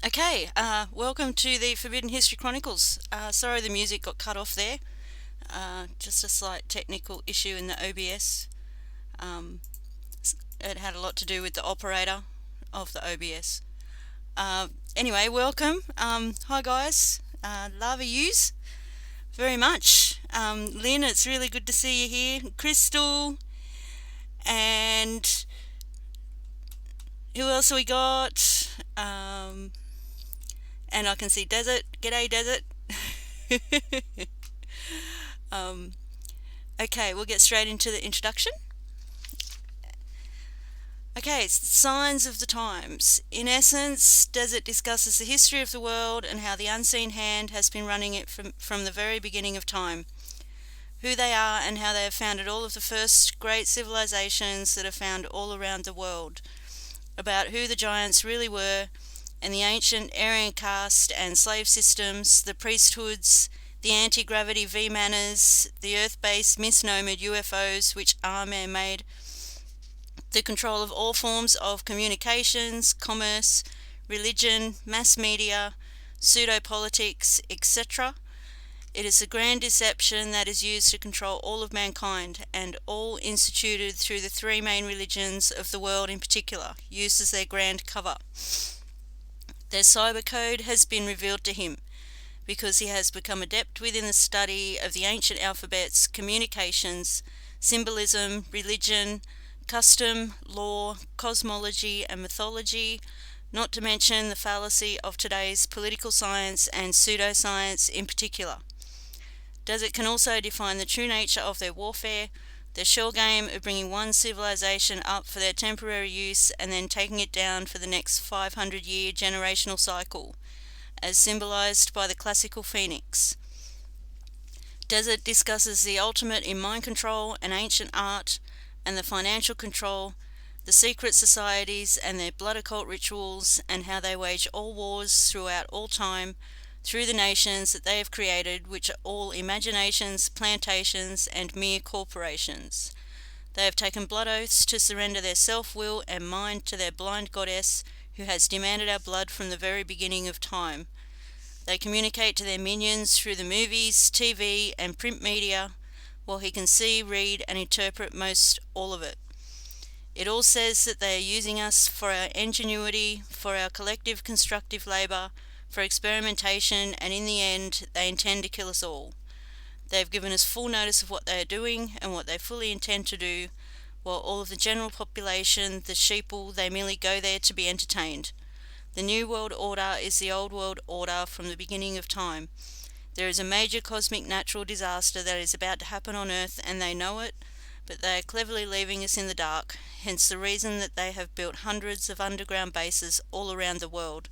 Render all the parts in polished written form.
Okay, welcome to the Forbidden History Chronicles. Sorry the music got cut off there. Just a slight technical issue in the OBS. Um, it had a lot to do with the operator of the OBS. Anyway, welcome. Hi guys. Love yous very much. Lynn, it's really good to see you here. Crystal, and who else have we got? And I can see Desert. G'day, Desert. um, okay, we'll get straight into the introduction. Okay, it's signs of the times. In essence, Desert discusses the history of the world and how the unseen hand has been running it from the very beginning of time. Who they are and how they have founded all of the first great civilizations that are found all around the world. About who the giants really were, and the ancient Aryan caste and slave systems, the priesthoods, the anti-gravity V-manners, the Earth-based misnomered UFOs which are man-made, the control of all forms of communications, commerce, religion, mass media, pseudo-politics, etc. It is a grand deception that is used to control all of mankind, and all instituted through the three main religions of the world in particular, used as their grand cover. Their cyber code has been revealed to him, because he has become adept within the study of the ancient alphabets, communications, symbolism, religion, custom, law, cosmology and mythology, not to mention the fallacy of today's political science and pseudoscience in particular. Desert can also define the true nature of their warfare, their shell game of bringing one civilization up for their temporary use and then taking it down for the next 500-year generational cycle, as symbolized by the classical phoenix. Desert discusses the ultimate in mind control and ancient art and the financial control, the secret societies and their blood occult rituals, and how they wage all wars throughout all time through the nations that they have created, which are all imaginations, plantations, and mere corporations. They have taken blood oaths to surrender their self-will and mind to their blind goddess, who has demanded our blood from the very beginning of time. They communicate to their minions through the movies, TV, and print media, while he can see, read, and interpret most all of it. It all says that they are using us for our ingenuity, for our collective constructive labour, for experimentation, and in the end, they intend to kill us all. They have given us full notice of what they are doing and what they fully intend to do, while all of the general population, the sheeple, they merely go there to be entertained. The New World Order is the Old World Order from the beginning of time. There is a major cosmic natural disaster that is about to happen on Earth, and they know it, but they are cleverly leaving us in the dark, hence the reason that they have built hundreds of underground bases all around the world,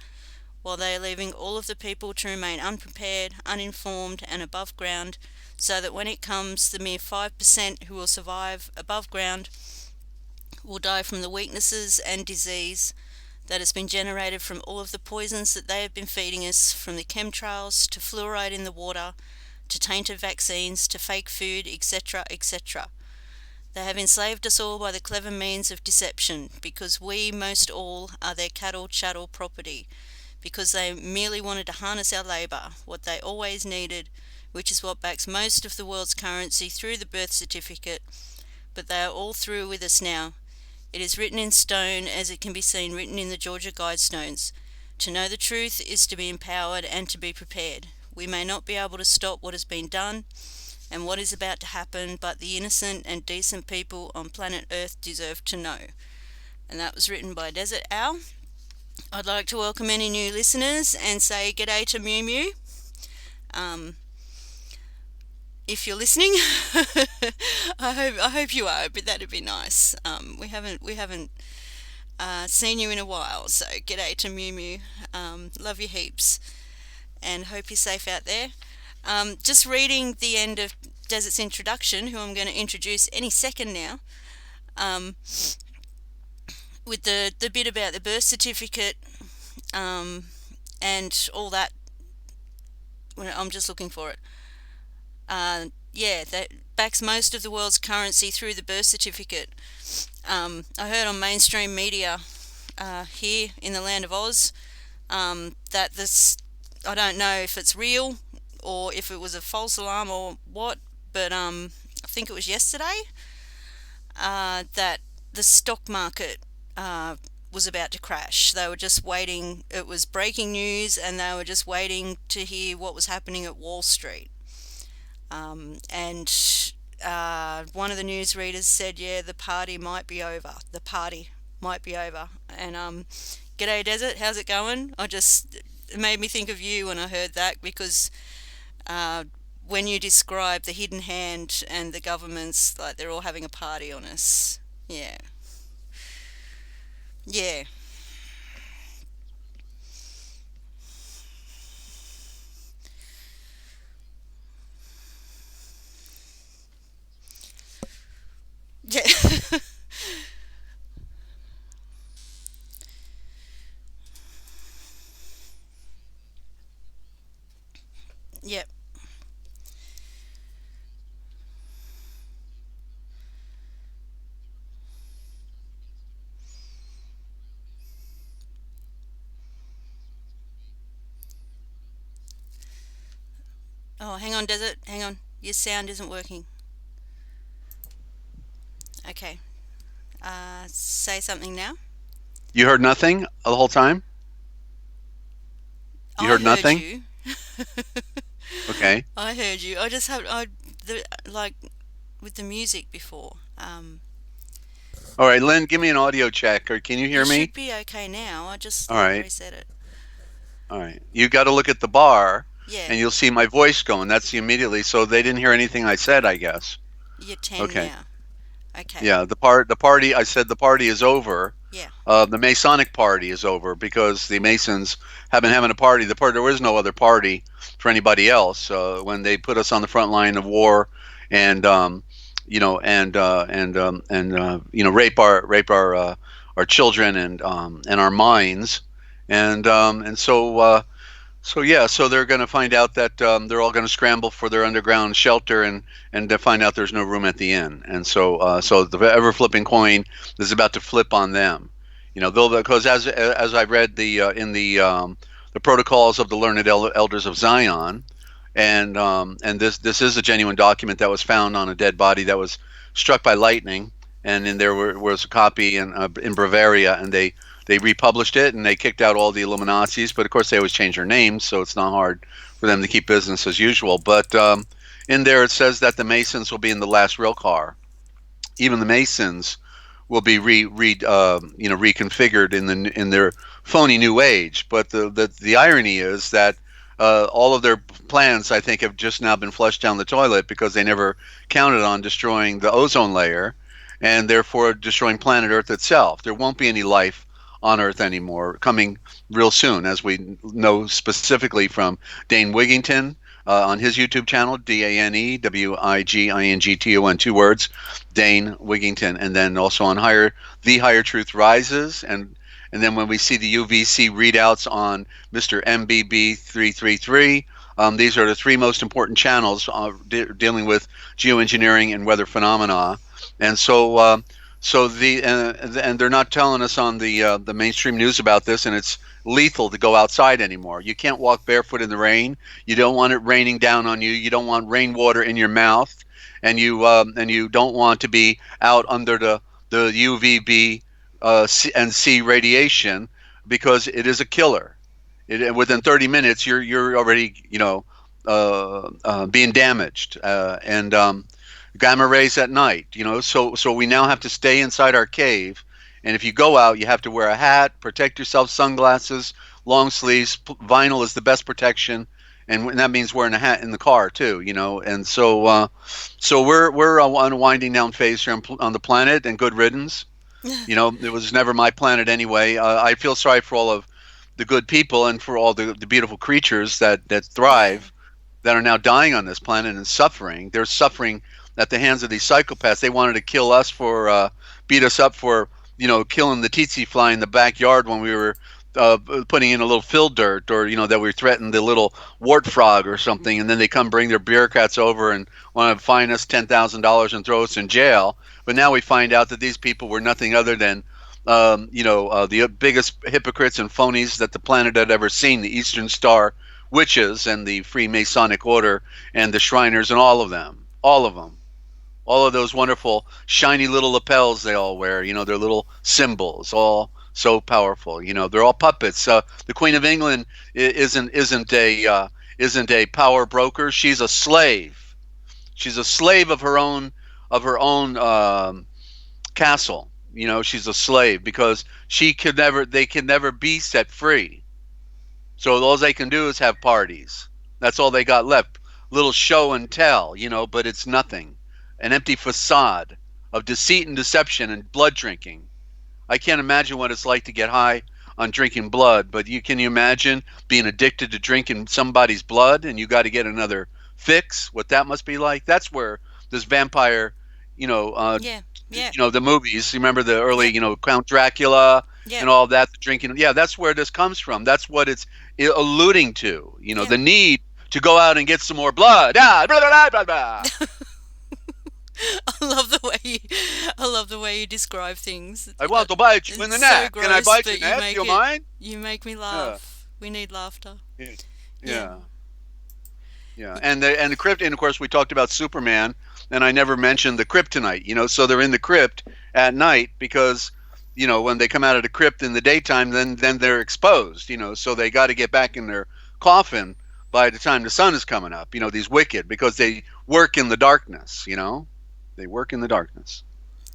while they are leaving all of the people to remain unprepared, uninformed, and above ground, so that when it comes, the mere 5% who will survive above ground will die from the weaknesses and disease that has been generated from all of the poisons that they have been feeding us, from the chemtrails to fluoride in the water, to tainted vaccines, to fake food, etc., etc. They have enslaved us all by the clever means of deception, because we, most all, are their cattle, chattel property, because they merely wanted to harness our labour, what they always needed, which is what backs most of the world's currency through the birth certificate, but they are all through with us now. It is written in stone, as it can be seen written in the Georgia Guidestones. To know the truth is to be empowered and to be prepared. We may not be able to stop what has been done and what is about to happen, but the innocent and decent people on planet Earth deserve to know. And that was written by Dezert-Owl. I'd like to welcome any new listeners and say g'day to Mew Mew. If you're listening, I hope you are, but that'd be nice. We haven't seen you in a while, so g'day to Mew Mew. Love you heaps, and hope you're safe out there. Just reading the end of Desert's introduction, who I'm going to introduce any second now. With the bit about the birth certificate and all that. I'm just looking for it. That backs most of the world's currency through the birth certificate. I heard on mainstream media here in the land of Oz that this, I don't know if it's real or if it was a false alarm or what, but I think it was yesterday that the stock market was about to crash. They were just waiting. It was breaking news, and they were just waiting to hear what was happening at Wall Street. And one of the newsreaders said, "Yeah, the party might be over. The party might be over." And g'day Desert, how's it going? It made me think of you when I heard that, because uh, when you describe the hidden hand and the governments, like they're all having a party on us. Yeah, yeah, yeah, yeah. Oh, hang on, Desert, hang on. Your sound isn't working. Okay, say something now. You heard nothing the whole time? You I heard heard nothing? you. Okay. I heard you. I just have like with the music before. All right, Lynn, give me an audio check, or can you You hear should me? be okay now. I just All like right. reset it. All right. You got to look at the bar, Yeah, and you'll see my voice going. That's immediately. So they didn't hear anything I said, I guess. you're 10 Okay. now. Okay. Yeah, the party, I said the party is over. Yeah. The Masonic party is over because the Masons have been having a party. There was no other party for anybody else when they put us on the front line of war, and rape our children and our minds, and so yeah, so they're going to find out that they're all going to scramble for their underground shelter, and to find out there's no room at the inn, and so the ever flipping coin is about to flip on them. They'll, because as I read in the protocols of the learned elders of Zion, and this is a genuine document that was found on a dead body that was struck by lightning, and then was a copy in Bavaria, and they republished it, and they kicked out all the Illuminatis, but of course they always change their names, so it's not hard for them to keep business as usual. But in there it says that the Masons will be in the last rail car. Even the Masons will be reconfigured in their phony new age. But the irony is that all of their plans, I think, have just now been flushed down the toilet because they never counted on destroying the ozone layer, and therefore destroying planet Earth itself. There won't be any life on Earth anymore coming real soon, as we know specifically from Dane Wigington on his YouTube channel, DaneWigington, 2 words, Dane Wigington, and then also on The Higher Truth Rises, and then when we see the UVC readouts on Mr. MBB333, these are the three most important channels dealing with geoengineering and weather phenomena, and and they're not telling us on the mainstream news about this, and it's lethal to go outside anymore. You can't walk barefoot in the rain. You don't want it raining down on you. You don't want rainwater in your mouth, and you don't want to be out under the UVB and C radiation, because it is a killer. Within 30 minutes, you're already being damaged, and gamma rays at night. So we now have to stay inside our cave, and if you go out, you have to wear a hat, protect yourself, sunglasses, long sleeves. Vinyl is the best protection, and that means wearing a hat in the car too. And so we're on a winding down phase here on the planet, and good riddance. It was never my planet anyway. I feel sorry for all of the good people and for all the beautiful creatures that Yeah. thrive, that are now dying on this planet and suffering. They're suffering at the hands of these psychopaths. They wanted to kill us beat us up for, killing the tsetse fly in the backyard when we were putting in a little fill dirt, or, that we threatened the little wart frog or something. And then they come bring their bureaucrats over and want to fine us $10,000 and throw us in jail. But now we find out that these people were nothing other than the biggest hypocrites and phonies that the planet had ever seen, the Eastern Star witches and the Freemasonic order and the Shriners and all of them, all of those wonderful shiny little lapels they all wear, their little symbols, all so powerful. They're all puppets. The Queen of England isn't a power broker. She's a slave. She's a slave of her own castle. She's a slave because they can never be set free. So all they can do is have parties. That's all they got left. Little show and tell, but it's nothing. An empty facade of deceit and deception and blood drinking. I can't imagine what it's like to get high on drinking blood, but can you imagine being addicted to drinking somebody's blood and you got to get another fix? What that must be like? That's where this vampire, you know, uh, Yeah. Yeah. the movies. You remember the early, Yep. Count Dracula Yep. and all that, the drinking. Yeah, that's where this comes from. That's what it's alluding to. Yeah. The need to go out and get some more blood. Ah, blah, blah, blah, blah, blah. I love the way you, I love the way you describe things. I want to bite you in the It's so neck. Can I gross, bite but your neck? Do you it mind? you make me Yeah. laugh. We need laughter. Yeah. Yeah. Yeah. Yeah, and the crypt, and of course we talked about Superman, and I never mentioned the kryptonite. So they're in the crypt at night because, when they come out of the crypt in the daytime, then they're exposed. So they got to get back in their coffin by the time the sun is coming up. These wicked because they work in the darkness. They work in the darkness,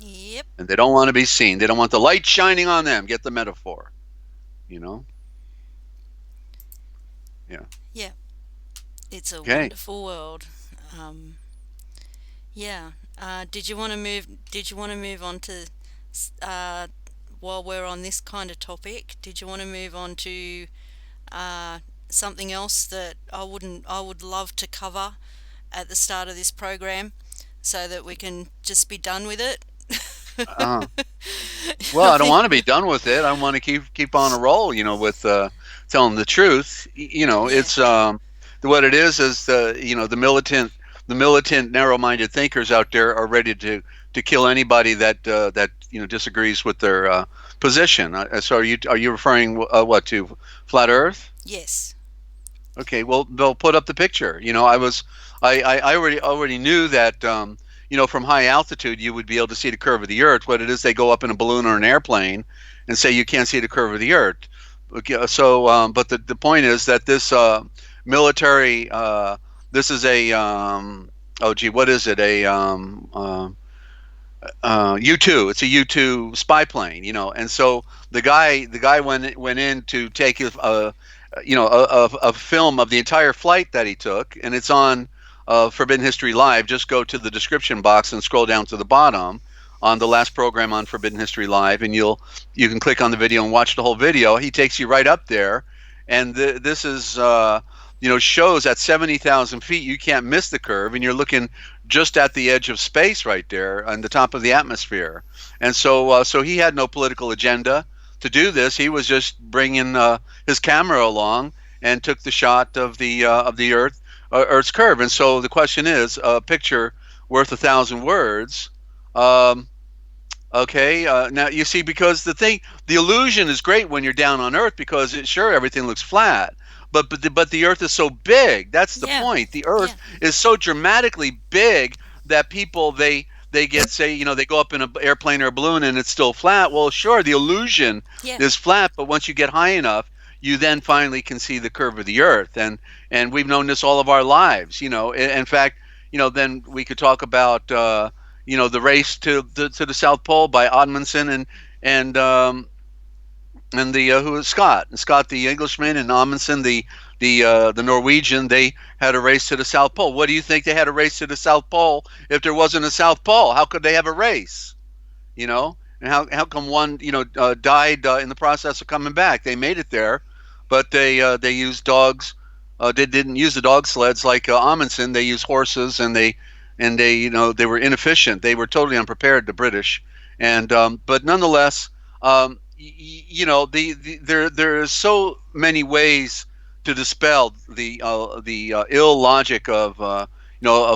Yep. and they don't want to be seen. They don't want the light shining on them. Get the metaphor. You know. Yeah. Yeah. It's a Okay. wonderful world. Um, yeah. Did you want to move? Did you want to move on to uh, while we're on this kind of topic? Did you want to move on to uh, something else that I would love to cover at the start of this program, so that we can just be done with it? Uh, Well, I I don't think. want to be done with it. I want to keep on a roll, with telling the truth. Yeah. It's what it is the militant narrow-minded thinkers out there are ready to kill anybody that disagrees with their position. So are you referring what to flat Earth? Yes. Okay, well, they'll put up the picture. I already knew that, from high altitude, you would be able to see the curve of the Earth. What it is, they go up in a balloon or an airplane and say you can't see the curve of the Earth. Okay, so, but the point is that this military, this is a, oh gee, what is it? U-2. It's a U-2 spy plane, and so the guy went in to take a film of the entire flight that he took, and it's on Forbidden History Live. Just go to the description box and scroll down to the bottom on the last program on Forbidden History Live, and you can click on the video and watch the whole video. He takes you right up there, and this is shows at 70,000 feet you can't miss the curve, and you're looking just at the edge of space right there on the top of the atmosphere. And so he had no political agenda to do this. He was just bringing his camera along and took the shot of the Earth's curve. And so the question is, a picture worth 1,000 words. Um, Okay, now you see, because the illusion is great when you're down on Earth because sure, everything looks flat, but the Earth is so big. That's the Yeah. point. The Yeah. Earth is so dramatically big that people they get, say, they go up in an airplane or a balloon and it's still flat. Well, sure, the illusion Yeah. is flat, but once you get high enough, you then finally can see the curve of the Earth, and we've known this all of our lives. In fact, then we could talk about. The race to the South Pole by Odmundson and the who was Scott the Englishman, and Amundsen the Norwegian. They had a race to the South Pole. What do you think they had a race to the South Pole if there wasn't a South Pole? How could they have a race? And how come one died in the process of coming back? They made it there, but they used dogs. They didn't use the dog sleds like Amundsen. They used horses, and they were inefficient. They were totally unprepared, the British, and but nonetheless, there are so many ways to dispel the ill logic of a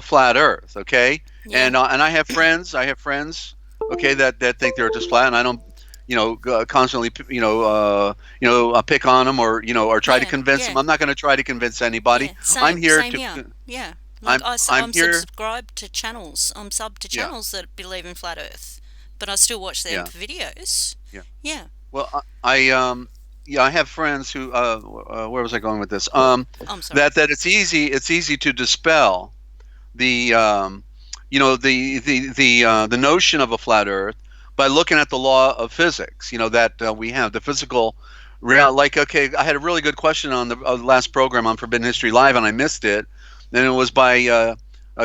flat Earth. Okay, Yeah. and I have friends, okay, that think they're just flat, and I don't constantly, pick on them, or try to Yeah, convince them. yeah, I'm not going to try to convince anybody. yeah. I'm Same, here same to. here. Yeah. Like I'm I'm I'm here. subscribed to channels. I'm sub to Yeah, channels that believe in flat Earth, but I still watch their yeah, videos. yeah. Yeah. Well, yeah, I have friends who. Where was I going with this? I'm sorry. That it's easy. It's easy to dispel the the notion of a flat Earth by looking at the law of physics. That we have the physical real. Like, okay, I had a really good question on the last program on Forbidden History Live, and I missed it. And it was by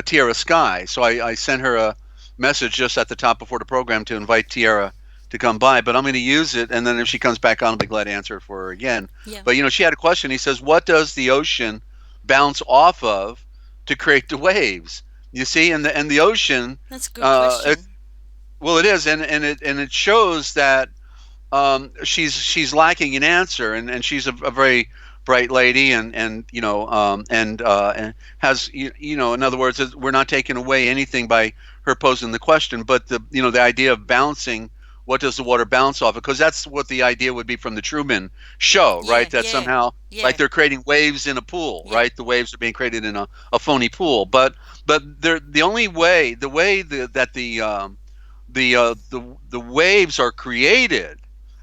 Tierra Sky. So I sent her a message just at the top before the program to invite Tierra to come by. But I'm going to use it, and then if she comes back on, I'll be glad to answer it for her again. Yeah. But she had a question. He says, "What does the ocean bounce off of to create the waves?" You see, and the ocean, That's a good question. well, it is, and it shows that she's lacking an answer, and she's a very bright lady, and has, in other words, we're not taking away anything by her posing the question, but the idea of bouncing. What does the water bounce off of? Because that's what the idea would be from the Truman Show, right? Yeah, That yeah, somehow, like, yeah, they're creating waves in a pool, yeah, right? The waves are being created in a phony pool, but they're the only way, that the waves are created,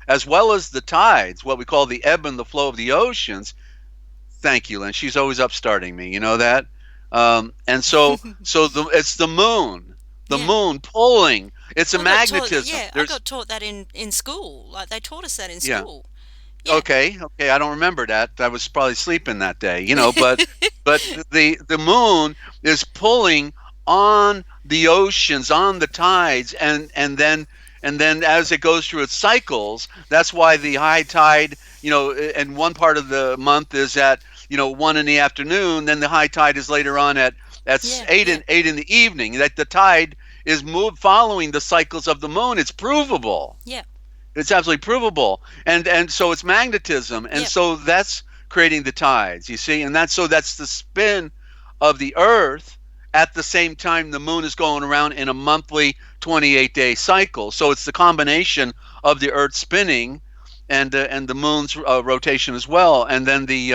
as well as the tides, what we call the ebb and the flow of the oceans. Thank you, Lynn. She's always upstarting me. You know that. And it's the yeah. moon pulling. It's a I got taught. magnetism. Yeah, I got taught that in school. Like they taught us that in Yeah. school. Yeah. Okay. I don't remember that. I was probably sleeping that day. But the moon is pulling on the oceans, on the tides, and then as it goes through its cycles, that's why the high tide, in one part of the month is at 1 in the afternoon. Then the high tide is later on at Yeah, eight yeah, in eight in the evening. That the tide is following the cycles of the moon. It's provable. yeah, It's absolutely provable, and so it's magnetism, and yeah, so that's creating the tides. You see, and that's the spin of the Earth at the same time the moon is going around in a monthly 28-day cycle. So it's the combination of the Earth spinning and the moon's rotation as well. And then they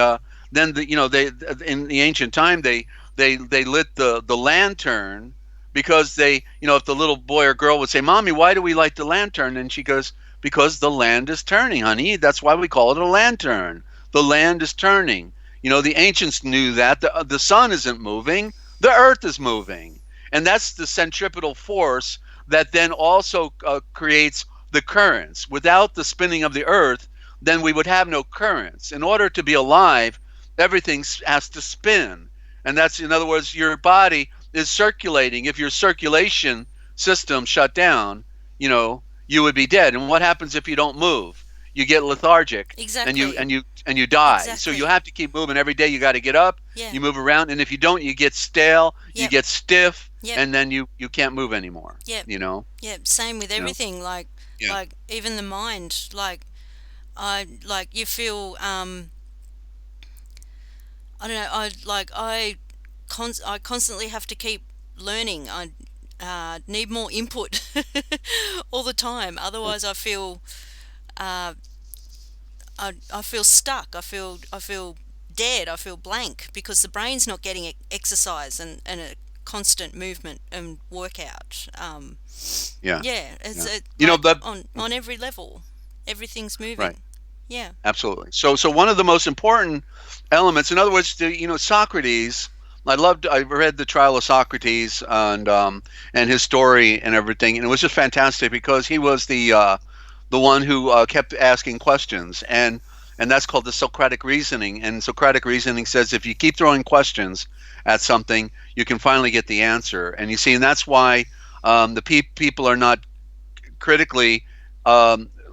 in the ancient time they lit the lantern because if the little boy or girl would say, "Mommy, why do we light the lantern?" and she goes, "Because the land is turning, honey. That's why we call it a lantern. The land is turning." The ancients knew that the sun isn't moving, the earth is moving. And that's the centripetal force that then also creates the currents. Without the spinning of the earth, then we would have no currents. In order to be alive, everything has to spin. And that's, in other words, your body is circulating. If your circulation system shut down, you would be dead. And what happens if you don't move? You get lethargic, and you exactly, and you and you die. So you exactly. have to keep moving every day. You got to get up, Yeah, you move around, and if you don't, you get stale, you yep, get stiff, yep, and then you can't move anymore. yep, You know, yep. Same with you know, everything. yeah, Like even the mind. Like you feel. I don't know. I constantly have to keep learning. I need more input all the time. Otherwise, I feel uh, I feel stuck. I feel dead. I feel blank because the brain's not getting exercise and a constant movement and workout. yeah, Yeah, it's yeah. like But on every level, everything's right. moving. Yeah, Absolutely. So one of the most important elements, in other words, Socrates. I read the Trial of Socrates and his story and everything, and it was just fantastic because he was the one who kept asking questions, and that's called the Socratic reasoning. And Socratic reasoning says if you keep throwing questions at something, you can finally get the answer. And you see, and that's why the people are not critically,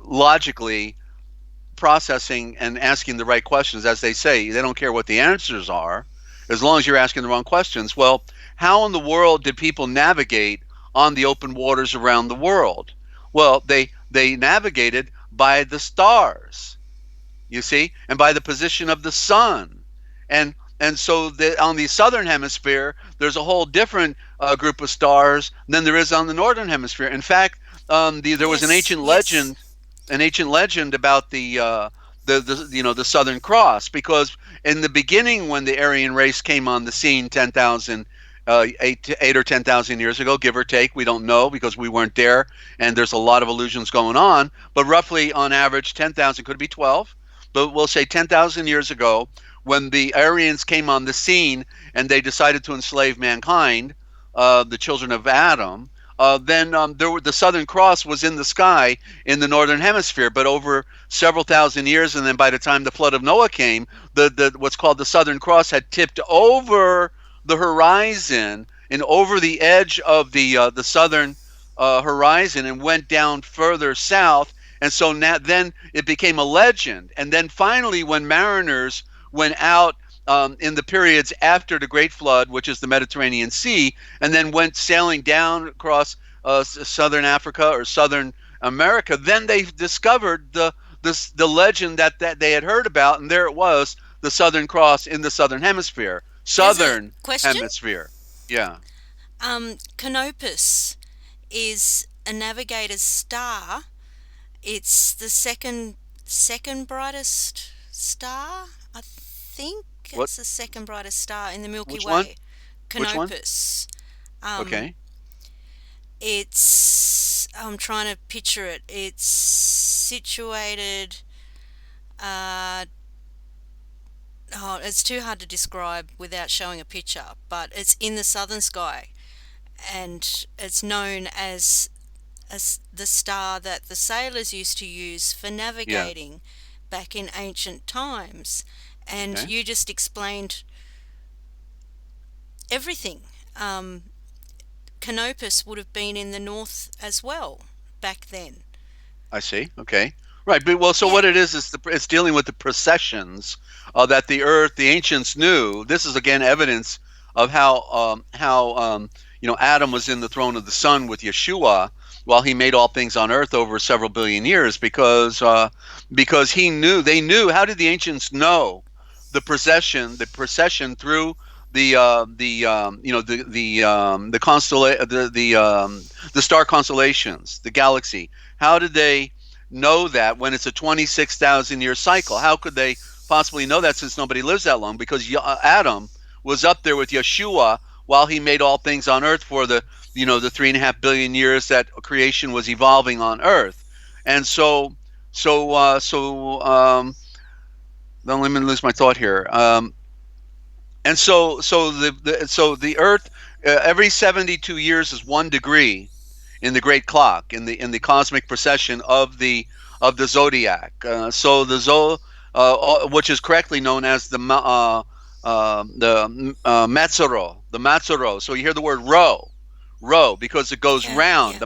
logically processing and asking the right questions. As they say, they don't care what the answers are as long as you're asking the wrong questions. Well, how in the world did people navigate on the open waters around the world? Well, they navigated by the stars, you see, and by the position of the sun. And so on the southern hemisphere, there's a whole different group of stars than there is on the northern hemisphere. In fact, there was an yes, ancient yes, legend. an ancient legend about the Southern Cross, because in the beginning, when the Aryan race came on the scene 10,000 eight or 10,000 years ago, give or take, we don't know because we weren't there, and there's a lot of illusions going on, but roughly on average 10,000, could be 12, but we'll say 10,000 years ago, when the Aryans came on the scene and they decided to enslave mankind, the children of Adam, then the Southern Cross was in the sky in the northern hemisphere. But over several thousand years, and then by the time the flood of Noah came, the what's called the Southern Cross had tipped over the horizon and over the edge of the southern horizon and went down further south. And so now, then it became a legend. And then finally, when mariners went out in the periods after the Great Flood, which is the Mediterranean Sea, and then went sailing down across southern Africa or southern America, then they discovered the legend that they had heard about, and there it was, the Southern Cross in the southern hemisphere. There's a Southern question. hemisphere. Yeah. Canopus is a navigator's star. It's the second brightest star. I think What? it's the second brightest star in the Milky Which one? Way. Which one? Canopus. Um, Okay. it's I'm trying to picture it. It's situated. Uh, oh, it's too hard to describe without showing a picture. But it's in the southern sky, and it's known as the star that the sailors used to use for Yeah. navigating back in ancient times. And Okay. you just explained everything. Um, Canopus would have been in the north as well back then. I see. Okay. Right. But well, so Yeah, what it is it's dealing with the processions that the earth, the ancients knew. This is again evidence of how Adam was in the throne of the sun with Yeshua while he made all things on earth over several billion years, because he knew, they knew. How did the ancients know the procession through the star constellations, the galaxy? How did they know that when it's a 26,000 year cycle? How could they possibly know that, since nobody lives that long? Because Adam was up there with Yeshua while he made all things on earth for the 3.5 billion years that creation was evolving on earth. And don't let me lose my thought here. And so the earth, every 72 years is 1 degree in the great clock, in the cosmic procession of the zodiac. So which is correctly known as the Matzoro. So you hear the word row, because it goes yeah, round. yeah,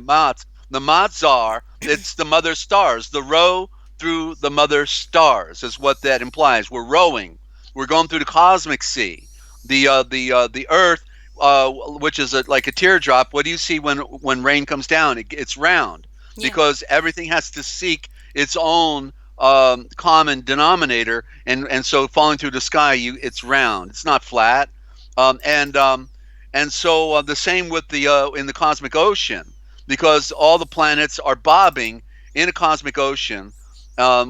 The Matzar, it's the mother stars. The row through the mother stars is what that implies. We're rowing. We're going through the cosmic sea. The Earth, which is like a teardrop. What do you see when rain comes down? It's round, yeah, because everything has to seek its own common denominator, and so falling through the sky, it's round. It's not flat. Um, and um, and so the same with the in the cosmic ocean, because all the planets are bobbing in a cosmic ocean,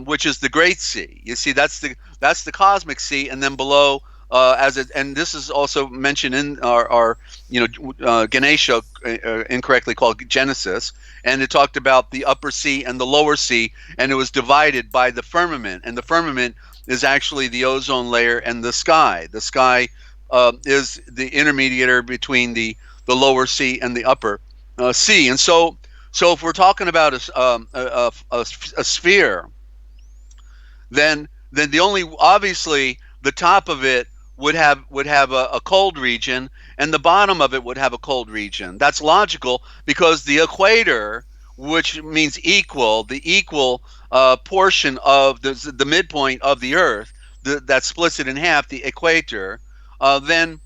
which is the Great Sea. You see, that's the cosmic sea, and then below, and this is also mentioned in our Ganesha, incorrectly called Genesis, and it talked about the upper sea and the lower sea, and it was divided by the firmament, and the firmament is actually the ozone layer and the sky. The sky is the intermediator between the lower sea and the upper sea, and so if we're talking about a sphere, then the only, obviously, the top of it would have a cold region, and the bottom of it would have a cold region. That's logical, because the equator, which means equal, the equal portion of the midpoint of the Earth, that splits it in half, the equator, then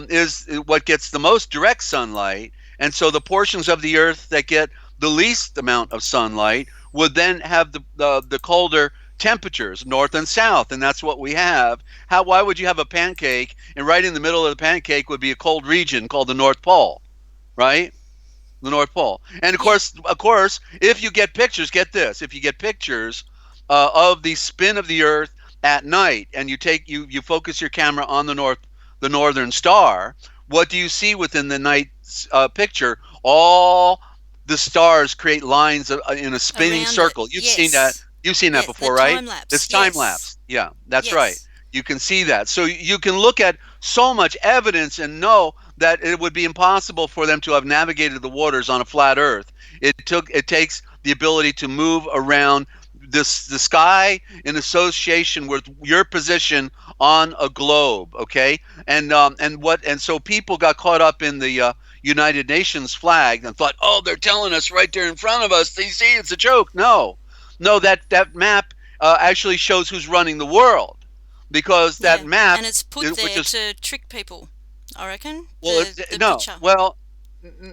is what gets the most direct sunlight, and so the portions of the Earth that get the least amount of sunlight would then have the colder temperatures, north and south, and that's what we have. Why would you have a pancake, and right in the middle of the pancake would be a cold region called the North Pole, right? The North Pole. And Yeah. of course, if you get pictures, get this: if you get pictures of the spin of the Earth at night, and you focus your camera on the northern star, what do you see within the night picture? All the stars create lines in a spinning Around it. circle. You've seen that. Yes. You've seen that Yes. The before, right? time lapse. It's time Yes. lapse. Yeah, that's right. Yes. You can see that. So you can look at so much evidence and know that it would be impossible for them to have navigated the waters on a flat Earth. It takes the ability to move around the sky in association with your position on a globe. Okay, and so people got caught up in the United Nations flag and thought, oh, they're telling us right there in front of us. You see, it's a joke. No, no, that map actually shows who's running the world, because that Yeah. map, And it's put which there is to trick people, I reckon. well, The no, picture. well,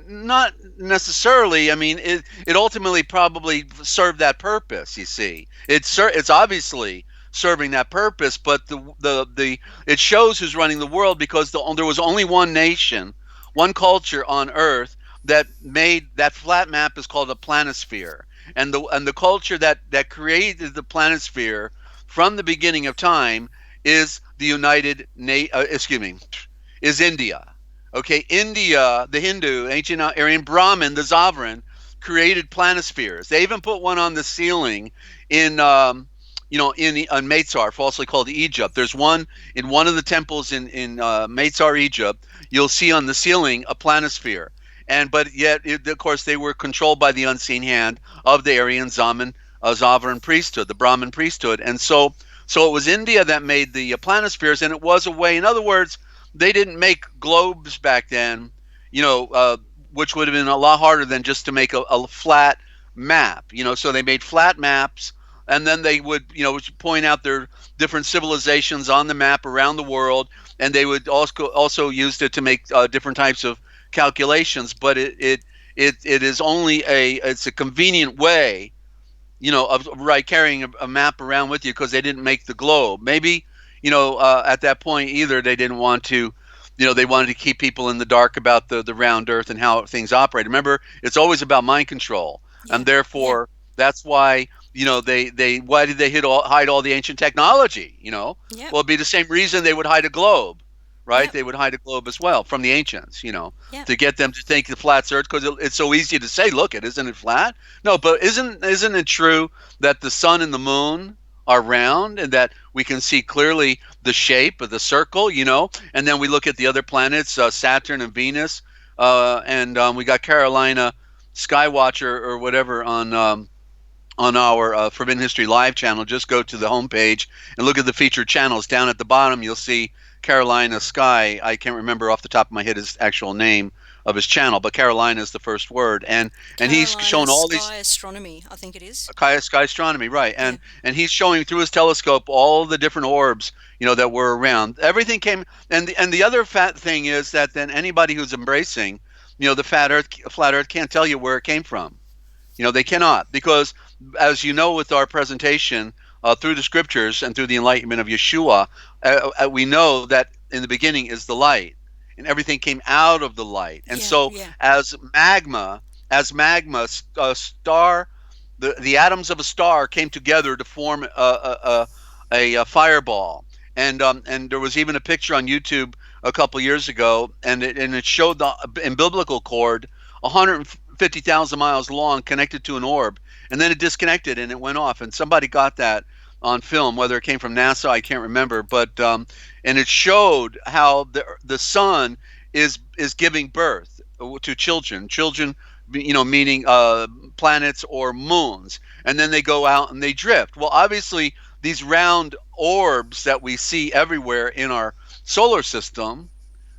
not necessarily. I mean, it ultimately probably served that purpose. You see, it's obviously serving that purpose, but the it shows who's running the world, because there was only one nation, one culture on Earth that made that flat map is called a planisphere, and the culture that created the planisphere from the beginning of time is the excuse me, is India. Okay, India, the Hindu, ancient Aryan Brahmin, the Sovereign, created planispheres. They even put one on the ceiling in, in Meitzar, falsely called Egypt. There's one in one of the temples in Meitzar, Egypt. You'll see on the ceiling a planisphere, but yet, of course, they were controlled by the unseen hand of the Aryan Sovereign priesthood, the Brahmin priesthood, and so it was India that made the planispheres, and it was a way. In other words, they didn't make globes back then, you know, which would have been a lot harder than just to make a flat map. So they made flat maps, and then they would, point out their different civilizations on the map around the world, and they would also use it to make different types of calculations. But it is only it's a convenient way, of right, carrying a map around with you, because they didn't make the globe. Maybe, at that point either they didn't want to, they wanted to keep people in the dark about the round Earth and how things operate. Remember, it's always about mind control, Yeah. and Yeah. therefore that's why, they why did they hide all the ancient technology? Yep. Well, it'd be the same reason they would hide a globe, right? Yep. They would hide a globe as well from the ancients, Yep. to get them to think the flat's Earth, because it's so easy to say, look, isn't it flat? No, but isn't it true that the sun and the moon are round, and that we can see clearly the shape of the circle, and then we look at the other planets, Saturn and Venus, and we got Carolina Skywatcher or whatever on our Forbidden History Live channel. Just go to the homepage and look at the featured channels. Down at the bottom, you'll see Carolina Sky. I can't remember off the top of my head his actual name of his channel, but Carolina is the first word, and he's Carolina shown all these Sky Astronomy, I think it is. sky astronomy, right? Yeah. And he's showing through his telescope all the different orbs, that were around. Everything came, and the other fat thing is that then anybody who's embracing, the flat Earth can't tell you where it came from. They cannot, because, as you know, with our presentation through the scriptures and through the enlightenment of Yeshua, we know that in the beginning is the light, and everything came out of the light. And Yeah. so, Yeah. as magma, star, the atoms of a star came together to form a fireball. And there was even a picture on YouTube a couple years ago, and it showed the umbilical cord 150,000 miles long, connected to an orb, and then it disconnected and it went off. And somebody got that on film, whether it came from NASA, I can't remember, but and it showed how the sun is giving birth to children, meaning planets or moons, and then they go out and they drift. Well, obviously, these round orbs that we see everywhere in our solar system,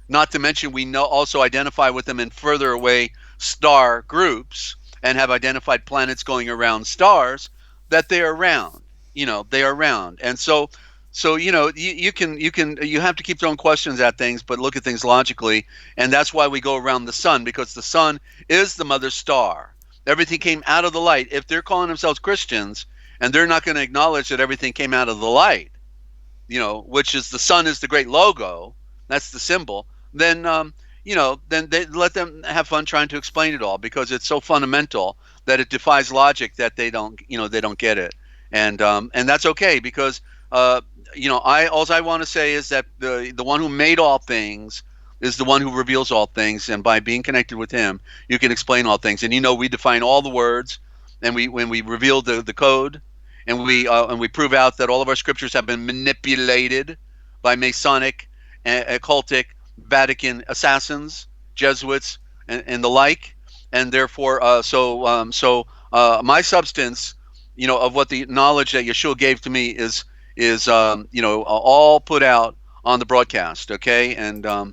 not to mention we also identify with them in further away star groups, and have identified planets going around stars, that they are round. They are round. And so you have to keep throwing questions at things, but look at things logically. And that's why we go around the sun, because the sun is the mother star. Everything came out of the light. If they're calling themselves Christians and they're not going to acknowledge that everything came out of the light, which is the sun is the great logo, that's the symbol, then then they let them have fun trying to explain it all, because it's so fundamental that it defies logic that they don't get it. And that's okay, because uh, I all I want to say is that the one who made all things is the one who reveals all things, and by being connected with him, you can explain all things. And we define all the words, and when we reveal the code, and we prove out that all of our scriptures have been manipulated by Masonic, occultic, Vatican assassins, Jesuits, and the like, and therefore, my substance, of what the knowledge that Yeshua gave to me is all put out on the broadcast. Okay, and I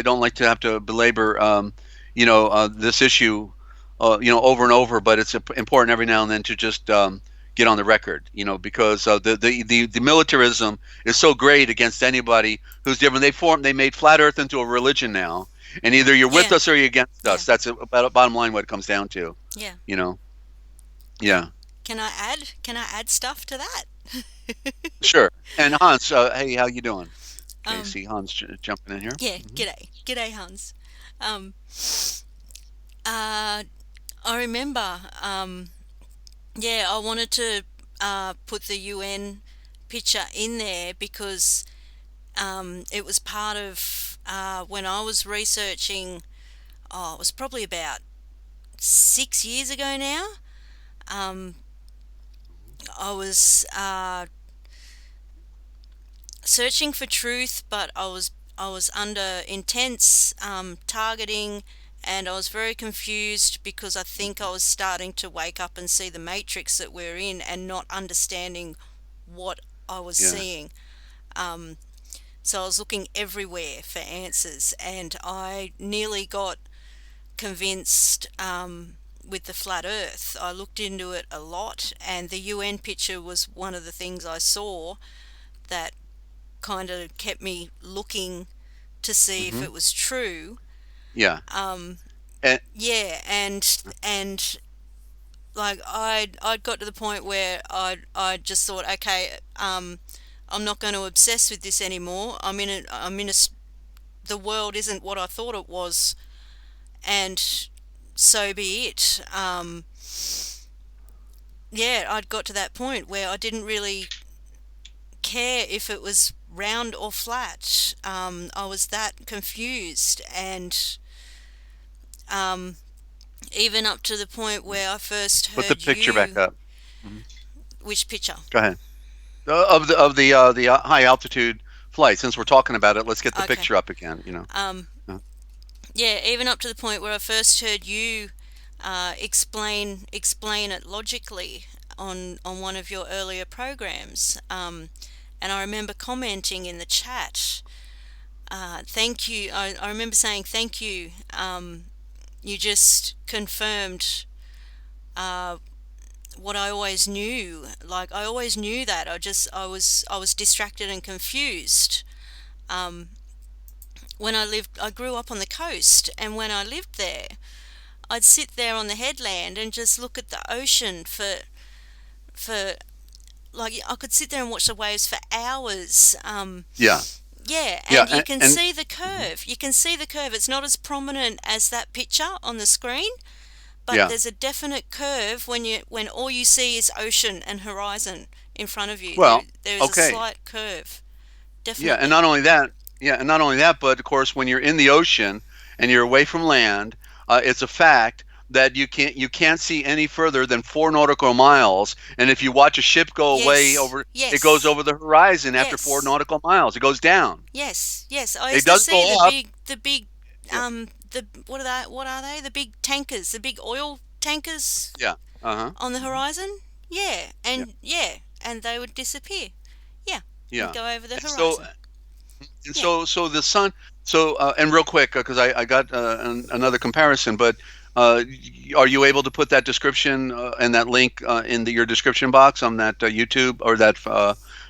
don't like to have to belabor this issue over and over, but it's important every now and then to just get on the record, because the militarism is so great against anybody who's different. They made flat Earth into a religion now, and either you're with Yeah. us or you're against us. Yeah. That's about bottom line what it comes down to. Yeah. You know. Yeah. Can I add? Can I add stuff to that? Sure. And Hans, hey, how you doing? Okay, um, see Hans jumping in here. yeah. G'day, Hans. Um, uh, I remember. Yeah, I wanted to put the UN picture in there because it was part of when I was researching. Oh, it was probably about 6 years ago now. Um, I was searching for truth, but I was under intense targeting, and I was very confused because I think I was starting to wake up and see the matrix that we're in and not understanding what I was Yeah. seeing. Um, so I was looking everywhere for answers, and I nearly got convinced with the flat earth. I looked into it a lot, and the UN picture was one of the things I saw that kind of kept me looking to see if Hmm. it was true. Yeah. Um, And yeah, and like I'd got to the point where I just thought, okay, I'm not going to obsess with this anymore. The world isn't what I thought it was, and so be it. Yeah, I'd got to that point where I didn't really care if it was round or flat. I was that confused, and um, even up to the point where I first put the heard picture back you. up. Hmm. Which picture? Go ahead. Of the high altitude flight. Since we're talking about it, let's get the Okay. picture up again. Um, Uh, yeah, even up to the point where I first heard you explain it logically on one of your earlier programs. And I remember commenting in the chat. Thank you. I remember saying thank you. You just confirmed uh, what I always knew. Like I always knew that. I was distracted and confused. Um, I grew up on the coast, and when I lived there, I'd sit there on the headland and just look at the ocean for like I could sit there and watch the waves for hours. yeah. Yeah, Yeah. and you can And see the mhm. curve. You can see the curve. It's not as prominent as that picture on the screen, but Yeah. there's a definite curve when all you see is ocean and horizon in front of you. There Well, there is a okay. slight curve, Yeah, and definitely. not only that, but of course, when you're in the ocean and you're away from land, it's a fact that you can't see any further than 4 nautical miles. And if you watch a ship go away Yes, over, it goes yes, over the horizon after four yes, nautical miles. It goes down. yes. I It used to doesn't see go up. the big, Yeah, the what are they? The big tankers, the big oil tankers yeah, uh-huh. on the Hmm. horizon. Yeah, And they would disappear. Yeah, and yeah. go over the And so horizon. and Yeah. so the sun. And real quick, because I got another comparison, but are you able to put that description and that link in your description box on that YouTube, or that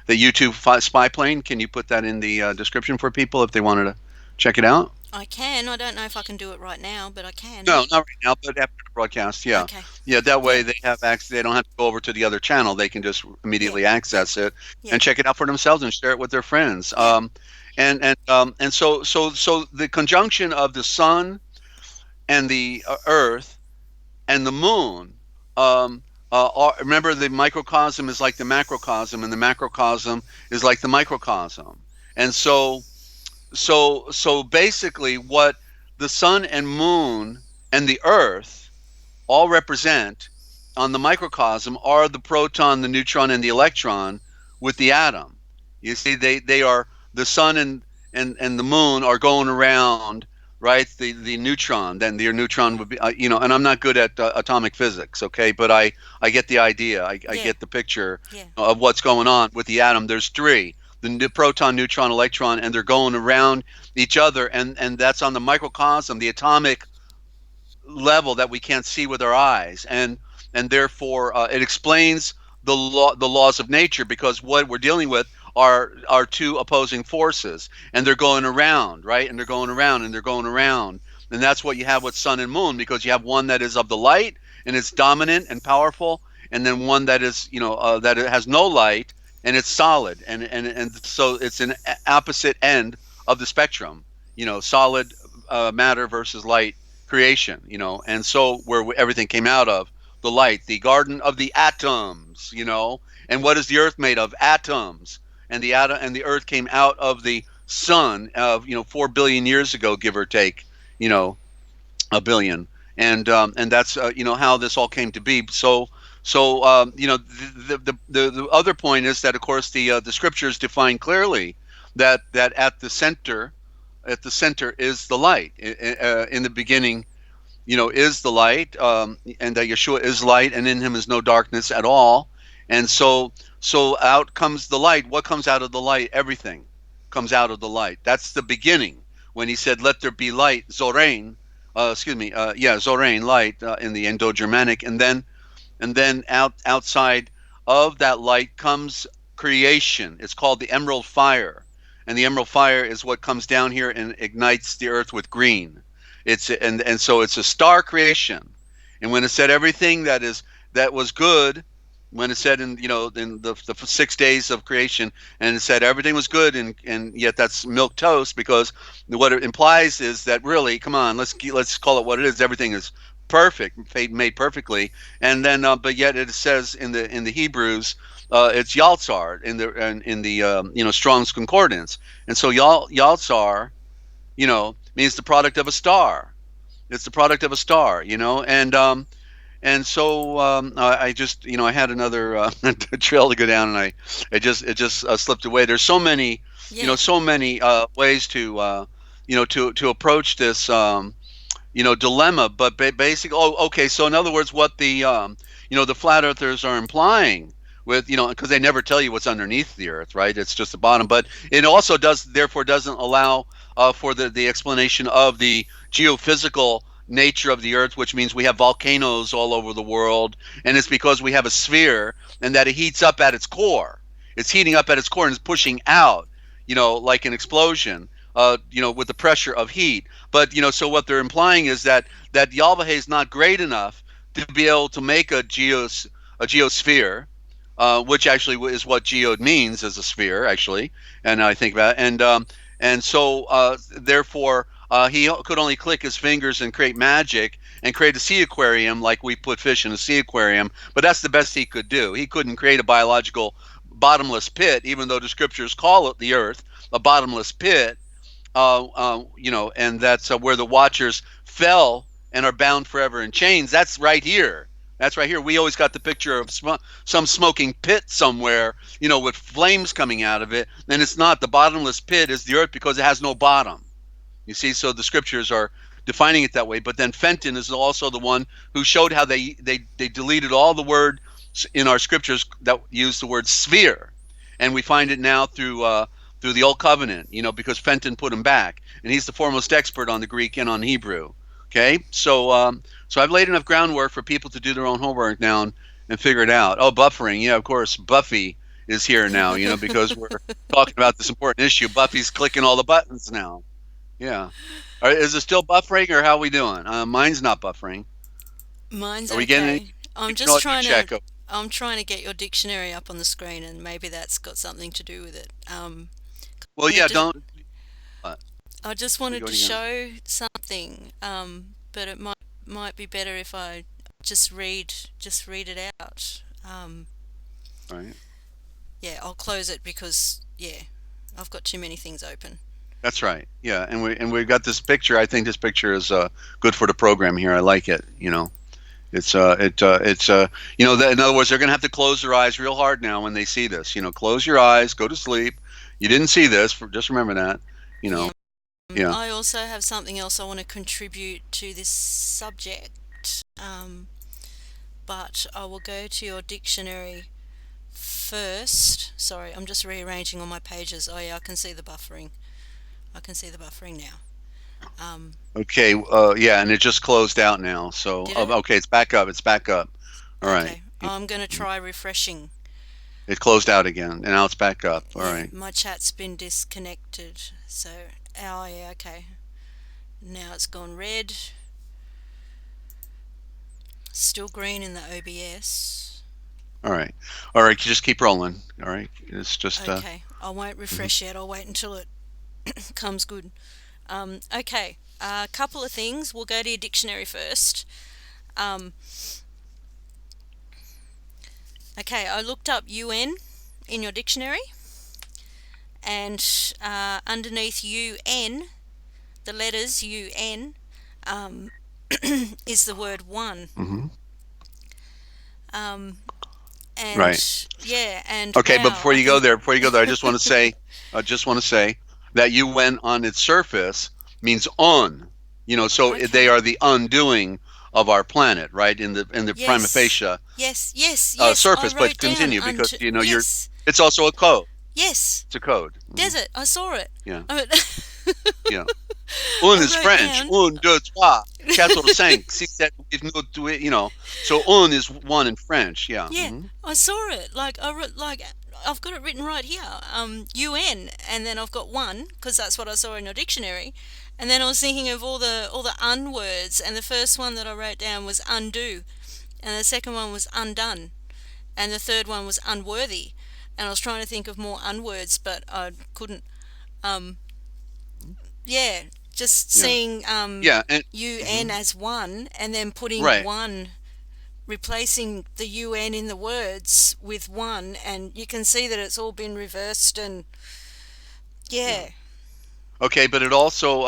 the YouTube spy plane? Can you put that in the description for people if they wanted to check it out? I can. I don't know if I can do it right now, but I can. No, not right now, but after the broadcast, yeah. Okay. Yeah, that way Yeah. they have access. They don't have to go over to the other channel. They can just Yeah. immediately access it Yeah. and check it out for themselves and share it with their friends. Yeah. And so the conjunction of the sun and the earth and the moon, remember, the microcosm is like the macrocosm, and the macrocosm is like the microcosm. And so basically, what the sun and moon and the earth all represent on the microcosm are the proton, the neutron, and the electron with the atom. You see, they are the sun and the moon are going around, right? The neutron, then the neutron would be, and I'm not good at atomic physics, okay, but I get the idea. I Yeah. get the picture Yeah. of what's going on with the atom. There's three: the proton, neutron, electron, and they're going around each other, and that's on the microcosm, the atomic level that we can't see with our eyes, and therefore it explains the laws of nature, because what we're dealing with are two opposing forces, and they're going around, right, and they're going around and they're going around, and that's what you have with sun and moon, because you have one that is of the light and it's dominant and powerful, and then one that is, that it has no light and it's solid, and so it's an opposite end of the spectrum, solid matter versus light creation, and so where everything came out of the light, the garden of the atoms, and what is the earth made of? Atoms. And the atom and the earth came out of the sun of 4 billion years ago, give or take, you know a billion, and that's how this all came to be. The other point is that, of course, the scriptures define clearly that at the center is the light. In the beginning, is the light, and that Yeshua is light, and in him is no darkness at all. And so out comes the light. What comes out of the light? Everything comes out of the light. That's the beginning. When he said, "Let there be light," Zorain, Zorain, light, in the Indo-Germanic, and then outside of that light comes creation. It's called the emerald fire, and the emerald fire is what comes down here and ignites the earth with green. So it's a star creation, and when it said everything that was good, when it said in the 6 days of creation, and it said everything was good, and yet that's milk toast, because what it implies is that, really, come on, let's call it what it is. Everything is perfect, made perfectly, and then but yet it says in the Hebrews, it's Yalzar in the Strong's Concordance, and so Yalzar, means the product of a star. It's the product of a star, and so I just, I had another trail to go down, and it just slipped away. There's so many, Yeah. so many ways to approach this, dilemma. But basically, okay. So in other words, what the flat earthers are implying with, because they never tell you what's underneath the earth, right? It's just the bottom. But it also therefore doesn't allow for the explanation of the geophysical nature of the earth, which means we have volcanoes all over the world, and it's because we have a sphere, and that it heats up at its core. It's heating up at its core and it's pushing out, like an explosion, with the pressure of heat. But so what they're implying is that Yalvahe is not great enough to be able to make a geosphere, which actually is what geode means, as a sphere, actually. And I think about it, and so therefore he could only click his fingers and create magic and create a sea aquarium, like we put fish in a sea aquarium. But that's the best he could do. He couldn't create a biological bottomless pit, even though the scriptures call it, the earth, a bottomless pit. And that's where the watchers fell and are bound forever in chains. That's right here. That's right here. We always got the picture of some smoking pit somewhere, with flames coming out of it. And it's not. The bottomless pit is the earth, because it has no bottom. You see, so the scriptures are defining it that way. But then Fenton is also the one who showed how they deleted all the word in our scriptures that use the word sphere, and we find it now through the Old Covenant, because Fenton put him back, and he's the foremost expert on the Greek and on Hebrew. Okay, so I've laid enough groundwork for people to do their own homework now and figure it out. Oh, buffering, yeah, of course, Buffy is here now, because we're talking about this important issue. Buffy's clicking all the buttons now. Yeah. Is it still buffering, or how are we doing? Mine's not buffering. Mine's Are we getting any? okay. I'm You can just audio trying to check. I'm trying to get your dictionary up on the screen, and maybe that's got something to do with it. Well, Wanted yeah. to, Don't. Uh, I just what wanted are to you gonna? show something, but it might be better if I just read it out. All right. Yeah, I'll close it because yeah, I've got too many things open. That's right. Yeah, and we've got this picture. I think this picture is good for the program here. I like it. In other words, they're going to have to close their eyes real hard now when they see this. Close your eyes, go to sleep. You didn't see this. Just remember that. You Yeah. know. Yeah. I also have something else I want to contribute to this subject, but I will go to your dictionary first. Sorry, I'm just rearranging all my pages. Oh yeah, I can see the buffering. I can see the buffering now. Um, Okay. Yeah, and it just closed out now. So did it? okay, it's back up. It's back up. All right. Okay, I'm going to try refreshing. It closed out again, and now it's back up. All Yeah, right. my chat's been disconnected. So, oh yeah, okay. Now it's gone red. Still green in the OBS. All right. All right. Just keep rolling. All right. It's just. Okay, I won't Mhm. refresh yet. I'll wait until it comes good. Okay, a couple of things. We'll go to your dictionary first. Um, okay, I looked up UN in your dictionary, and underneath UN, the letters UN, um, is the word one. Mhm. Um, Right. and yeah, and Okay, but wow, before I you go think. there, I just want to say that UN on its surface means on. So they Okay. are the undoing of our planet, right? In the prima Yes. facie Yes, yes, yes. I surface. But wrote down continue because unto. you're. Yes, It's also a code. yes. It's a code. Desert. I saw it. Yeah, I, yeah. Un I is wrote French. down. Un, deux, trois, quatre, cinq, six, seven, eight, nine, ten. So un is one in French. Yeah. Yeah, I saw it. Like I wrote, like I've got it written right here. UN, and then I've got one because that's what I saw in your dictionary. And then I was thinking of all the un words, and the first one that I wrote down was undo, and the second one was undone, and the third one was unworthy. And I was trying to think of more unwords, but I couldn't. Um, yeah, just Yeah. seeing Yeah. And UN mhm. as one, and then putting Right. one, replacing the UN in the words with one, and you can see that it's all been reversed. And Yeah. yeah. Okay, but it also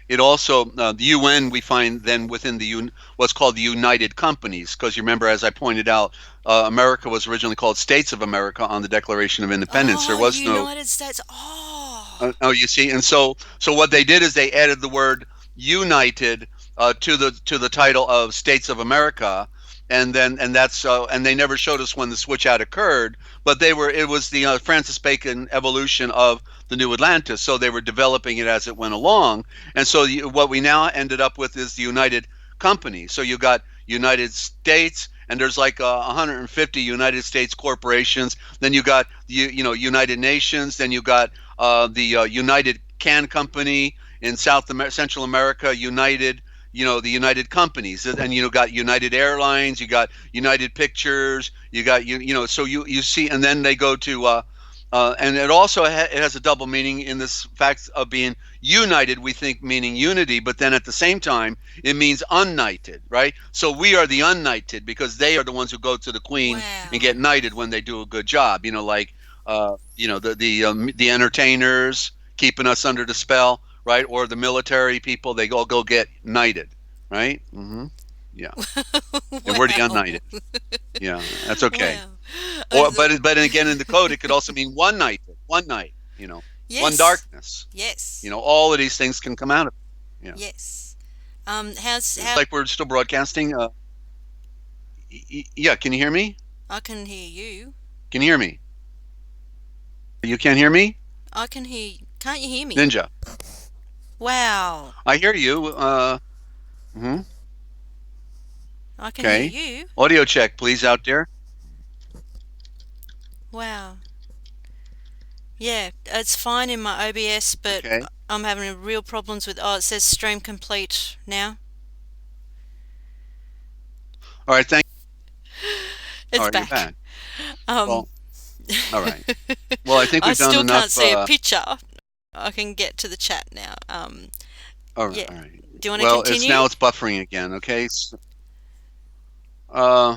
the UN we find then within what's called the United Companies, because you remember, as I pointed out, America was originally called States of America on the Declaration of Independence. There Oh, was no. United States. Oh, Oh, you see, and so what they did is they added the word united to the title of States of America, and they never showed us when the switch out occurred, but it was the Francis Bacon evolution of the New Atlantis, so they were developing it as it went along, and so what we now ended up with is the United Company. So you got United States, and there's like 150 United States corporations. Then you got United Nations. Then you got the United Can Company in Central America. The United Companies, and got United Airlines. You got United Pictures. You got So you see, and then they go to. And it also it has a double meaning in this fact of being united, we think meaning unity, but then at the same time it means unknighted, right? So we are the unknighted because they are the ones who go to the queen and wow. get knighted when they do a good job. Like the entertainers keeping us under the spell, right? Or the military people, they all go get knighted, right? Yeah, and we're the Wow. unknighted. Yeah, that's okay. Wow. Or but again in the code it could also mean one night, one night, one Yes. darkness. Yes. All of these things can come out of it. Yeah. Yes. How's Yeah. how Like we're still broadcasting. Yeah, can you hear me? I can hear you. Can you hear me? You can't hear me? I can hear. Can't you hear me? Ninja. Wow. I hear you. Mhm. I can hear Okay. you. Audio check, please, out there. Wow. Yeah, it's fine in my OBS, but Okay. I'm having real problems with. Oh, it says stream complete now. All right, thank. All It's right, you're back. back. Um, Well, all right. Well, I think I we've done still can't enough. see a picture. I can get to the chat now. All right, Yeah. all right. Do you want to Well, it's continue? now it's buffering again. Okay. Uh,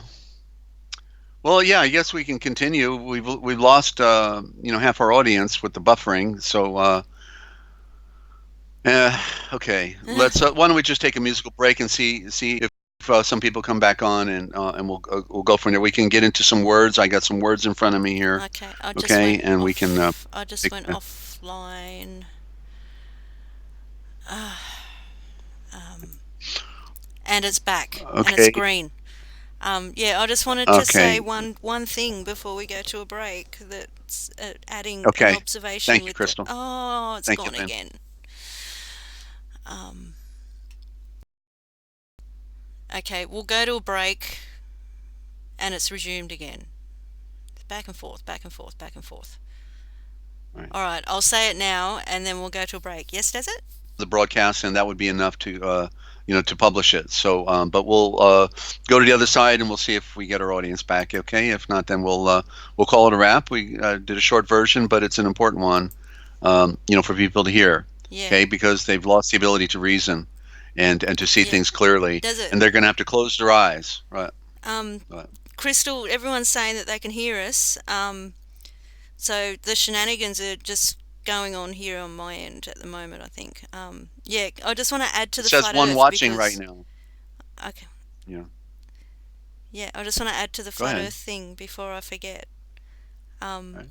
well, yeah, I guess we can continue. We've lost half our audience with the buffering. So okay, let's. Why don't we just take a musical break and see if some people come back on, and we'll go from there. We can get into some words. I got some words in front of me here. Okay, I just Okay, went and we can. off. I just Take, went offline. And it's back, and it's okay. green. Yeah, I just wanted to say Okay. one thing before we go to a break. That's adding an Okay. observation Thank you, with the. Crystal. Oh, it's Thank you, gone Lynn. again. Um, okay, we'll go to a break, and it's resumed again. Back and forth, back and forth, back and forth. Right. All right, I'll say it now, and then we'll go to a break. Yes, does it? The broadcast, and that would be enough to publish it. So, but we'll go to the other side, and we'll see if we get our audience back. Okay. If not, then we'll call it a wrap. We did a short version, but it's an important one, for people to hear. Yeah. Okay, because they've lost the ability to reason, and to see Yeah. things clearly, Does it? and they're going to have to close their eyes. Right. Crystal, everyone's saying that they can hear us. So the shenanigans are just going on here on my end at the moment, I think. Yeah, I just want to add to It the says flat one earth watching right because now. okay. Yeah. Yeah, I just want to add to the Go flat ahead. earth thing before I forget. Right.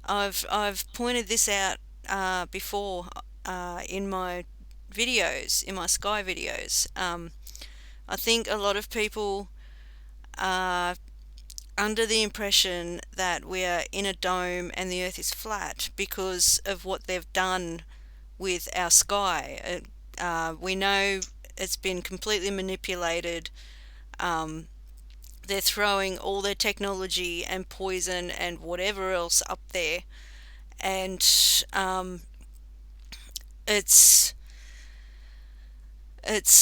I've pointed this out before in my videos, in my sky videos. I think a lot of people are under the impression that we are in a dome and the earth is flat because of what they've done with our sky. We know it's been completely manipulated. They're throwing all their technology and poison and whatever else up there, and it's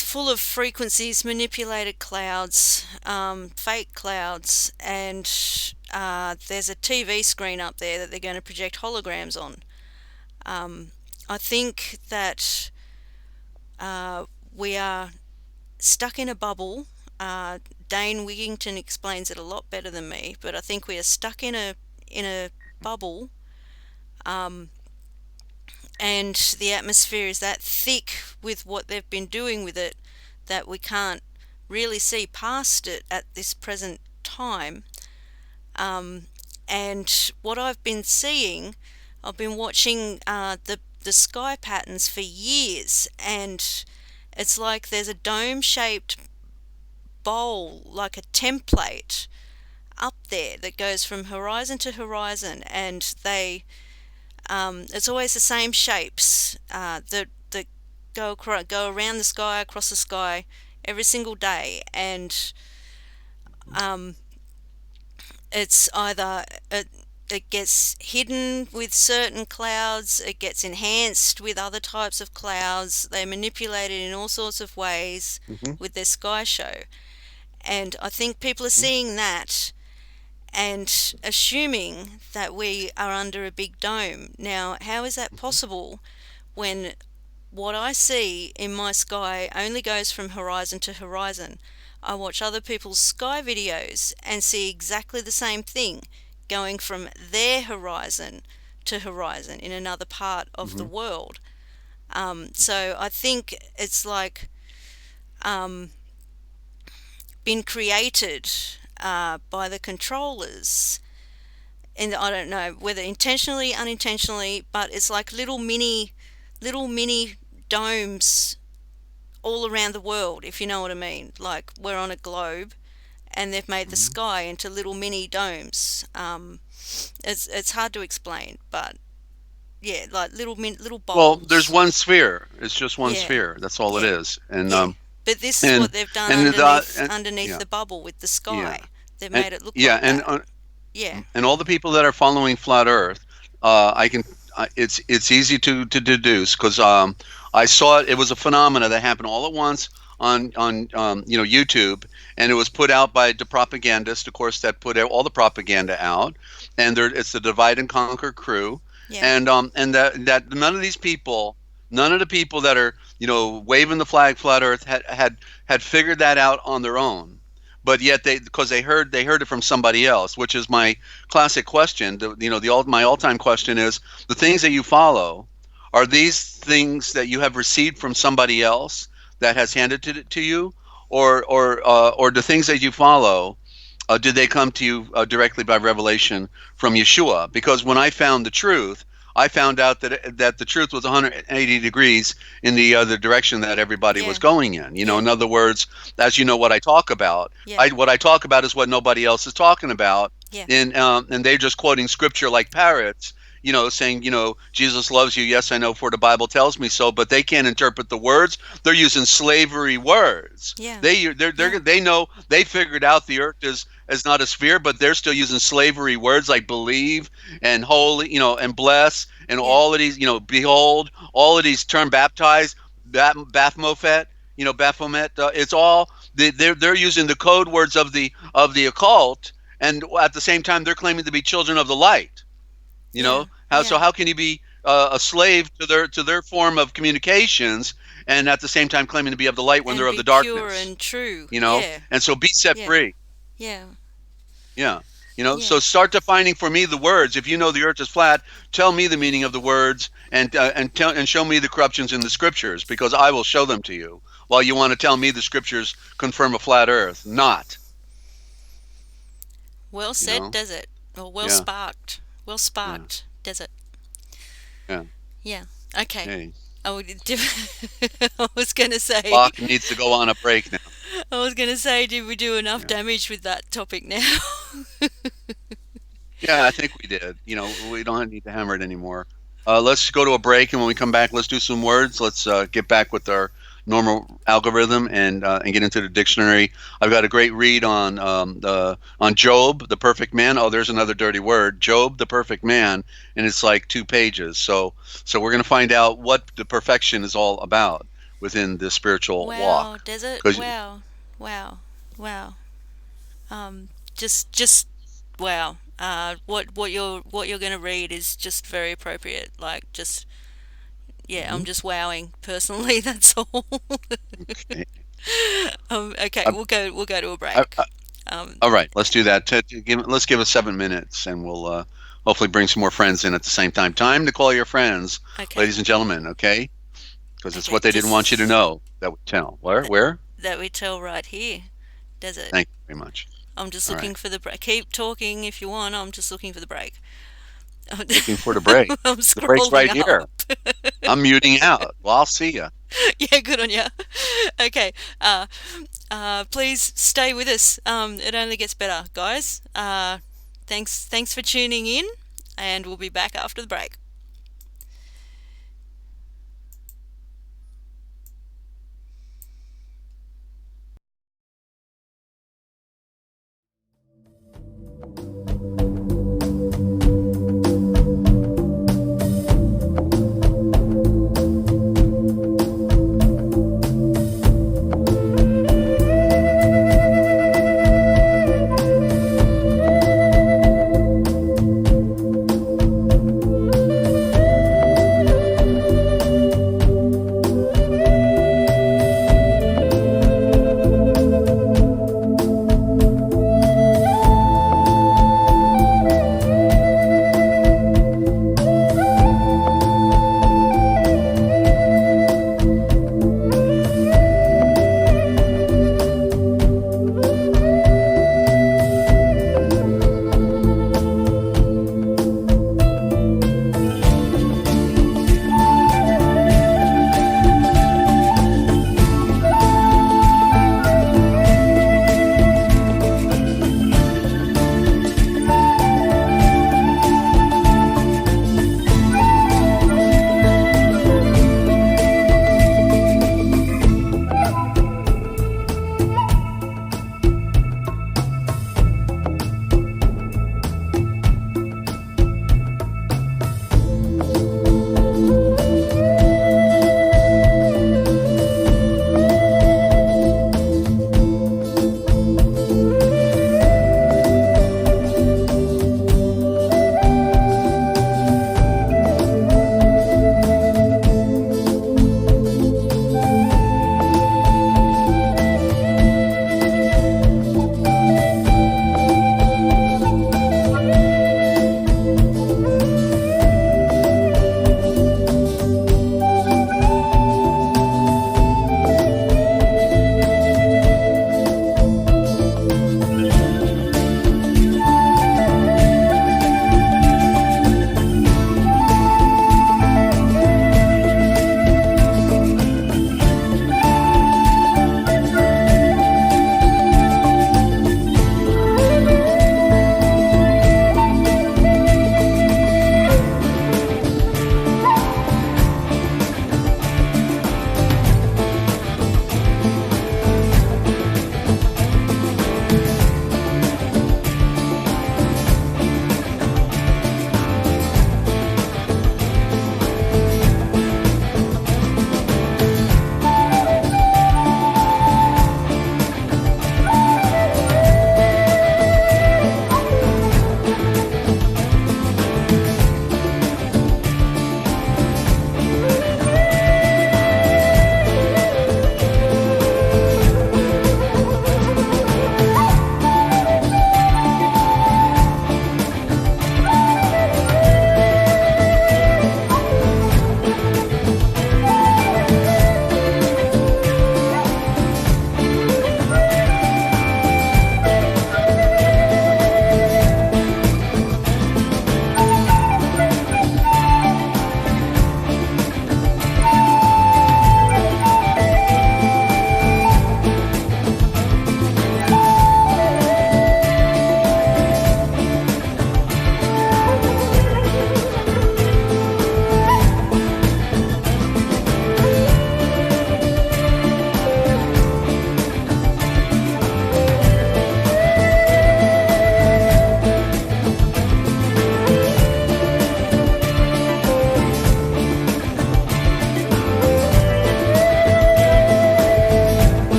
full of frequencies, manipulated clouds, fake clouds, and there's a TV screen up there that they're going to project holograms on. I think that we are stuck in a bubble. Dane Wigington explains it a lot better than me, but I think we are stuck in a bubble, and the atmosphere is that thick with what they've been doing with it that we can't really see past it at this present time. And what I've been seeing, I've been watching the sky patterns for years, and it's like there's a dome-shaped bowl, like a template, up there that goes from horizon to horizon, and it's always the same shapes that go around the sky, across the sky, every single day, and it's either it gets hidden with certain clouds, it gets enhanced with other types of clouds. They manipulate it in all sorts of ways Mm-hmm. with their sky show. And I think people are seeing that and assuming that we are under a big dome. Now, how is that possible when what I see in my sky only goes from horizon to horizon? I watch other people's sky videos and see exactly the same thing going from their horizon to horizon in another part of the Mm-hmm. world. So I think it's like been created by the controllers, and I don't know whether intentionally, unintentionally, but it's like little mini domes all around the world, if you know what I mean. Like we're on a globe, and they've made the Mm-hmm. sky into little mini domes. It's hard to explain, but yeah, like little Well, there's bowls. one sphere. It's just one Yeah, sphere. That's all it yeah, is. And yeah. But this is and what they've done and the and, underneath yeah, the bubble with the yeah, sky. They've and made it look yeah, like that. Yeah. and all the people that are following flat Earth, I can it's easy to deduce because I saw it. It was a phenomena that happened all at once on YouTube, and it was put out by the propagandist, of course, that put all the propaganda out, and it's the divide and conquer crew, Yeah. and that none of the people that are waving the flag flat earth had figured that out on their own. But yet because they heard it from somebody else, which is my classic question. My all-time question is, the things that you follow, are these things that you have received from somebody else that has handed it to you, or the things that you follow, did they come to you directly by revelation from Yeshua? Because when I found the truth, I found out that the truth was 180 degrees in the other direction that everybody was going in. In other words, as you know, what I talk about, what I talk about is what nobody else is talking about. Yeah. And they're just quoting scripture like parrots, saying, Jesus loves you. Yes, I know, for the Bible tells me so. But they can't interpret the words. They're using slavery words. Yeah. They know, they figured out the earth is not a sphere, but they're still using slavery words like believe and holy, and bless, and all of these, behold, all of these term baptized, Baphomet, Baphomet. It's all they're using the code words of the occult, and at the same time they're claiming to be children of the light. So how can you be a slave to their form of communications, and at the same time claiming to be of the light when they're of the darkness? Pure and true. And so be set free. Yeah. Yeah. So start defining for me the words. If you know the earth is flat, tell me the meaning of the words, and show me the corruptions in the scriptures, because I will show them to you. While you want to tell me the scriptures confirm a flat earth, not. Well said, Desert. Or well sparked. Well sparked, Desert. Yeah. Yeah. Okay. Hey. I was going to say... Clock needs to go on a break now. I was going to say, did we do enough damage with that topic now? Yeah, I think we did. We don't need to hammer it anymore. Let's go to a break, and when we come back, let's do some words. Let's get back with our normal algorithm and get into the dictionary. I've got a great read on Job, the perfect man. Oh, there's another dirty word. Job, the perfect man, and it's like 2 pages. So we're going to find out what the perfection is all about within the spiritual walk. Desert. Wow. Just wow. What you're going to read is just very appropriate. Like just. Yeah, I'm just wowing personally. That's all. Okay. Okay, we'll go to a break. All right, let's do that. Let's give us 7 minutes, and we'll hopefully bring some more friends in at the same time. Time to call your friends, ladies and gentlemen. Okay, because it's what they didn't want you to know that we tell. Where? That we tell right here, Desert. Thank you very much. I'm just looking for the break. Keep talking if you want. I'm just looking for the break. Looking for the break. I'm the break's right here. I'm muting out. Well, I'll see you. Yeah, good on you. Okay. Please stay with us. It only gets better, guys. Thanks for tuning in, and we'll be back after the break.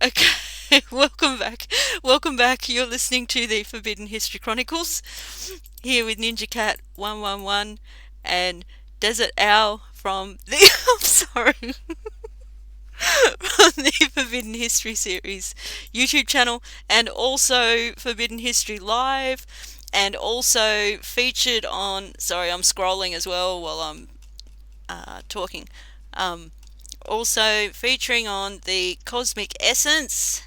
Okay, welcome back. Welcome back. You're listening to the Forbidden History Chronicles here with NinjaCat 111 and Desert-Owl from the I'm sorry. From the Forbidden History series YouTube channel, and also Forbidden History Live, and also featured on. Sorry, I'm scrolling as well while I'm talking. Um, Also featuring on the Cosmic Essence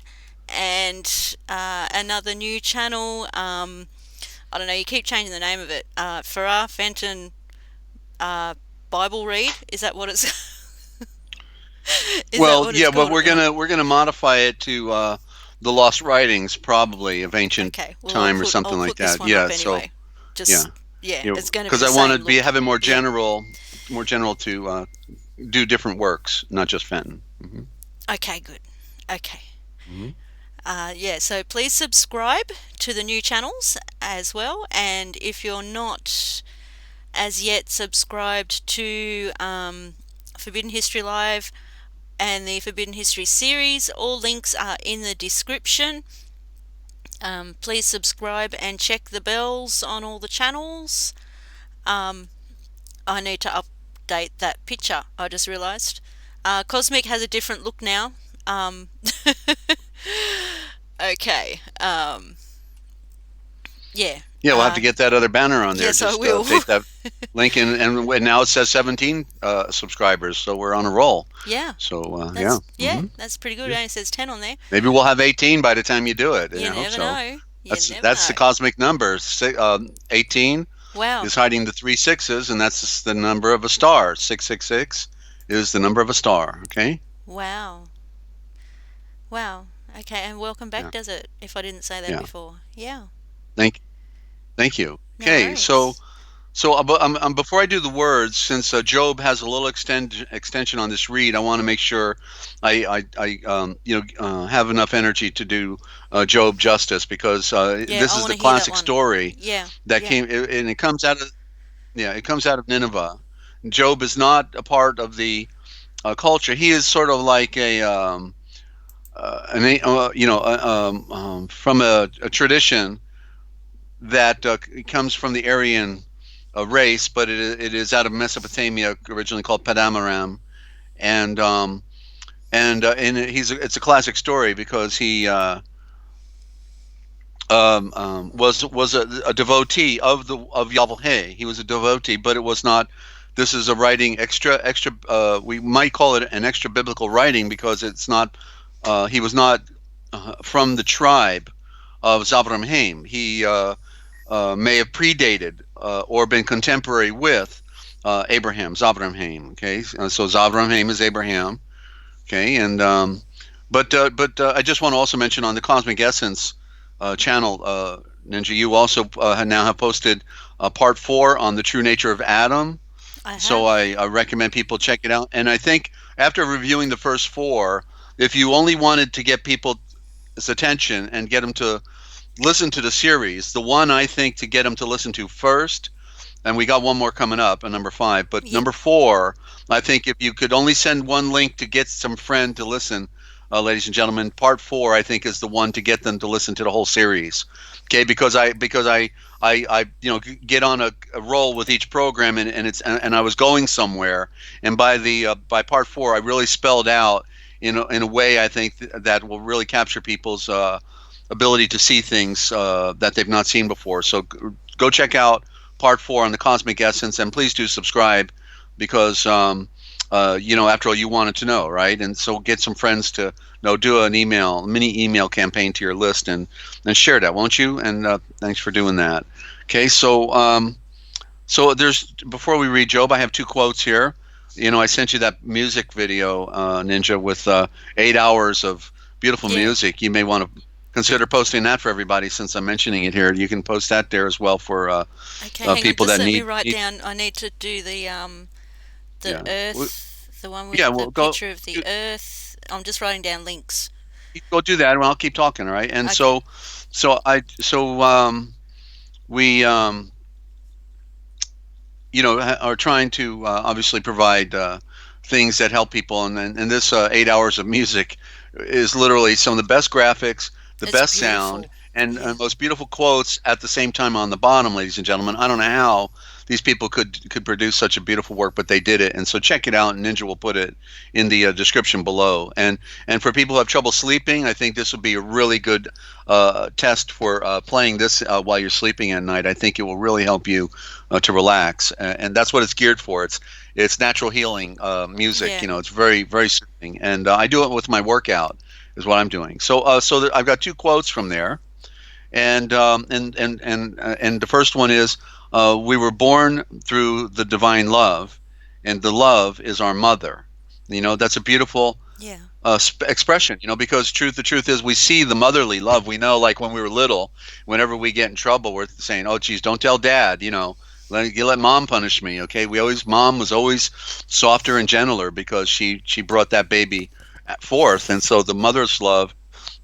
and another new channel. I don't know. You keep changing the name of it. Farah Fenton Bible Read. Is that what it's? Is that Well, what it's yeah, but called at the moment? we're gonna modify it to the lost writings, probably of ancient Okay. Well, time or I'll something like put this that. one up Yeah. So anyway. yeah, Just yeah, yeah, it's going to be because the I want to same be look. have it Yeah. more general to do different works, not just Fenton. Okay. Good. Okay. Hmm. Yeah. So please subscribe to the new channels as well, and if you're not as yet subscribed to Forbidden History Live and the Forbidden History series, all links are in the description. Please subscribe and check the bells on all the channels. Um, I need to update that picture, I just realised. Cosmic has a different look now. Um, okay. Yeah. Yeah, we'll have to get that other banner on there. Yes, I Just will. paste that link in, and now it says 17 subscribers, so we're on a roll. Yeah. So yeah, That's pretty good. It only says 10 on there. maybe we'll have 18 by the time you do it, and You I hope never so. know. You never That's the know. cosmic number. 18 Wow. is hiding the three sixes, and that's the number of a star. 666 is the number of a star. Okay. Wow. Wow. Okay, and welcome back, Yeah. Desert, if I didn't say that Yeah. before. Yeah. Thank thank you. No Okay. So worries. before I do the words, since Job has a little extension on this read, I want to make sure I have enough energy to do Job justice, because Yeah, this I is want the to hear that classic one. story Yeah. that Yeah. came, and it comes out of, yeah, it comes out of Nineveh. Job is not a part of the culture. He is sort of like from a tradition that comes from the Aryan race, but it is out of Mesopotamia, originally called Padamaram, and it's a classic story because he was a devotee of Yahweh. He was a devotee, but it was not. This is a writing extra. We might call it an extra biblical writing because it's not. He was not from the tribe of Zavramhaim. He may have predated or been contemporary with Abraham, Zavramhaim. Okay, so Zavramhaim is Abraham. Okay, and but I just want to also mention on the Cosmic Essence channel, Ninja, you also now have posted part 4 on the true nature of Adam. I So have. I recommend people check it out. And I think after reviewing the first 4, if you only wanted to get people's attention and get them to listen to the series, the one I think to get them to listen to first, and we got one more coming up, number 5. But Yeah. number 4, I think if you could only send one link to get some friend to listen, ladies and gentlemen, part 4 I think is the one to get them to listen to the whole series. Okay, because I get on a roll with each program, and I was going somewhere, and by part 4 I really spelled out in a way I think that will really capture people's ability to see things that they've not seen before. So go check out part 4 on the Cosmic Essence, and please do subscribe, because after all, you wanted to know, right? And so get some friends to do an mini email campaign to your list, and share that, won't you? And thanks for doing that. Okay, so there's, before we read Job, I have 2 quotes here. I sent you that music video, Ninja, with 8 hours of beautiful Yeah. music. You may want to consider posting that for everybody, since I'm mentioning it here. You can post that there as well for Okay, hang on. people Just that let me need. write down. I need to do the Yeah. Earth, the one with Yeah. the Well, picture of the Earth. I'm just writing down links. go do that, and I'll keep talking. All right. And Okay. we are trying to obviously provide things that help people. And this 8 hours of music is literally some of the best graphics, the It's best sound, beautiful. and Yeah. most beautiful quotes at the same time on the bottom, ladies and gentlemen. I don't know how these people could produce such a beautiful work, but they did it. And so check it out. Ninja will put it in the description below. And for people who have trouble sleeping, I think this would be a really good test for playing this while you're sleeping at night. I think it will really help you to relax, and that's what it's geared for. It's natural healing music. Yeah. It's very very soothing, and I do it with my workout. Is what I'm doing. So I've got two quotes from there, and the first one is, "We were born through the divine love, and the love is our mother." That's a beautiful Yeah. expression. Because the truth is, we see the motherly love. We know, like when we were little, whenever we get in trouble, we're saying, "Oh, geez, don't tell dad." Let mom punish me. Okay, mom was always softer and gentler because she brought that baby forth, and so the mother's love,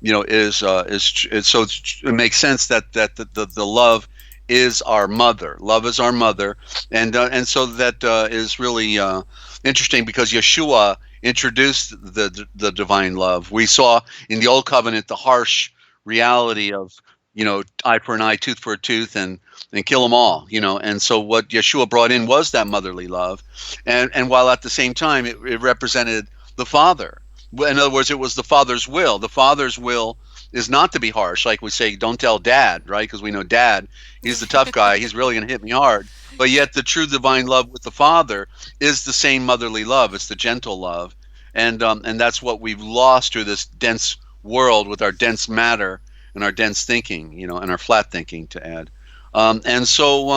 is so it makes sense that the love is our mother. Love is our mother, and so that is really interesting because Yeshua introduced the divine love. We saw in the old covenant the harsh reality of eye for an eye, tooth for a tooth, and kill them all. And so what Yeshua brought in was that motherly love, and while at the same time it represented the Father. In other words, it was the Father's will. The Father's will is not to be harsh, like we say, don't tell dad, right? Because we know dad, he's the tough guy, he's really going to hit me hard. But yet the true divine love with the Father is the same motherly love. It's the gentle love, and that's what we've lost through this dense world with our dense matter and our dense thinking, and our flat thinking to add. And so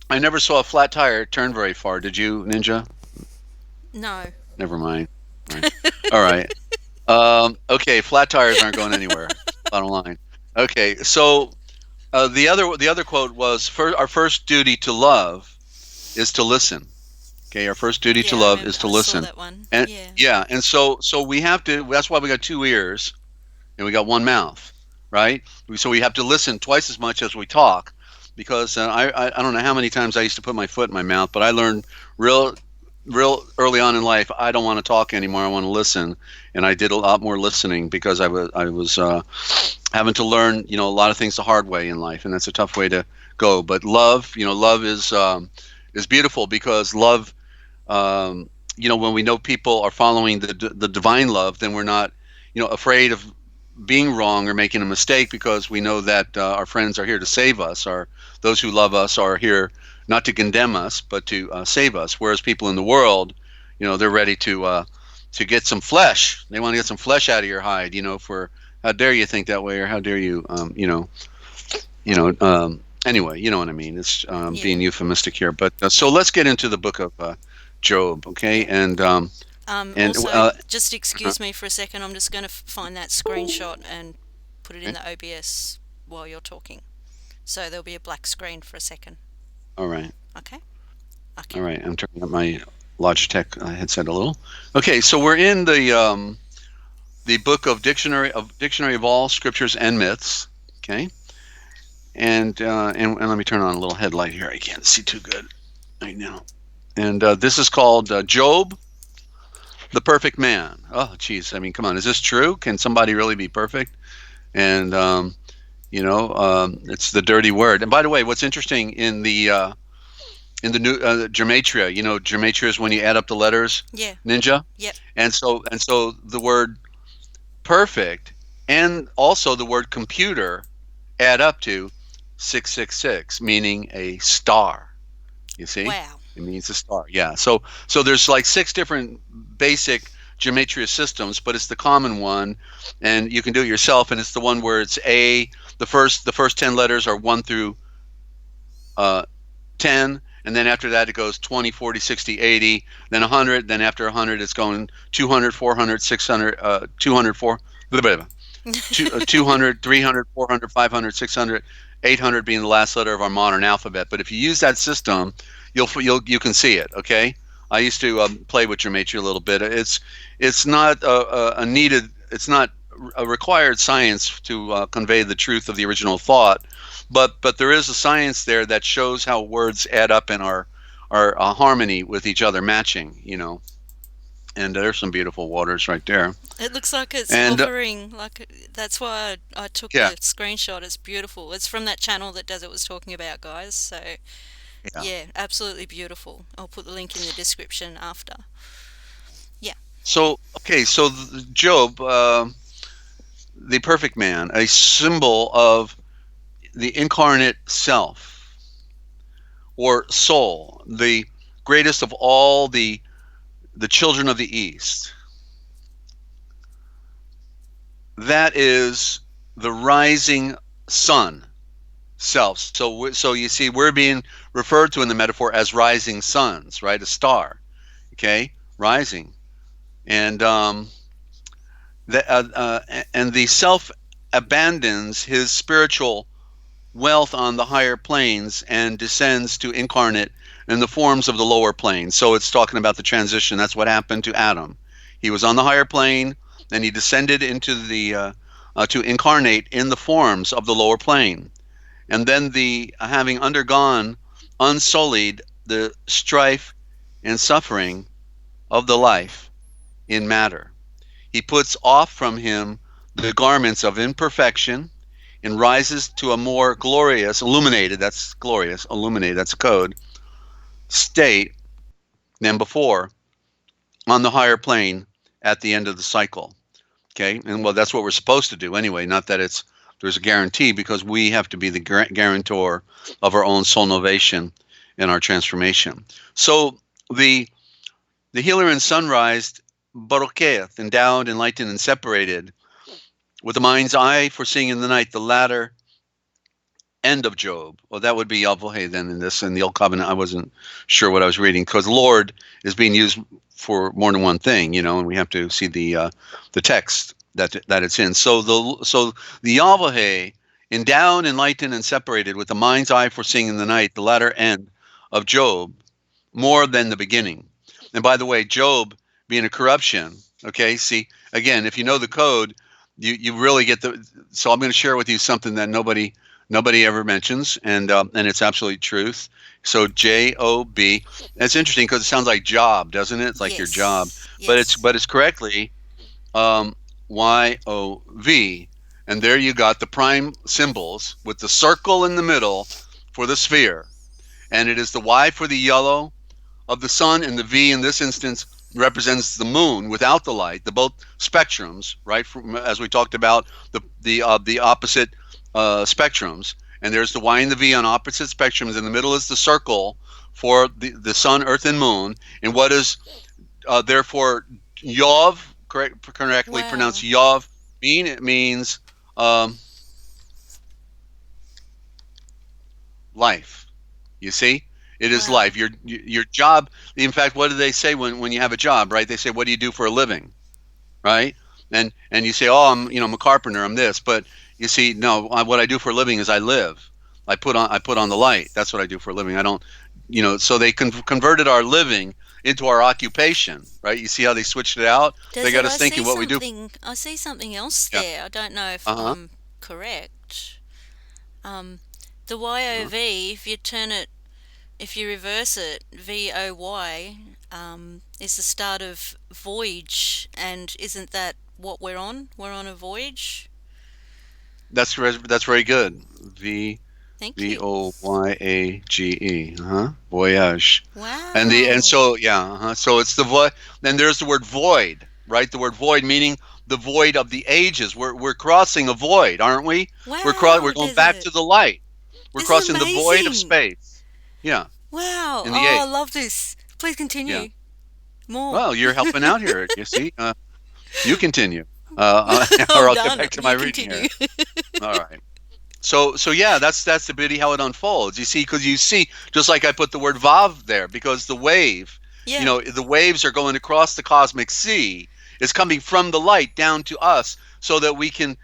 I never saw a flat tire turn very far. Did you, Ninja? No. Never mind. Right. All right. Okay, flat tires aren't going anywhere. Bottom line. Okay, so the other quote was, "Our first duty to love is to listen." Okay, our first duty to Yeah, I love remember. is to I saw listen, that one. and Yeah. yeah, and so we have to. That's why we got two ears and we got one mouth, right? So we have to listen twice as much as we talk, because I don't know how many times I used to put my foot in my mouth, but I learned real early on in life, I don't want to talk anymore. I want to listen, and I did a lot more listening because I was having to learn a lot of things the hard way in life, and that's a tough way to go. But love is beautiful, because love, when we know people are following the divine love, then we're not afraid of being wrong or making a mistake, because we know that our friends are here to save us. Those who love us are here not to condemn us, but to save us. Whereas people in the world, they're ready to get some flesh. They want to get some flesh out of your hide. For how dare you think that way, or how dare you, anyway, you know what I mean. It's Yeah. being euphemistic here, but so let's get into the book of Job, okay? Yeah. And Also, just excuse me for a second. I'm just going to find that screenshot and put it in okay, the OBS while you're talking. So there'll be a black screen for a second. all right. Okay? All Okay. right, I'm turning up my Logitech headset a little. Okay, so we're in the book of Dictionary of All Scriptures and Myths. Okay, and let me turn on a little headlight here. I can't see too good right now. And this is called Job, the Perfect Man. Oh, geez, I mean, come on, is this true? Can somebody really be perfect? And it's the dirty word. And by the way, what's interesting in the new gematria, gematria is when you add up the letters, Yeah. Ninja, Yep. and so the word perfect and also the word computer add up to 666, meaning a star. You see, Wow. it means a star. Yeah. So there's like six different basic gematria systems, but it's the common one, and you can do it yourself. And it's the one where it's a the first 10 letters are 1 through 10, and then after that it goes 20, 40, 60, 80, then 100, then after 100 it's going 200, 400, 600, 200, 4, 200, 300, 400, 500, 600, 800 being the last letter of our modern alphabet. But if you use that system, you can see it. Okay, I used to play with geometry a little bit. It's not a needed. It's not a required science to convey the truth of the original thought, but there is a science there that shows how words add up in our are harmony with each other, matching, you know. And there's some beautiful waters right there. It looks like it's And hovering. That's why I took yeah, the screenshot. It's beautiful. It's from that channel that Desert was talking about, guys. So yeah. yeah, absolutely beautiful. I'll put the link in the description after. Yeah. So okay, so Job, the perfect man, a symbol of the incarnate self or soul, the greatest of all the children of the East. That is the rising sun self. So you see, we're being referred to in the metaphor as rising suns, right? A star, okay, rising, and and the self abandons his spiritual wealth on the higher planes and descends to incarnate in the forms of the lower planes. So it's talking about the transition. That's what happened to Adam. He was on the higher plane, and he descended into the to incarnate in the forms of the lower plane. And then the having undergone unsullied the strife and suffering of the life in matter, he puts off from him the garments of imperfection and rises to a more glorious, illuminated, that's glorious, illuminated, that's a code, state than before on the higher plane at the end of the cycle. Okay, and well, that's what we're supposed to do anyway, not that there's a guarantee, because we have to be the guarantor of our own soul novation and our transformation. So the healer in sunrise, Barokeeth, endowed, enlightened, and separated, with the mind's eye foreseeing in the night the latter end of Job. Well, that would be Yahweh then in the Old Covenant. I wasn't sure what I was reading, because Lord is being used for more than one thing, you know, and we have to see the text that it's in. So the Yahweh, endowed, enlightened, and separated, with the mind's eye foreseeing in the night the latter end of Job, more than the beginning. And by the way, Job being a corruption, okay, see, again, if you know the code, you really get the. So I'm going to share with you something that nobody ever mentions, and it's absolute truth. So Job. It's interesting because it sounds like job, doesn't it? It's like your job, Yes. but it's correctly YOV, and there you got the prime symbols with the circle in the middle for the sphere, and it is the Y for the yellow of the sun, and the V in this instance represents the moon without the light, the both spectrums, right? As we talked about the opposite spectrums, and there's the Y and the V on opposite spectrums. In the middle is the circle for the sun, earth, and moon. And what is therefore Yov, correctly Wow. pronounced Yov, mean? It means life. You see, it is Wow. life. Your job. In fact, what do they say when you have a job? Right? They say, "What do you do for a living?" Right? And you say, "Oh, I'm a carpenter. I'm this." But you see, no. What I do for a living is I live. I put on the light. That's what I do for a living. I don't, So they converted our living into our occupation. Right? You see how they switched it out? They got Desert, us thinking what we do. I see something else Yeah. there. I don't know if Uh huh. I'm correct. Um, the Uh-huh. YOV, if you reverse it, VOY, is the start of voyage, and isn't that what we're on? We're on a voyage. That's very good. Thank you. Voyage. Voyage. And Wow. so yeah. So it's the void. Then there's the word void, right? The word void meaning the void of the ages. We're crossing a void, aren't we? We're Wow, going back Desert. to the light. We're This is crossing the void of amazing. space. Yeah, Wow. in the Oh, I age. love this. Please Yeah. continue. More. Well, you're helping out here. You see. You continue, or I'm I'll get done. back to my You reading continue. here. All right. So yeah, that's the beauty how it unfolds. You see, because you see, just like I put the word vav there, because the wave, Yeah. the waves are going across the cosmic sea. It's coming from the light down to us, so that we can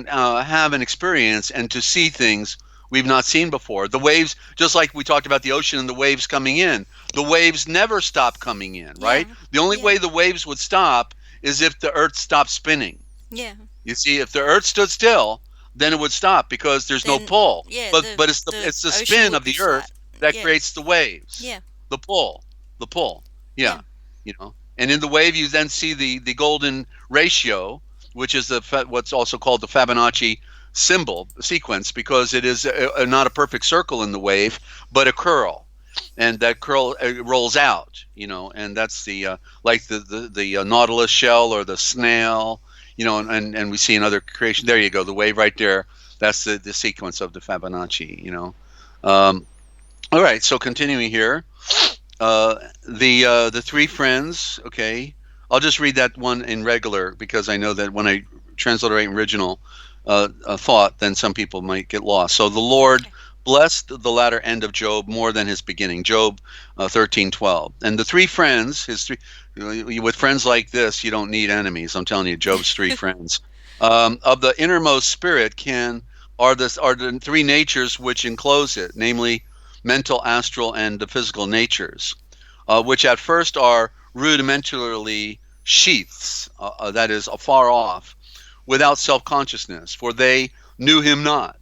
have an experience and to see things we've not seen before. The waves, just like we talked about the ocean and the waves coming in, the waves never stop coming in, right? Yeah. The only Yeah. way the waves would stop is if the Earth stopped spinning. Yeah. You see, if the Earth stood still, then it would stop because there's no Then pull. yeah, But it's the it's the ocean spin would of be the Earth flat. that Yeah. creates the waves. Yeah. The pull, the pull. Yeah. Yeah, And in the wave, you then see the golden ratio, which is what's also called the Fibonacci symbol sequence, because it is not a perfect circle in the wave, but a curl, and that curl rolls out. And that's the like the nautilus shell or the snail. And we see another creation. There you go, the wave right there. That's the sequence of the Fibonacci. All right, so continuing here. The three friends. Okay, I'll just read that one in regular, because I know that when I transliterate original thought, then some people might get lost. So the Lord blessed the latter end of Job more than his beginning. Job 13:12. And the three friends, his three, with friends like this, you don't need enemies. I'm telling you, Job's three friends. Of the innermost spirit are the three natures which enclose it, namely mental, astral, and the physical natures, which at first are rudimentarily sheaths, that is, afar off, without self-consciousness, for they knew him not.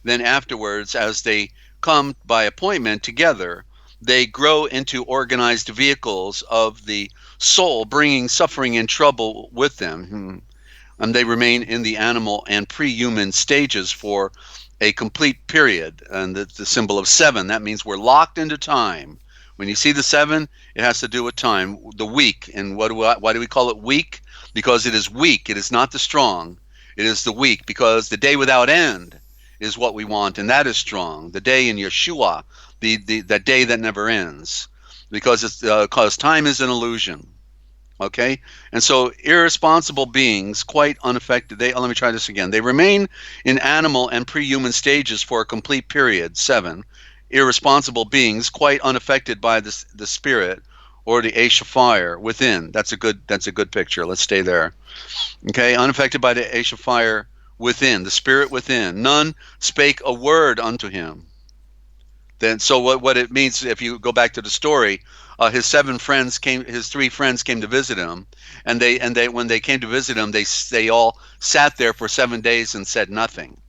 Then afterwards, as they come by appointment together, they grow into organized vehicles of the soul, bringing suffering and trouble with them. And they remain in the animal and pre-human stages for a complete period. And the symbol of 7, that means we're locked into time. When you see the 7, it has to do with time, the weak. And why do we call it weak? Because it is weak. It is not the strong. It is the weak, because the day without end is what we want, and that is strong. The day in Yeshua, that day that never ends, because time is an illusion. Okay, and so irresponsible beings, quite unaffected. Let me try this again. They remain in animal and pre-human stages for a complete period. 7. Irresponsible beings, quite unaffected by the spirit or the Ash of fire within. That's a good picture. Let's stay there. Okay, unaffected by the Ash of fire within, the spirit within. None spake a word unto him. Then, so what it means, if you go back to the story, his three friends came to visit him, and when they came to visit him, they all sat there for 7 days and said nothing.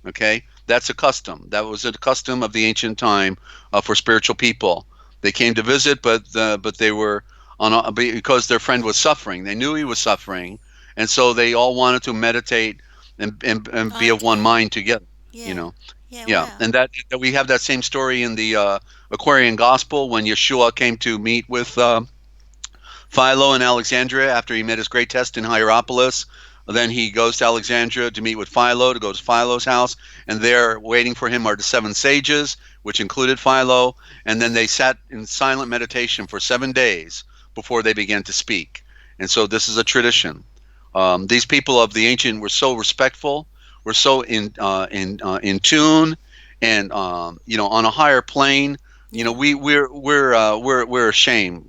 Okay, that's a custom. That was a custom of the ancient time for spiritual people. They came to visit, but they were because their friend was suffering. They knew he was suffering, and so they all wanted to meditate and be of one mind together. Yeah. Yeah, Wow. and that we have that same story in the Aquarian Gospel, when Yeshua came to meet with Philo in Alexandria after he met his great test in Hierapolis. Then he goes to Alexandria to meet with Philo, to go to Philo's house, and there waiting for him are the 7 sages, which included Philo, and then they sat in silent meditation for 7 days before they began to speak. And so this is a tradition. These people of the ancient were so respectful, were so in tune, and on a higher plane. We're ashamed.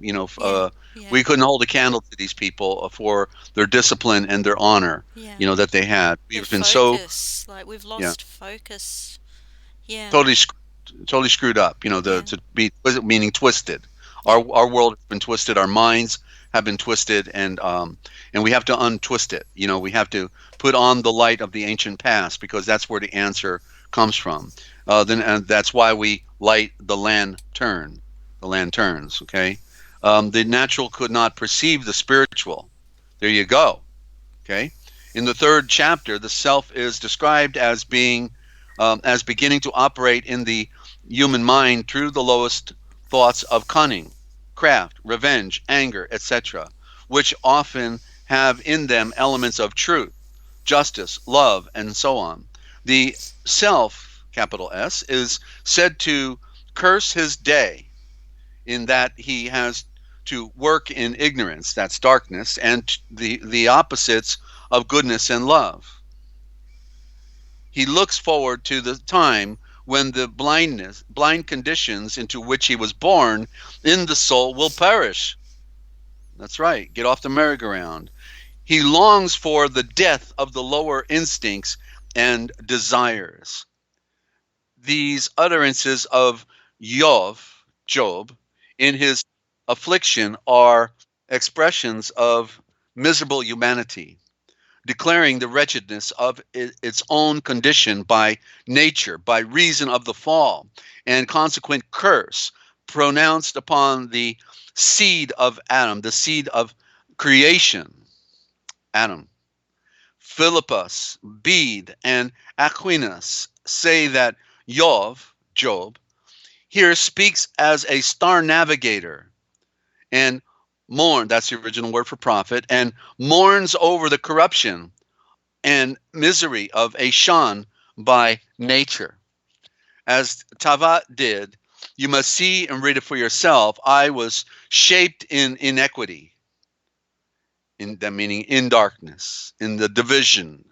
We couldn't hold a candle to these people for their discipline and their honor. Yeah. That they had. Their We've been focus, like we've yeah, lost focus. Yeah. totally totally screwed up. Yeah. To be, meaning twisted. Yeah. Our world has been twisted. Our minds have been twisted, and we have to untwist it. We have to put on the light of the ancient past, because that's where the answer comes from. And that's why we light the lantern. The lanterns. Okay. The natural could not perceive the spiritual. There you go. Okay. In the 3rd chapter, the self is described as beginning to operate in the human mind through the lowest thoughts of cunning, craft, revenge, anger, etc., which often have in them elements of truth, justice, love, and so on. The self, capital S, is said to curse his day, in that he has to work in ignorance, that's darkness, and the opposites of goodness and love. He looks forward to the time when the blind conditions into which he was born in the soul will perish. That's right, get off the merry-go-round. He longs for the death of the lower instincts and desires. These utterances of Job, in his affliction, are expressions of miserable humanity, declaring the wretchedness of its own condition by nature, by reason of the fall and consequent curse, pronounced upon the seed of Adam, the seed of creation, Adam. Philippus, Bede, and Aquinas say that Job, here speaks as a star navigator and that's the original word for prophet, and mourns over the corruption and misery of a shun by nature. As Tavat did, you must see and read it for yourself. I was shaped in inequity, in that meaning in darkness, in the division,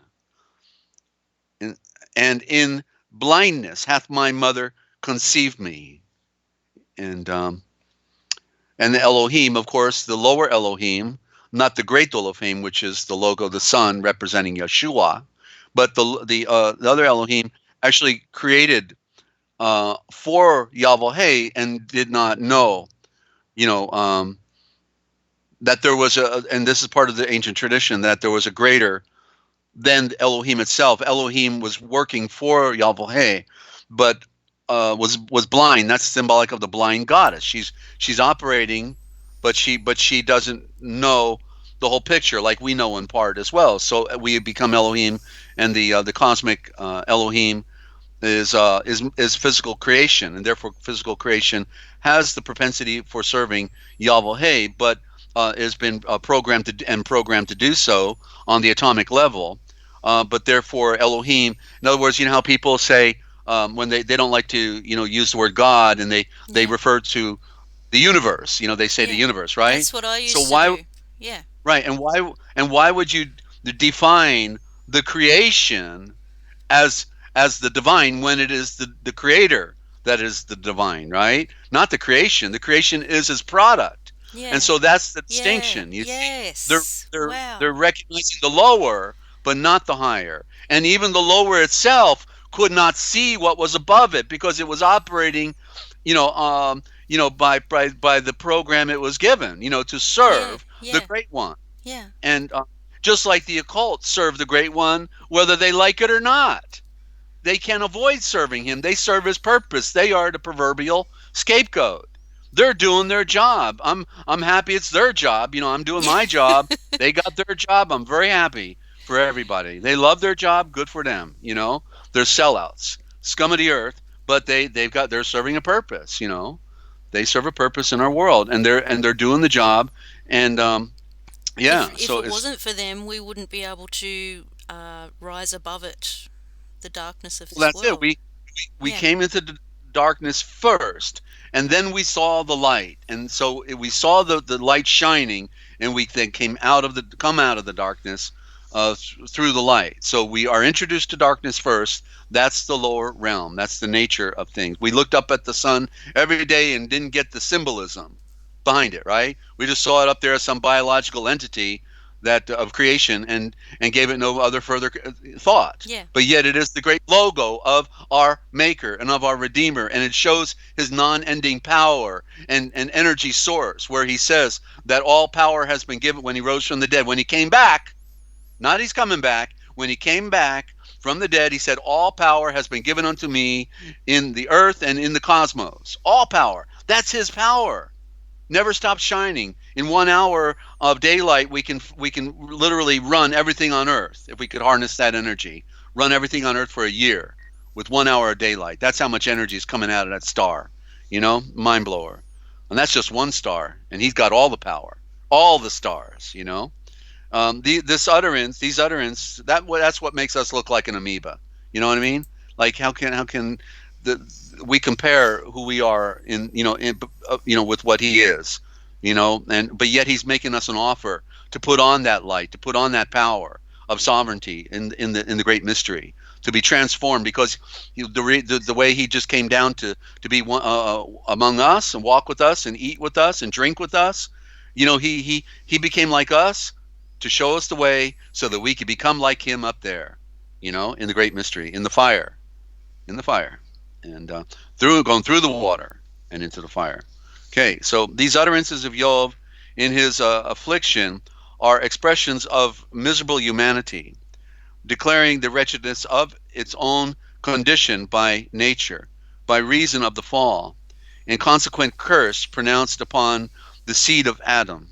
and in blindness hath my mother conceived me. And the Elohim, of course, the lower Elohim, not the great Elohim, which is the logo, the sun representing Yeshua, but the other Elohim actually created for Yahweh and did not know, that there was and this is part of the ancient tradition, that there was a greater than Elohim itself. Elohim was working for Yahweh, but was blind. That's symbolic of the blind goddess. She's operating, but she doesn't know the whole picture, like we know in part as well. So we become Elohim, and the cosmic Elohim is physical creation, and therefore physical creation has the propensity for serving Yahweh, but has been programmed to do so on the atomic level. But therefore Elohim, in other words, how people say when they don't like to use the word God, and they refer to the universe. They say the universe, right? That's what I used to do. Yeah. Right, and why would you define the creation as the divine when it is the creator that is the divine, right? Not the creation. The creation is his product. Yeah. And so that's the distinction. Yes. They're recognizing the lower, but not the higher. And even the lower itself could not see what was above it, because it was operating, by the program it was given, to serve the Great One. Yeah. And just like the occult serve the Great One, whether they like it or not. They can't avoid serving him. They serve his purpose. They are the proverbial scapegoat. They're doing their job. I'm happy it's their job. I'm doing my job. They got their job. I'm very happy for everybody. They love their job. Good for them. They're sellouts, scum of the earth, but they're serving a purpose. They serve a purpose in our world, and they're doing the job. And if it wasn't for them, we wouldn't be able to rise above it. The darkness of this world. That's it. We came into the darkness first, and then we saw the light, and so we saw the light shining, and we then come out of the darkness through the light. So we are introduced to darkness first. That's the lower realm. That's the nature of things. We looked up at the sun every day and didn't get the symbolism behind it, right? We just saw it up there as some biological entity that of creation, and gave it no other further thought. Yeah. But yet it is the great logo of our Maker and of our Redeemer, and it shows his non-ending power and energy source, where he says that all power has been given when he rose from the dead. When he came back, not he's coming back, when he came back from the dead, he said, all power has been given unto me in the earth and in the cosmos. All power. That's his power. Never stops shining. In 1 hour of daylight, we can literally run everything on Earth. If we could harness that energy, run everything on Earth for a year with 1 hour of daylight. That's how much energy is coming out of that star. Mind blower. And that's just one star, and he's got all the power, all the stars. These utterance, that's what makes us look like an amoeba. You know what I mean? Like how can we compare who we are in with what he is, but yet he's making us an offer to put on that light, to put on that power of sovereignty in the great mystery, to be transformed, because the way he just came down to be one, among us, and walk with us, and eat with us, and drink with us. He became like us to show us the way, so that we could become like him up there, in the great mystery, in the fire, and going through the water and into the fire. Okay, so these utterances of Job in his affliction are expressions of miserable humanity, declaring the wretchedness of its own condition by nature, by reason of the fall. and consequent curse pronounced upon the seed of Adam.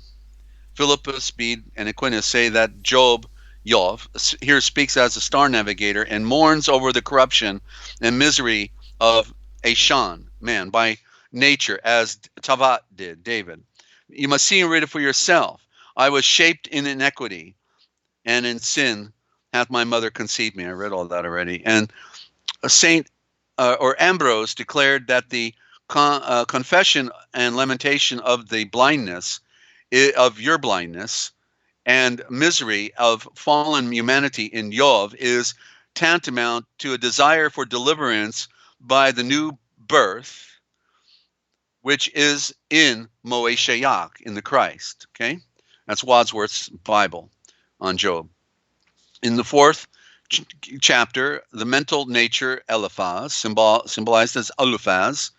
Philippus, Bede, and Aquinas say that Job, here speaks as a star navigator and mourns over the corruption and misery of Ashan, man, by nature, as Tavat did, David. You must see and read it for yourself. I was shaped in iniquity, and in sin hath my mother conceived me. I read all that already. And Saint or Ambrose declared that the confession and lamentation of the blindness, of your blindness, and misery of fallen humanity in Yov is tantamount to a desire for deliverance by the new birth, which is in Moeshiach, in the Christ. Okay, that's Wadsworth's Bible on Job. In the fourth chapter, the mental nature Eliphaz, symbolized as Eliphaz,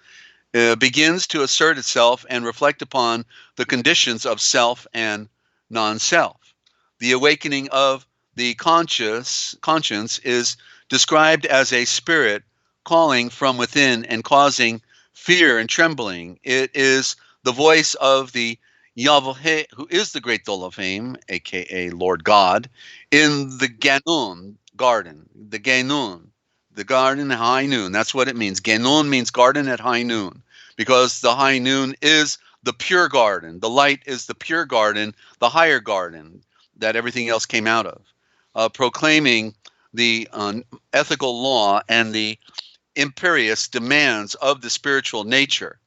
begins to assert itself and reflect upon the conditions of self and non-self. The awakening of the conscience is described as a spirit calling from within and causing fear and trembling. It is the voice of the Yahweh, who is the great Elohim, aka Lord God, in the Ganun garden, the Ganun, the garden at high noon. That's what it means. Ganun means garden at high noon, because the high noon is the pure garden. The light is the pure garden, the higher garden that everything else came out of, proclaiming the ethical law and the imperious demands of the spiritual nature.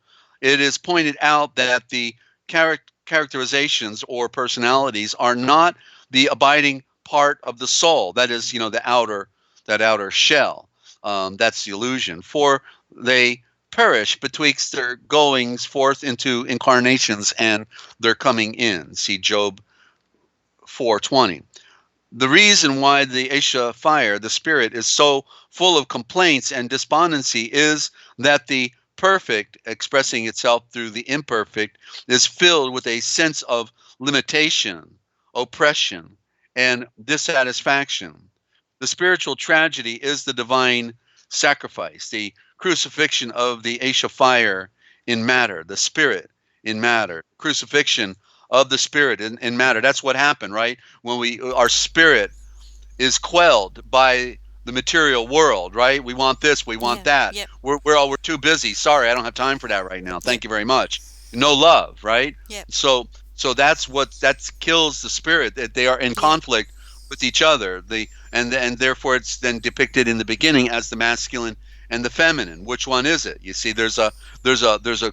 It is pointed out that the characterizations or personalities are not the abiding part of the soul. That is, that outer shell. That's the illusion. For they perish betwixt their goings forth into incarnations and their coming in. See Job 4:20. The reason why the Asha fire, the spirit, is so full of complaints and despondency is that the perfect, expressing itself through the imperfect, is filled with a sense of limitation, oppression, and dissatisfaction. The spiritual tragedy is the divine sacrifice, the crucifixion of the Asha fire in matter, the spirit in matter, crucifixion of the spirit in matter. That's what happened, right? When our spirit is quelled by the material world, right? We want this, we want that. Yep. We're too busy. Sorry, I don't have time for that right now. Thank Yep. you very much. No love, right? Yep. So that's that kills the spirit. That they are in conflict with each other. And therefore it's then depicted in the beginning as the masculine and the feminine. Which one is it? You see, there's a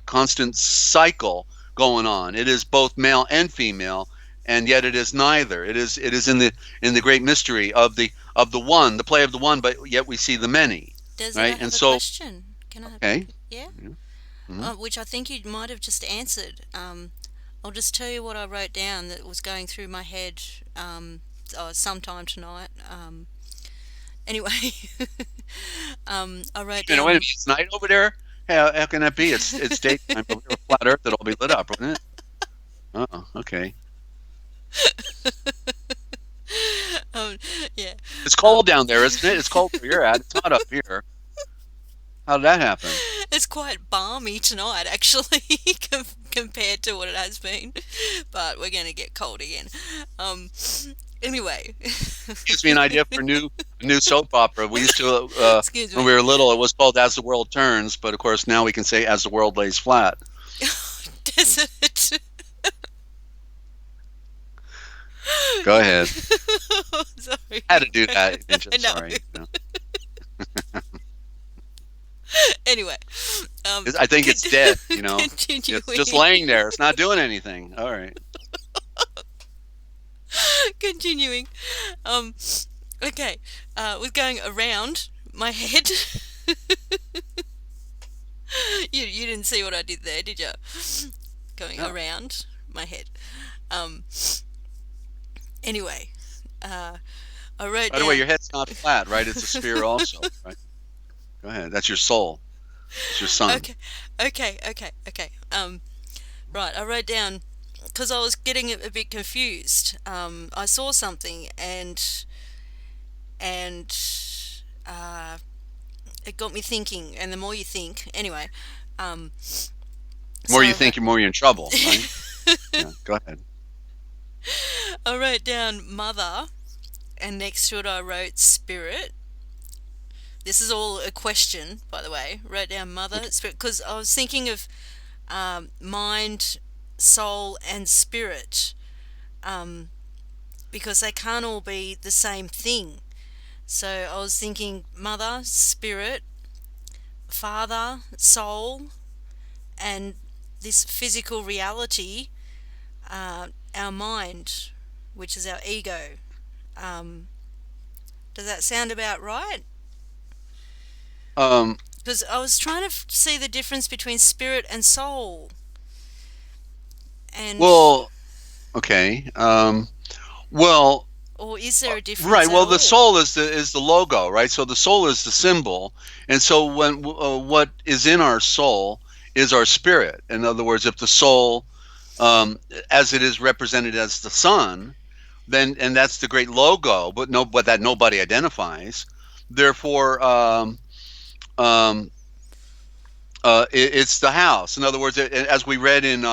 constant cycle going on. It is both male and female, and yet it is neither. It is in the great mystery of the one, the play of the one, but yet we see the many. Does right? I have a question? Can I have okay. Yeah? Mhm. Which I think you might have just answered. I'll just tell you what I wrote down that was going through my head sometime tonight. Anyway, I wrote down. Wait, it's night over there? How can that be? It's daytime over there. Flat Earth, it'll be lit up, wouldn't it? Oh, okay. Yeah. It's cold down there, isn't it? It's cold where you're at. It's not up here. How did that happen? It's quite balmy tonight, actually, compared to what it has been. But we're going to get cold again. Anyway. Gives me an idea for a new soap opera. We used to, Excuse me. when we were little, it was called As the World Turns, but of course now we can say As the World Lays Flat. Desert. Go ahead. Sorry. I had to do that. I know. Sorry. Anyway. I think it's dead, Continuing. It's just laying there. It's not doing anything. All right. Continuing. Okay. Was going around my head. You didn't see what I did there, did you? Going around my head. Anyway, I wrote By the way, your head's not flat, right? It's a sphere also, right? Go ahead. That's your soul. It's your sun. Okay. Right, I wrote down, because I was getting a bit confused. I saw something and it got me thinking, and the more you think, anyway, The more So you think, the more you're in trouble, right? Yeah, go ahead. I wrote down mother, and next to it I wrote spirit. This is all a question, by the way. Wrote down mother, Okay. spirit, because I was thinking of mind, soul, and spirit, um, because they can't all be the same thing. So I was thinking mother, spirit, father, soul, and this physical reality, our mind, which is our ego. Um, does that sound about right? Um, Because I was trying to see the difference between spirit and soul. And, well, okay. Well, or is there a difference right. at Well, the all? soul is the logo, right? So the soul is the symbol, and so when what is in our soul is our spirit. In other words, if the soul, um, as it is represented as the sun, then and that's the great logo, but that nobody identifies. Therefore, um, it's the house. In other words, as we read in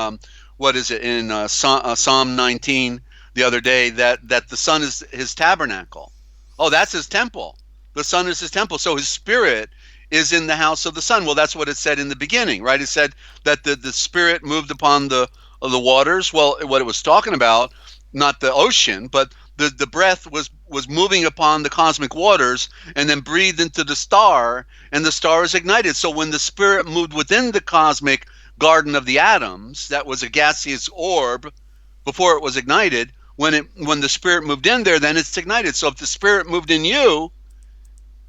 what is it in Psalm 19 the other day, that the sun is his tabernacle. Oh, that's his temple. The sun is his temple. So his spirit is in the house of the sun. Well, that's what it said in the beginning, right? It said that the spirit moved upon the waters. Well, what it was talking about, not the ocean, but the breath was moving upon the cosmic waters and then breathed into the star, and the star is ignited. So when the spirit moved within the cosmic garden of the atoms, that was a gaseous orb before it was ignited. When the spirit moved in there, then it's ignited. So if the spirit moved in you,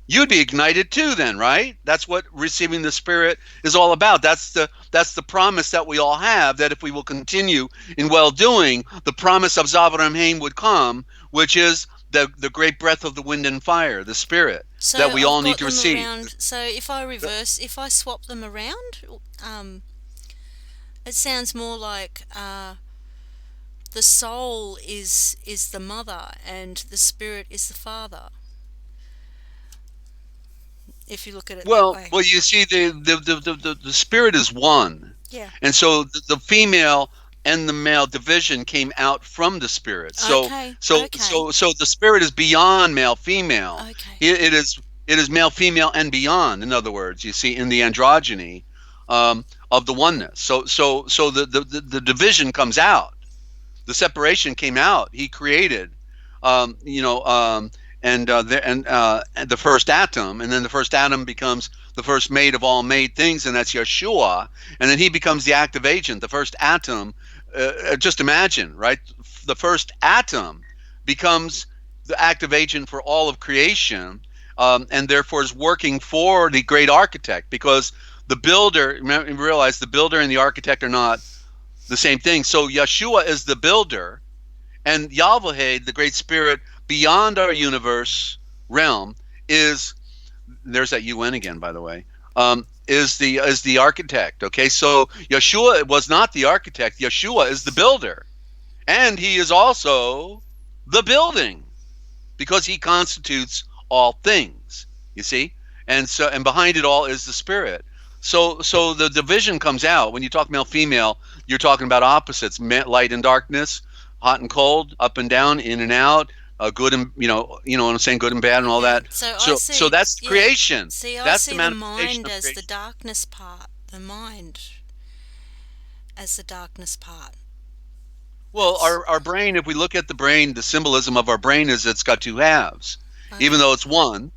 you'd be ignited too then, right? That's what receiving the spirit is all about. That's the promise that we all have, that if we will continue in well doing, the promise of Zavaram Haim would come, which is the great breath of the wind and fire, the spirit that So we I've all need got to them receive. around. So if I swap them around, um, it sounds more like the soul is the mother and the spirit is the father. If you look at it that Well, way. well, you see, the spirit is one, Yeah. and so the female and the male division came out from the spirit. So Okay. so Okay. so so the spirit is beyond male female. Okay. It is male female and beyond. In other words, you see, in the androgyny of the oneness. So the division comes out, the separation came out. He created, um, you know, um, and the first atom, and then the first atom becomes the first made of all made things, and that's Yeshua, and then he becomes the active agent, the first atom. Just imagine, right? The first atom becomes the active agent for all of creation, and therefore is working for the great architect, because the builder. Realize the builder and the architect are not the same thing. So Yeshua is the builder, and Yahweh, the great spirit beyond our universe realm, is there's that UN again, by the way. Is the architect? Okay, so Yeshua was not the architect. Yeshua is the builder, and he is also the building, because he constitutes all things. You see, and behind it all is the spirit. So the division comes out when you talk male female. You're talking about opposites: light and darkness, hot and cold, up and down, in and out, good and what I'm saying, good and bad, and all Yeah. that. So I So see. that's Yeah. creation. See, I That's the see the manifestation mind of as the creation. darkness part. The mind as the darkness part. Well, That's our brain, if we look at the brain, the symbolism of our brain is it's got two halves, even okay. though it's one,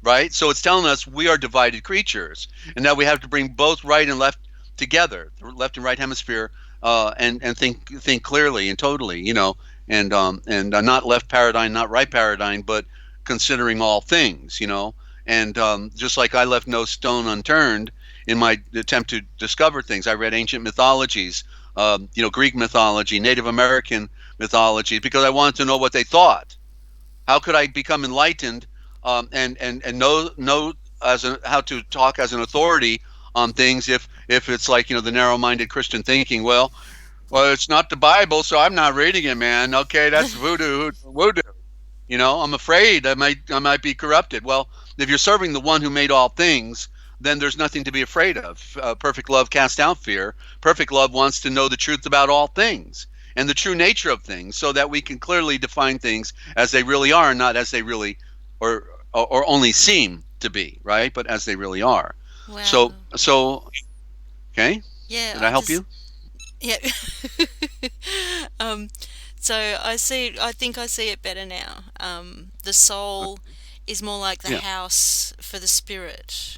right? So it's telling us we are divided creatures, and that we have to bring both right and left together, the left and right hemisphere, and think clearly and totally, and not left paradigm, not right paradigm, but considering all things, and just like I left no stone unturned in my attempt to discover things. I read ancient mythologies, Greek mythology, Native American mythology, because I wanted to know what they thought. How could I become enlightened, and know how to talk as an authority on things, if it's like the narrow-minded Christian thinking? Well, it's not the Bible, so I'm not reading it, man. Okay, that's voodoo. I'm afraid I might be corrupted. Well, if you're serving the one who made all things, then there's nothing to be afraid of. Perfect love casts out fear. Perfect love wants to know the truth about all things and the true nature of things, so that we can clearly define things as they really are, not as they really or only seem to be, right? But as they really are. So Wow. so okay. Yeah, Did I I help just you? yeah. um so I think I see it better now. The soul is more like the Yeah. house for the spirit,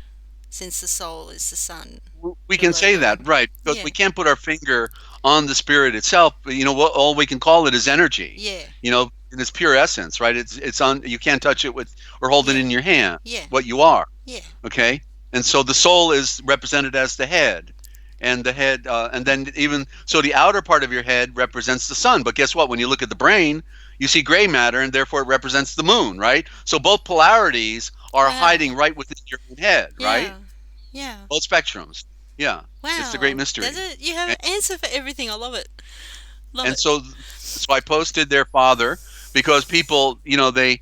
since the soul is the sun, We the can say logo. that, right? Because Yeah. we can't put our finger on the spirit itself. But, what all we can call it is energy. Yeah. In its pure essence, right? It's on. You can't touch it with or hold it Yeah. in your hand. Yeah. What you are, Yeah. okay? And so the soul is represented as the head, and the head, and then even so, the outer part of your head represents the sun. But guess what? When you look at the brain, you see gray matter, and therefore it represents the moon, right? So both polarities are Wow. hiding right within your own head, right? Yeah. Yeah. Both spectrums. Yeah, it's the great Wow. There's mystery. you have And, an answer for everything. I love it. Love and it. so I posted their father because people, they,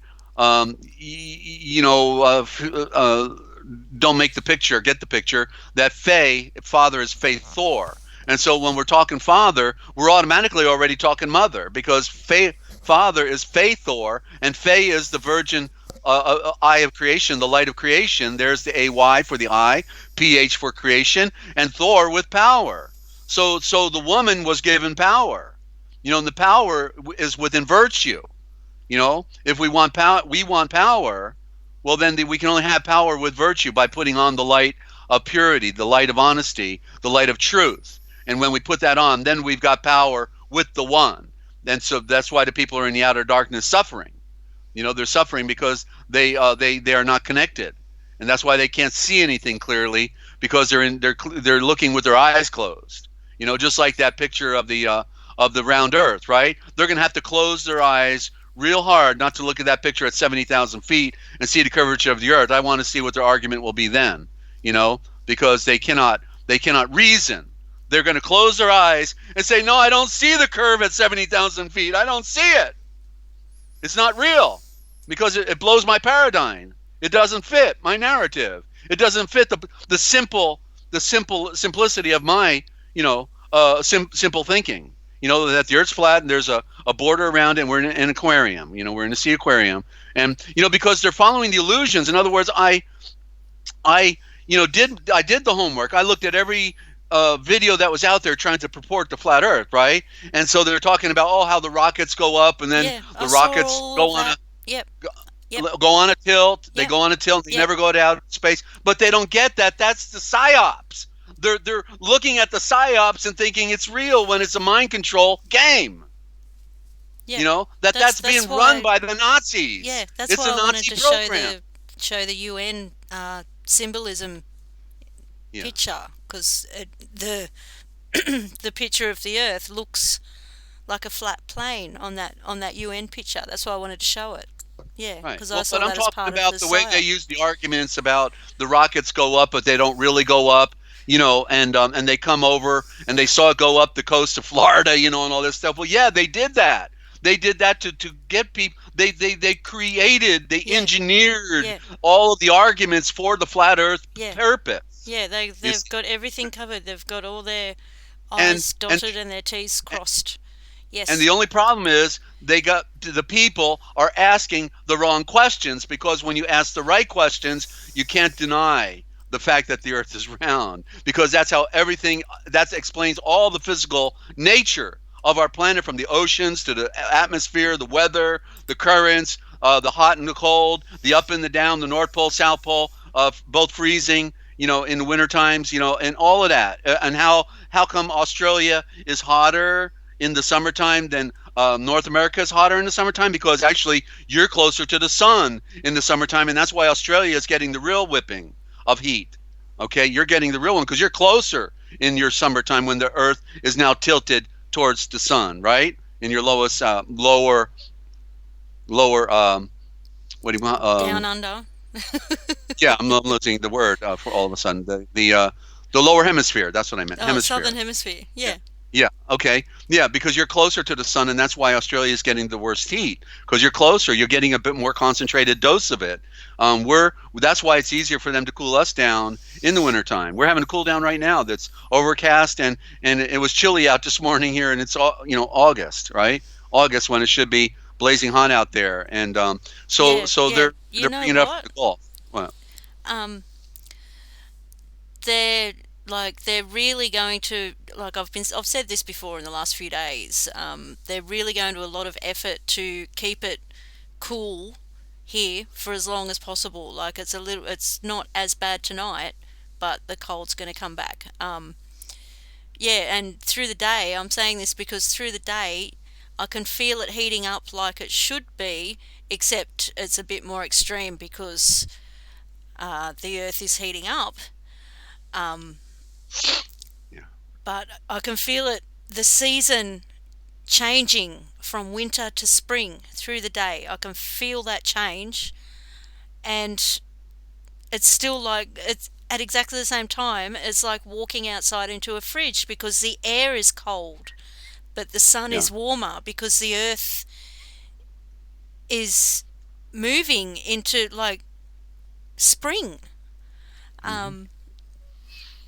don't make the picture, get the picture that Faye father is Faith Thor, and so when we're talking father, we're automatically already talking mother because Faye father is Faith Thor, and Faye is the virgin. Eye of creation, the light of creation. There's the AY for the eye, PH for creation, and Thor with power. So the woman was given power, and the power is within virtue. If we want power. Well, then we can only have power with virtue by putting on the light of purity, the light of honesty, the light of truth. And when we put that on, then we've got power with the one. And so that's why the people are in the outer darkness suffering. They're suffering because they are not connected, and that's why they can't see anything clearly because they're looking with their eyes closed. Just like that picture of the round Earth, right? They're gonna have to close their eyes real hard not to look at that picture at 70,000 feet and see the curvature of the Earth. I want to see what their argument will be then, because they cannot reason. They're going to close their eyes and say, "No, I don't see the curve at 70,000 feet. I don't see it. It's not real because it blows my paradigm. It doesn't fit my narrative. It doesn't fit the simplicity of my simple thinking. That the Earth's flat and there's a border around it, and we're in an aquarium. We're in a sea aquarium, and because they're following the illusions. In other words, I did the homework. I looked at every video that was out there trying to purport the flat Earth, right? And so they're talking about how the rockets go up, and then Yeah, I the saw rockets all of go on that. a Yep. go, Yep. go on a tilt. They Yep. go on a tilt. They Yep. never go to outer space, but they don't get that. That's the psyops. They're looking at the psyops and thinking it's real when it's a mind control game. Yep. That's That's being run why. by the Nazis. Yeah, that's It's why a I wanted Nazi to program. show the UN symbolism Yeah. picture, because the the picture of the Earth looks like a flat plane on that UN picture. That's why I wanted to show it. Yeah, Right. because I Well, saw but I'm that as talking part of the about the way they psyop. use the arguments about the rockets go up, but they don't really go up, and they come over and they saw it go up the coast of Florida, and all this stuff. Well, yeah, they did that. They did that to get people. They Yeah, engineered yeah, all of the arguments for the flat Earth yeah, purpose. yeah. You They've see? got everything covered. They've got all their And I's and dotted and their T's crossed. And Yes. the only problem is the people are asking the wrong questions, because when you ask the right questions, you can't deny the fact that the earth is round, because that's how everything that explains all the physical nature of our planet, from the oceans to the atmosphere, the weather, the currents, the hot and the cold, the up and the down, the North Pole, South Pole, both freezing, in the winter times, and all of that. And how come Australia is hotter in the summertime than North America is hotter in the summertime? Because actually you're closer to the sun in the summertime, and that's why Australia is getting the real whipping of heat. Okay, you're getting the real one because you're closer in your summertime when the Earth is now tilted towards the sun, right? In your lowest, lower, what do you want? Down under. Yeah, I'm losing the word for all of a sudden. The lower hemisphere. That's what I meant. Oh, Southern Hemisphere. Hemisphere. Yeah. Yeah. Yeah. Okay. Yeah, because you're closer to the sun, and that's why Australia is getting the worst heat. Because you're closer, you're getting a bit more concentrated dose of it. That's why it's easier for them to cool us down in the wintertime. We're having a cool down right now. That's overcast, and it was chilly out this morning here, and it's August, right? August when it should be blazing hot out there, and so Yeah, so yeah. You they're know bringing it up from what? the Gulf. Well, Um, they're they're really going to, I've said this before in the last few days. They're really going to a lot of effort to keep it cool here for as long as possible. Like it's not as bad tonight, but the cold's going to come back. Yeah, and through the day, I'm saying this because through the day, I can feel it heating up like it should be, except it's a bit more extreme because the Earth is heating up. Um, yeah. but I can feel it, the season changing from winter to spring through the day. I can feel that change, and it's still like it's at exactly the same time. It's like walking outside into a fridge because the air is cold, but the sun Yeah. is warmer because the earth is moving into like spring. Hmm. Um,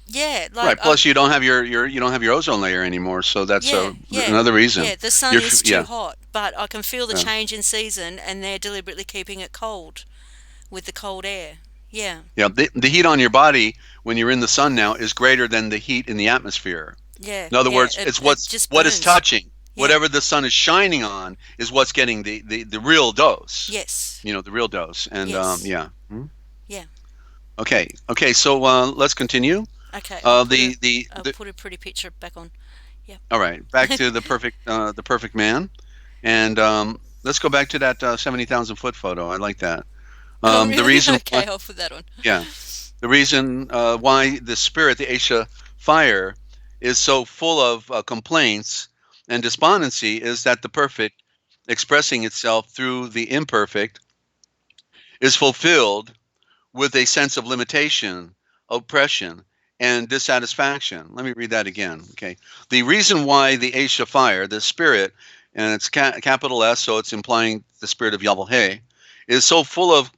yeah, Right. Plus, you don't have you don't have your ozone layer anymore, so that's yeah, yeah, another reason. yeah. The sun is too Yeah. hot, but I can feel the Yeah. change in season, and they're deliberately keeping it cold with the cold air. Yeah, Yeah. The heat on your body when you're in the sun now is greater than the heat in the atmosphere. yeah, In other yeah. words, It it's it just what is burns. touching. Yeah. Whatever the sun is shining on is what's getting the real dose. Yes. The real dose. And Yes. yeah. Hmm. Yeah. Okay. Okay. So let's continue. Okay. I'll The put a pretty picture back on. Yeah. All right. Back to the perfect man, and let's go back to that 70,000 foot photo. I like that. Oh, The really? reason why, Okay. I'll put that on. yeah, the reason why the spirit, the Aisha fire, is so full of complaints and despondency is that the perfect, expressing itself through the imperfect, is fulfilled with a sense of limitation, oppression, and dissatisfaction. Let me read that again. Okay. The reason why the Aisha fire, the spirit, and it's capital S, so it's implying the spirit of Yahweh, is so full of,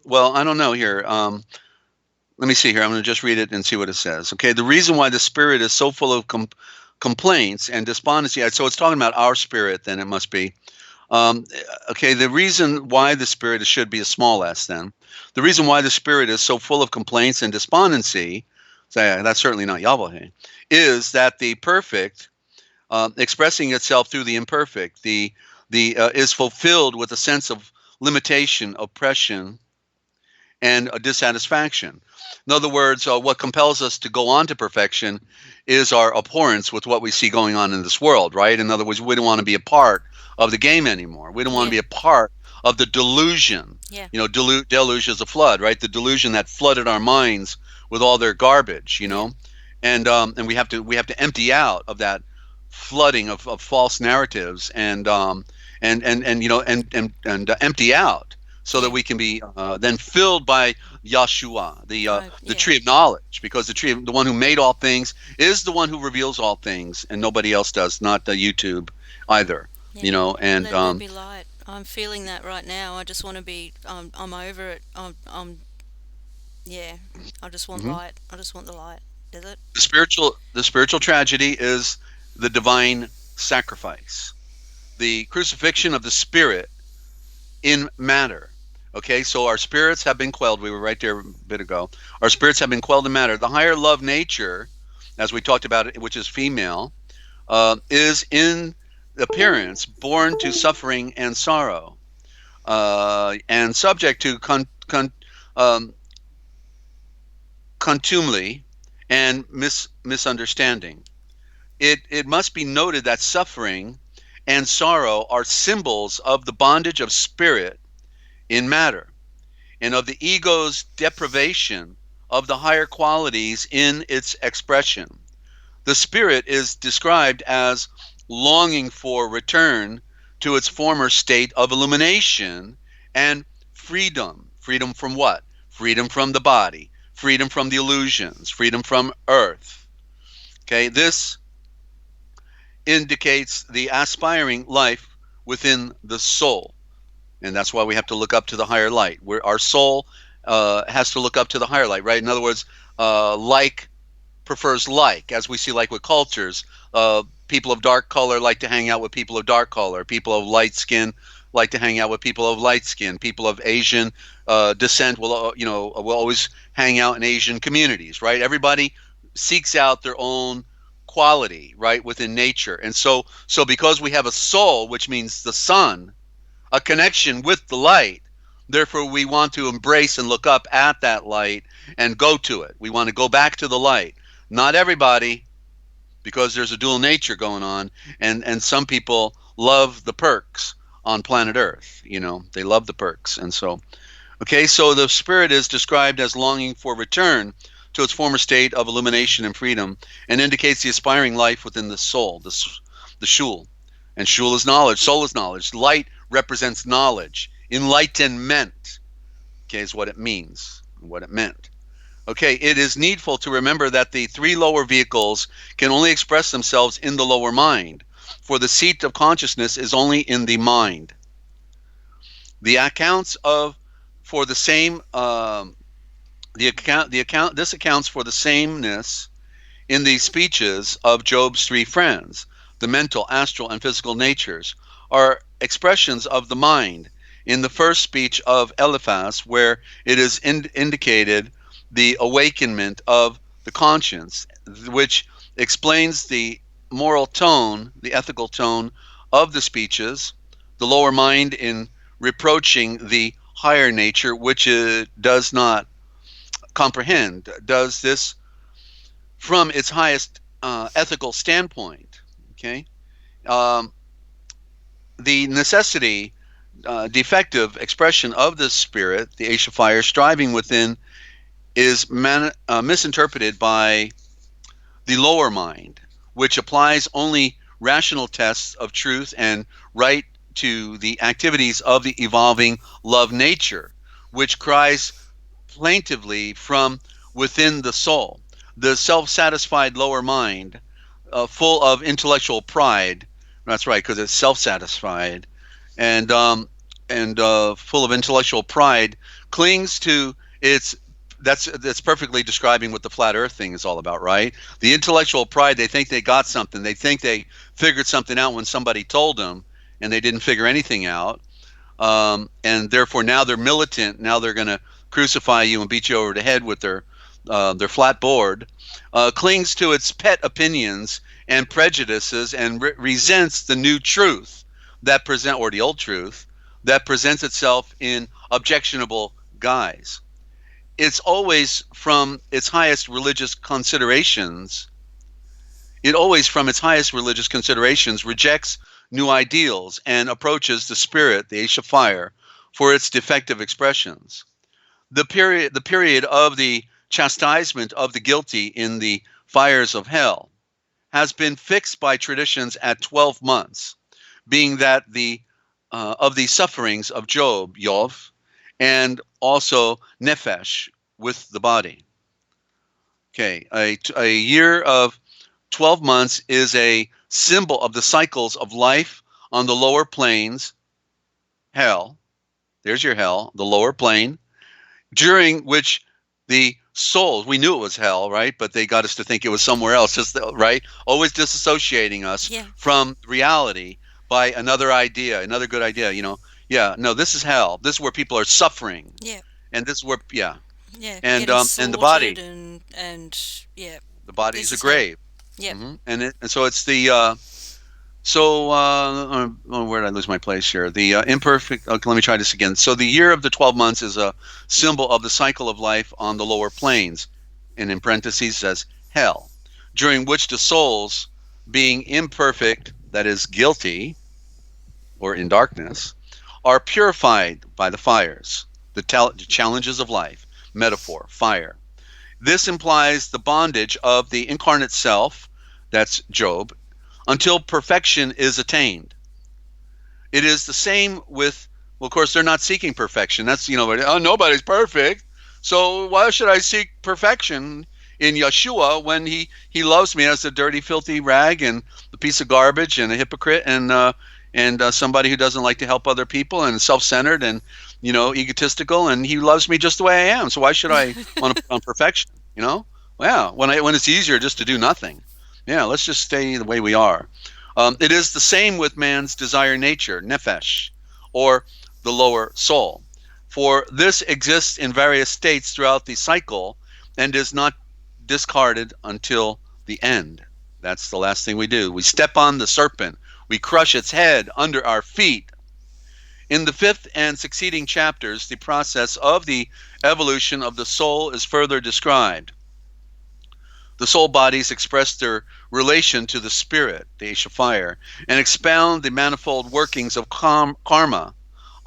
well, I don't know here. Let me see here. I'm going to just read it and see what it says. Okay. The reason why the spirit is so full of complaints and despondency, so it's talking about our spirit, then it must be. Um, okay, the reason why the spirit should be a small s, then. The reason why the spirit is so full of complaints and despondency, so that's certainly not Yahweh, is that the perfect, expressing itself through the imperfect, the is fulfilled with a sense of limitation, oppression, and a dissatisfaction. In other words, what compels us to go on to perfection is our abhorrence with what we see going on in this world, right? In other words, we don't want to be a part of the game anymore. We don't want to Yeah. be a part of the delusion. Yeah. Deluge is a flood, right? The delusion that flooded our minds with all their garbage, Yeah. and we have to empty out of that flooding of false narratives and empty out so that Yeah. we can be then filled by Yahshua, the Yeah. tree of knowledge, because the one who made all things, is the one who reveals all things, and nobody else does, not the YouTube either. Yeah. And Let there be light. I'm feeling that right now. I just want to be. I'm over it. Yeah. I just want mhm. light. I just want the light. Does it? The spiritual tragedy is the divine sacrifice, the crucifixion of the spirit in matter. Okay, so our spirits have been quelled. We were right there a bit ago. Our spirits have been quelled in matter. The higher love nature, as we talked about it, which is female, is in appearance born to suffering and sorrow, and subject to um, contumely and misunderstanding. It must be noted that suffering and sorrow are symbols of the bondage of spirit in matter, and of the ego's deprivation of the higher qualities in its expression. The spirit is described as longing for return to its former state of illumination and freedom. Freedom from what? Freedom from the body, freedom from the illusions, freedom from earth. Okay, this indicates the aspiring life within the soul. And that's why we have to look up to the higher light. Where our soul has to look up to the higher light, right? In other words, like prefers like, as we see like with cultures. People of dark color like to hang out with people of dark color. People of light skin like to hang out with people of light skin. People of Asian descent will always hang out in Asian communities, right? Everybody seeks out their own quality, right, within nature. And so because we have a soul, which means the sun, a connection with the light, therefore we want to embrace and look up at that light and go to it. We want to go back to the light. Not everybody, because there's a dual nature going on, and some people love the perks on planet Earth. They love the perks. And so, okay, so the spirit is described as longing for return to its former state of illumination and freedom, and indicates the aspiring life within the soul, the shul. And shul is knowledge, soul is knowledge. Light represents knowledge. Enlightenment, okay, is what it means, what it meant. Okay, it is needful to remember that the three lower vehicles can only express themselves in the lower mind, for the seat of consciousness is only in the mind. The accounts of for the same this accounts for the sameness in the speeches of Job's three friends. The mental, astral, and physical natures are expressions of the mind. In the first speech of Eliphaz, where it is indicated the awakenment of the conscience, which explains the moral tone, the ethical tone of the speeches, the lower mind in reproaching the higher nature, which it does not comprehend, does this from its highest ethical standpoint. Okay, the necessity, defective expression of the spirit, the Aisha fire striving within, is misinterpreted by the lower mind, which applies only rational tests of truth and right to the activities of the evolving love nature, which cries plaintively from within the soul. The self-satisfied lower mind, full of intellectual pride, that's right, because it's self-satisfied, and full of intellectual pride, clings to its. That's perfectly describing what the flat Earth thing is all about, right? The intellectual pride. They think they got something. They think they figured something out when somebody told them, and they didn't figure anything out. And therefore now they're militant. Now they're going to crucify you and beat you over the head with their flat board. Clings to its pet opinions and prejudices, and resents the new truth that or the old truth that presents itself in objectionable guise. It's always from its highest religious considerations. It always, from its highest religious considerations, rejects new ideals and approaches the spirit, the Aisha fire, for its defective expressions. The period of the chastisement of the guilty in the fires of hell has been fixed by traditions at 12 months, being that of the sufferings of Job, Yov, and also nefesh, with the body. Okay, a year of 12 months is a symbol of the cycles of life on the lower planes, hell. There's your hell, the lower plane, during which the souls, we knew it was hell, right? But they got us to think it was somewhere else, right? Always disassociating us from reality by another idea, another good idea, Yeah, no, this is hell. This is where people are suffering. Yeah. And this is where, and the body, and the body is a grave. Yeah. Mm-hmm. And so it's the where did I lose my place here? The imperfect. Okay, let me try this again. So the year of the 12 months is a symbol of the cycle of life on the lower planes, and in parentheses says hell, during which the souls, being imperfect, that is guilty, or in darkness, are purified by the fires, the challenges of life. Metaphor, fire. This implies the bondage of the incarnate self, that's Job, until perfection is attained. It is the same with, well, of course, they're not seeking perfection. That's, nobody's perfect. So why should I seek perfection in Yeshua when he loves me as a dirty, filthy rag and piece of garbage and a hypocrite and somebody who doesn't like to help other people and self-centered and egotistical, and he loves me just the way I am. So why should I want to put on perfection? Yeah, when it's easier just to do nothing. Yeah, let's just stay the way we are. It is the same with man's desire nature, nephesh, or the lower soul. For this exists in various states throughout the cycle and is not discarded until the end. That's the last thing we do. We step on the serpent. We crush its head under our feet. In the 5th and succeeding chapters, the process of the evolution of the soul is further described. The soul bodies express their relation to the spirit, the Aisha fire, and expound the manifold workings of karma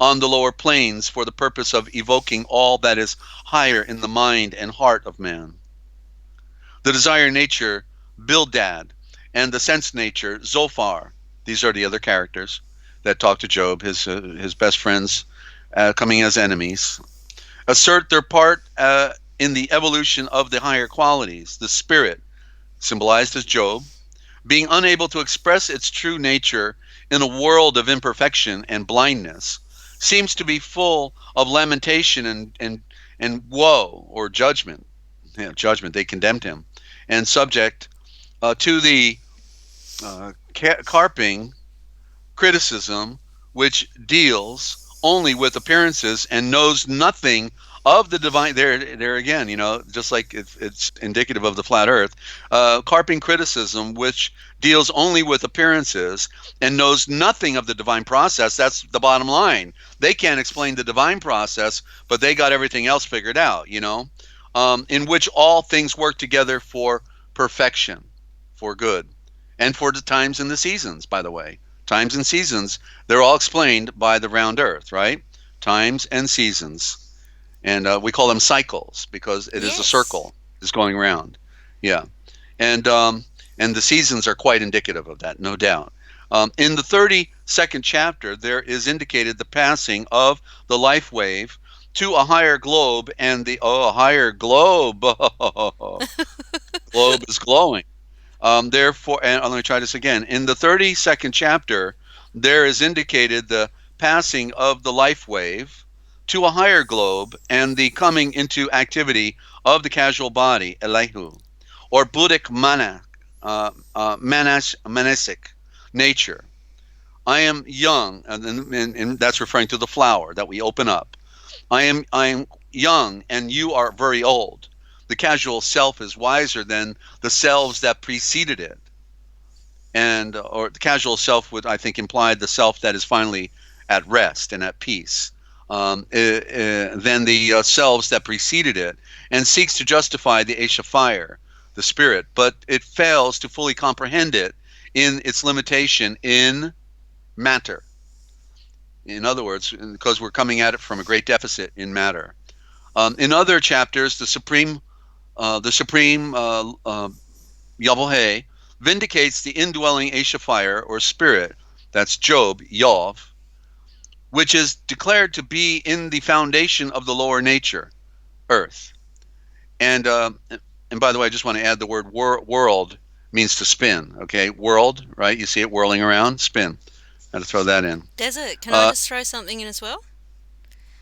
on the lower planes for the purpose of evoking all that is higher in the mind and heart of man. The desire nature, Bildad, and the sense nature, Zophar, these are the other characters that talk to Job, his best friends coming as enemies, assert their part in the evolution of the higher qualities. The spirit, symbolized as Job, being unable to express its true nature in a world of imperfection and blindness, seems to be full of lamentation and woe or judgment. Judgment, they condemned him, and subject to the carping criticism, which deals only with appearances and knows nothing of the divine. There again, just like it's indicative of the flat earth. Carping criticism, which deals only with appearances and knows nothing of the divine process. That's the bottom line. They can't explain the divine process, but they got everything else figured out, in which all things work together for perfection, for good, and for the times and the seasons, by the way. Times and seasons, they're all explained by the round earth, right? Times and seasons. And we call them cycles because it is a circle. It's going around. Yeah. And the seasons are quite indicative of that, no doubt. In the 32nd chapter, there is indicated the passing of the life wave to a higher globe, and a higher globe. Globe is glowing. Therefore, and let me try this again. In the 32nd chapter, there is indicated the passing of the life wave to a higher globe and the coming into activity of the casual body, Elihu, or Buddhic manasic nature. I am young, and that's referring to the flower that we open up. I am young, and you are very old. The casual self is wiser than the selves that preceded it. Or the casual self would, I think, imply the self that is finally at rest and at peace than the selves that preceded it, and seeks to justify the Aisha fire, the spirit, but it fails to fully comprehend it in its limitation in matter. In other words, because we're coming at it from a great deficit in matter. In other chapters, the Supreme Yahweh vindicates the indwelling Aisha fire or spirit, that's Job, Yov, which is declared to be in the foundation of the lower nature, earth. And by the way, I just want to add the word world means to spin, okay? World, right? You see it whirling around, spin. Got to throw that in. Desert, can I just throw something in as well?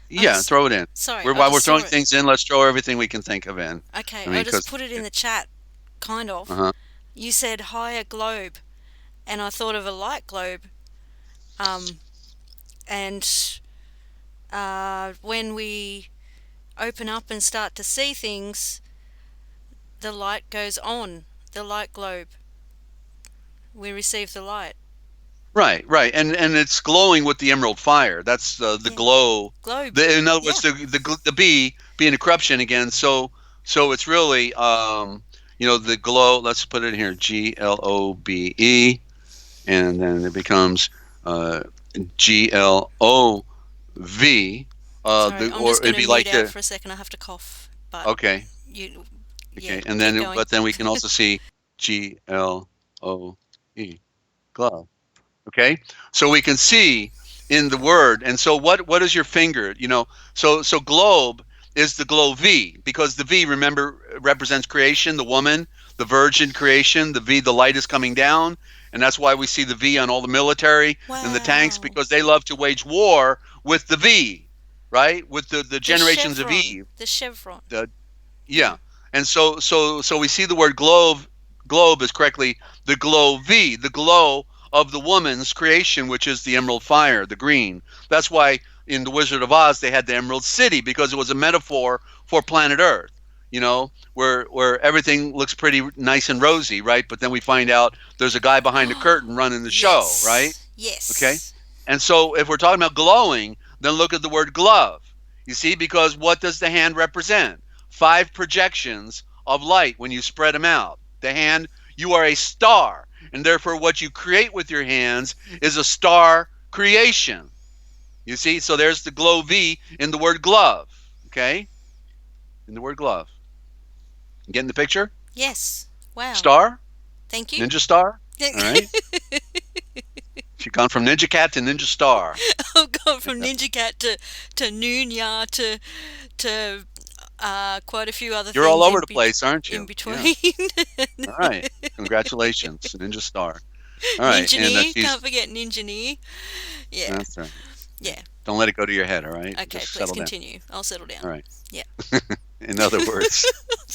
Yeah, throw it in. Sorry. While we're throwing things in, let's throw everything we can think of in. Okay, I just put it in the chat, kind of. Uh-huh. You said higher globe, and I thought of a light globe. And when we open up and start to see things, the light goes on, the light globe. We receive the light. Right, and it's glowing with the emerald fire. That's the glow. Globe. In other words, the B being a corruption again. So it's really the glow. Let's put it here, GLOBE, and then it becomes GLOV. Sorry, I'm just going to mute out for a second. I have to cough. But okay. Okay, and then then we can also see GLOE, glove. Okay, so we can see in the word, and so what is your finger? So globe is the glow V, because the V, remember, represents creation, the woman, the virgin creation. The V, the light is coming down, And that's why we see the V on all the military and the tanks, Wow. because they love to wage war with the V, right? With the The generations of chevron. Eve. The chevron. The, Yeah. yeah. And so we see the word globe is correctly the glow V, the glow of the woman's creation, which is the emerald fire, the green. That's why in the Wizard of Oz they had the Emerald City, because it was a metaphor for planet Earth, where everything looks pretty nice and rosy, right? But then we find out there's a guy behind the curtain running the show, right? Yes. Okay. Yes. And so if we're talking about glowing, then look at the word glove. You see, because what does the hand represent? 5 projections of light when you spread them out. The hand, you are a star, and therefore what you create with your hands is a star creation. You see, so there's the glow V in the word glove, okay? In the word glove. Getting the picture? Yes. Wow. Star? Thank you. Ninja star? All right. She's gone from NinjaCat to Ninja Star. I've gone from NinjaCat to Nunya to quite a few other You're all things over the place, aren't you? in between. Yeah. All right. Congratulations, Ninja Star. All right. Ninja-Knee. She's, Can't forget Ninja-Knee. Yeah. that's right. Yeah. Don't let it go to your head, all right? Okay, Just please settle continue. I'll settle down. down. All right. Yeah. In other words,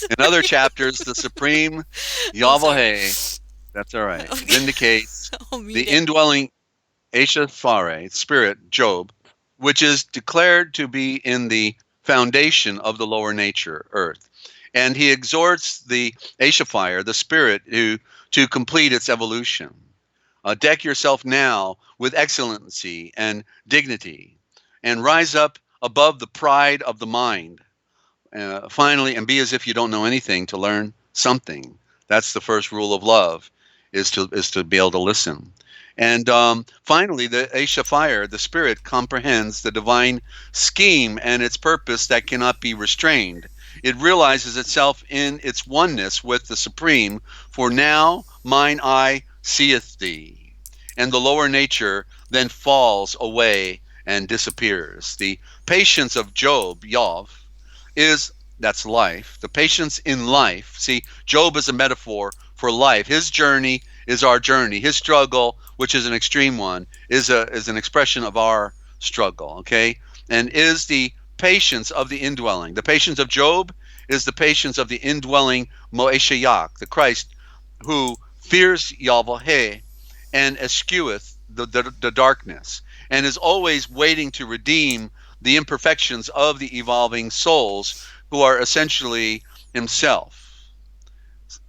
in other chapters, the supreme I'm sorry. Yahweh, that's all right, Okay. vindicates I'll mute the it. indwelling Esha Fare, spirit, Job, which is declared to be in the foundation of the lower nature, earth. And he exhorts the Esha fire, the spirit, to complete its evolution. Deck yourself now with excellency and dignity, and rise up above the pride of the mind. Finally, and be as if you don't know anything to learn something. That's the first rule of love, is to be able to listen. And finally, the Esha fire, the spirit, comprehends the divine scheme and its purpose that cannot be restrained. It realizes itself in its oneness with the Supreme, for now mine eye seeth thee. And the lower nature then falls away and disappears. The patience of Job, Yov, is that's life. The patience in life. See, Job is a metaphor for life. His journey is our journey. His struggle, which is an extreme one, is an expression of our struggle, okay? And is the patience of the indwelling. The patience of Job is the patience of the indwelling Moeshayak, the Christ, who fears Yahweh and escheweth the darkness, and is always waiting to redeem the imperfections of the evolving souls who are essentially himself.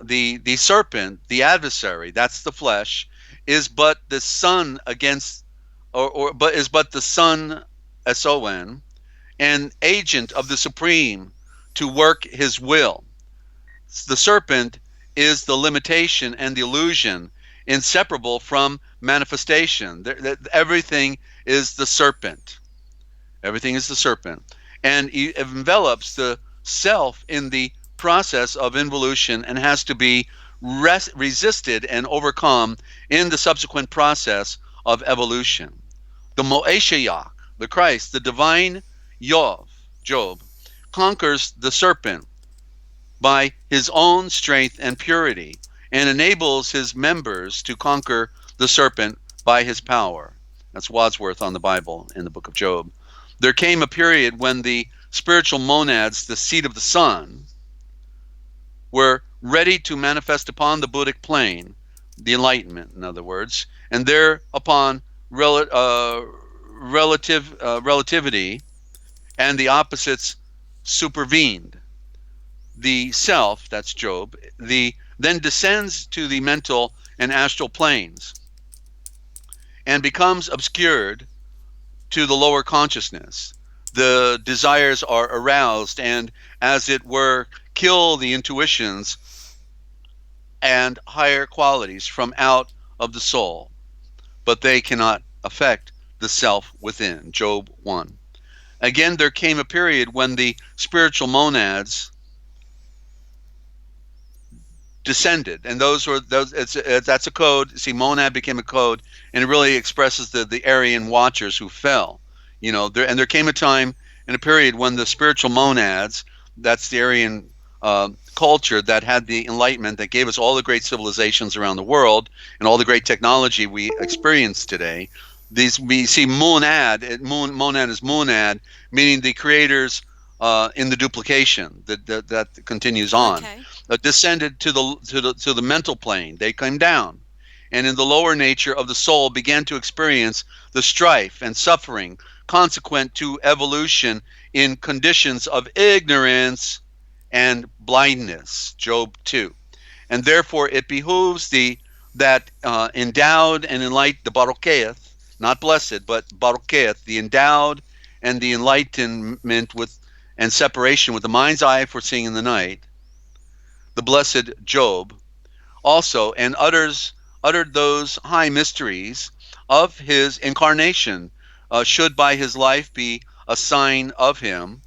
The serpent, the adversary, that's the flesh, is but the son against, but is but the son, son, an agent of the Supreme to work his will. The serpent is the limitation and the illusion, inseparable from manifestation. Everything is the serpent. Everything is the serpent. And it envelops the self in the process of involution and has to be resisted and overcome in the subsequent process of evolution. The Moeshayak, the Christ, the divine Job, conquers the serpent by his own strength and purity, and enables his members to conquer the serpent by his power. That's Wadsworth on the Bible in the book of Job. There came a period when the spiritual monads, the seed of the sun, were ready to manifest upon the Buddhic plane, the enlightenment, in other words, and thereupon relativity and the opposites supervened. The self, that's Job, then descends to the mental and astral planes and becomes obscured to the lower consciousness. The desires are aroused and, as it were, kill the intuitions and higher qualities from out of the soul, but they cannot affect the self within. Job 1. Again, there came a period when the spiritual monads descended, and that's a code. See, monad became a code, and it really expresses the Aryan watchers who fell. There came a time and a period when the spiritual monads, that's the Aryan culture that had the Enlightenment that gave us all the great civilizations around the world and all the great technology we experience today. These we see monad is monad, meaning the creators in the duplication that continues on, Okay. descended to the mental plane. They came down, and in the lower nature of the soul began to experience the strife and suffering consequent to evolution in conditions of ignorance and blindness. Job 2. And therefore it behooves thee that endowed and enlightened, the Barucheth, not blessed, but Barucheth, the endowed and the enlightenment with and separation with the mind's eye foreseeing in the night, the blessed Job, also, and uttered those high mysteries of his incarnation, should by his life be a sign of him,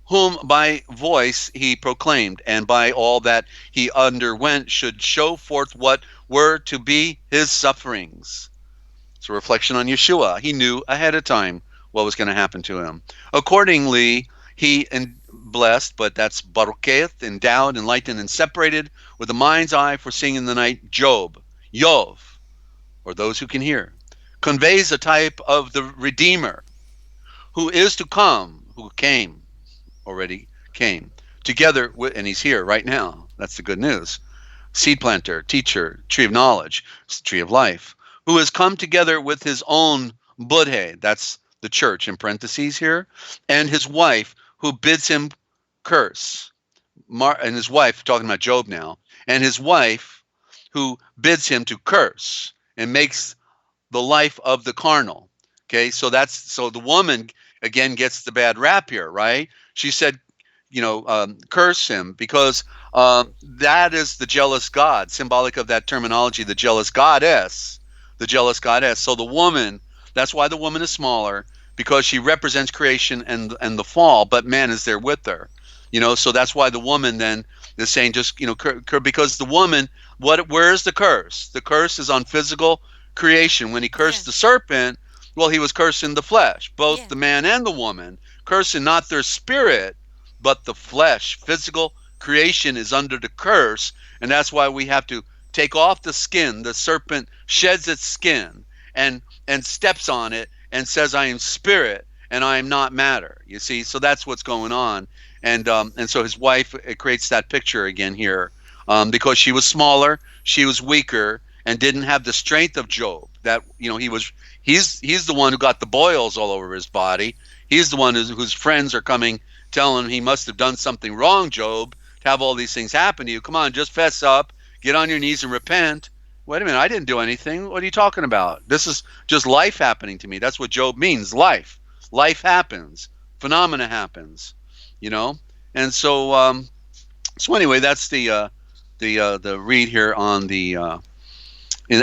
whom by voice he proclaimed, and by all that he underwent should show forth what were to be his sufferings. It's a reflection on Yeshua. He knew ahead of time what was going to happen to him. Accordingly, he blessed, but that's Barucheth, endowed, enlightened, and separated with the mind's eye for seeing in the night, Job, Yov, or those who can hear, conveys a type of the Redeemer who is to come, who came, already came, together with, and he's here right now. That's the good news. Seed planter, teacher, tree of knowledge, tree of life, who has come together with his own Budhe, that's the church in parentheses here, and his wife, who bids him curse. And his wife, talking about Job now, and his wife, who bids him to curse and makes the life of the carnal. Okay, so the woman again gets the bad rap here, right? She said, curse him because that is the jealous God, symbolic of that terminology, the jealous goddess, the jealous goddess. So the woman, that's why the woman is smaller, because she represents creation and the fall, but man is there with her. So that's why the woman then is saying just, because the woman, where is the curse? The curse is on physical creation. When he cursed the serpent, well, he was cursing the flesh, both the man and the woman, cursing not their spirit, but the flesh. Physical creation is under the curse, and that's why we have to take off the skin. The serpent sheds its skin and steps on it and says, I am spirit and I am not matter. You see, so that's what's going on. And so his wife, it creates that picture again here, because she was smaller, she was weaker, and didn't have the strength of Job. That he's the one who got the boils all over his body. He's the one whose friends are coming, telling him he must have done something wrong, Job, to have all these things happen to you. Come on, just fess up, get on your knees and repent. Wait a minute, I didn't do anything. What are you talking about? This is just life happening to me. That's what Job means, life. Life happens. Phenomena happens, And so, so anyway, that's the read here on the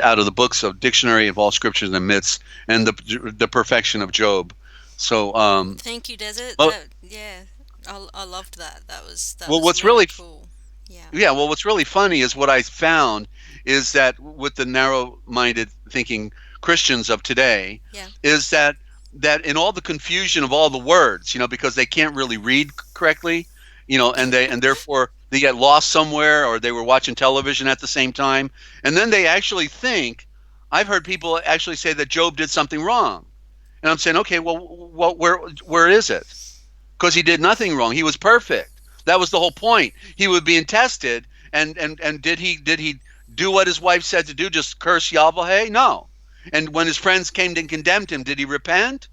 out of the books of Dictionary of All Scriptures and Myths and the perfection of Job. So, Thank you, Desert. well, I loved that. That was what's really really cool. Yeah. yeah, well, what's really funny is what I found is that with the narrow-minded thinking Christians of today, Yeah. is that in all the confusion of all the words, because they can't really read correctly, and therefore they get lost somewhere, or they were watching television at the same time, and then they actually think. I've heard people actually say that Job did something wrong, and I'm saying, okay, well, where is it? Because he did nothing wrong. He was perfect. That was the whole point. He was being tested, and did he do what his wife said to do? Just curse Yahweh? No. And when his friends came and condemned him, did he repent?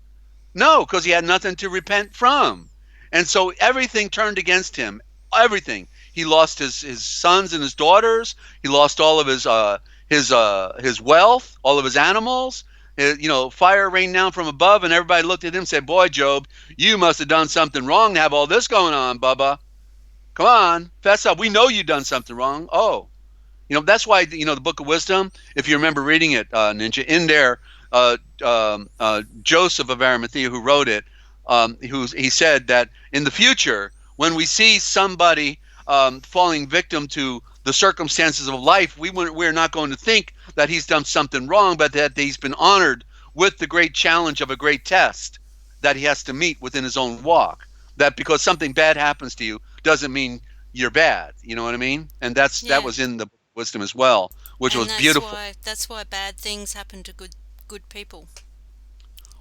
No, because he had nothing to repent from. And so everything turned against him. Everything. He lost his sons and his daughters. He lost all of his wealth, all of his animals. Fire rained down from above, and everybody looked at him and said, boy, Job, you must have done something wrong to have all this going on, Bubba. Come on, fess up. We know you done something wrong. Oh, that's why, the Book of Wisdom, if you remember reading it, Ninja, in there, Joseph of Arimathea, who wrote it, he said that in the future, when we see somebody falling victim to the circumstances of life, we're not going to think that he's done something wrong, but that he's been honored with the great challenge of a great test that he has to meet within his own walk. That because something bad happens to you doesn't mean you're bad. You know what I mean? And that Yeah. was in the wisdom as well, which And was beautiful. that's why bad things happen to good people.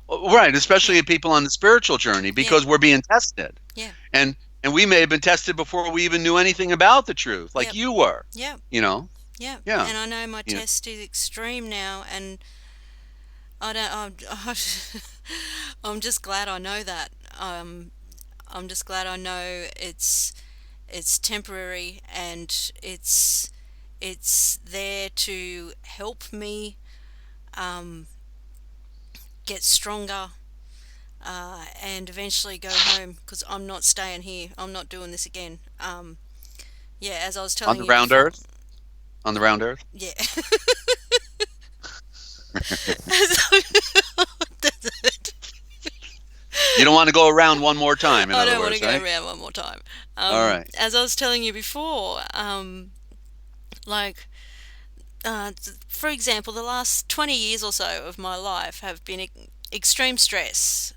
Right, Yeah. especially people on the spiritual journey, Yeah. because we're being tested. Yeah. And we may have been tested before we even knew anything about the truth, like Yep. you were. Yep. You know? Yep. Yeah. And I know my You know. test is extreme now, and I don't. I'm just glad I know that. I'm just glad I know it's temporary, and it's there to help me um, get stronger, and eventually go home, because I'm not staying here. I'm not doing this again. Yeah, as I was On telling the you round before. earth? On the round earth? Yeah. You don't want to go around one more time, in I other don't want to words, go right? around one more time. All right. As I was telling you before, like, for example, the last 20 years or so of my life have been extreme stress.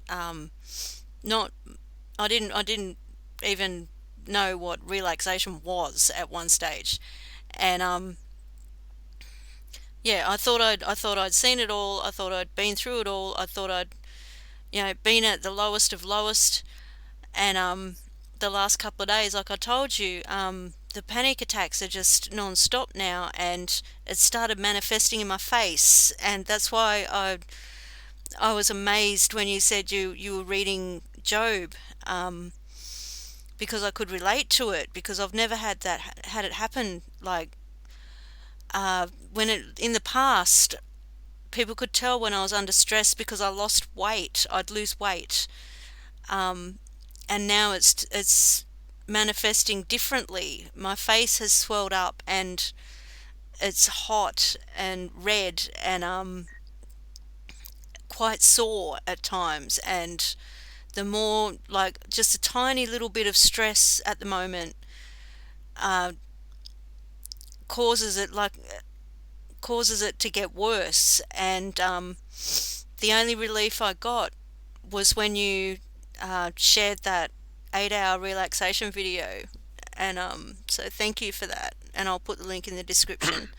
Not, I didn't even know what relaxation was at one stage, and yeah, I thought I'd seen it all. I thought I'd been through it all. I thought I'd, been at the lowest of lowest. And the last couple of days, like I told you, the panic attacks are just non-stop now, and it started manifesting in my face. And that's why I was amazed when you said you were reading Job, um, because I could relate to it, because I've never had it happen, like, when it in the past. People could tell when I was under stress because I lost weight. I'd lose weight, um, and now it's manifesting differently. My face has swelled up, and it's hot and red, and quite sore at times. And the more, like, just a tiny little bit of stress at the moment uh, causes it like causes it to get worse. And the only relief I got was when you shared that 8 hour relaxation video. And so thank you for that. And I'll put the link in the description.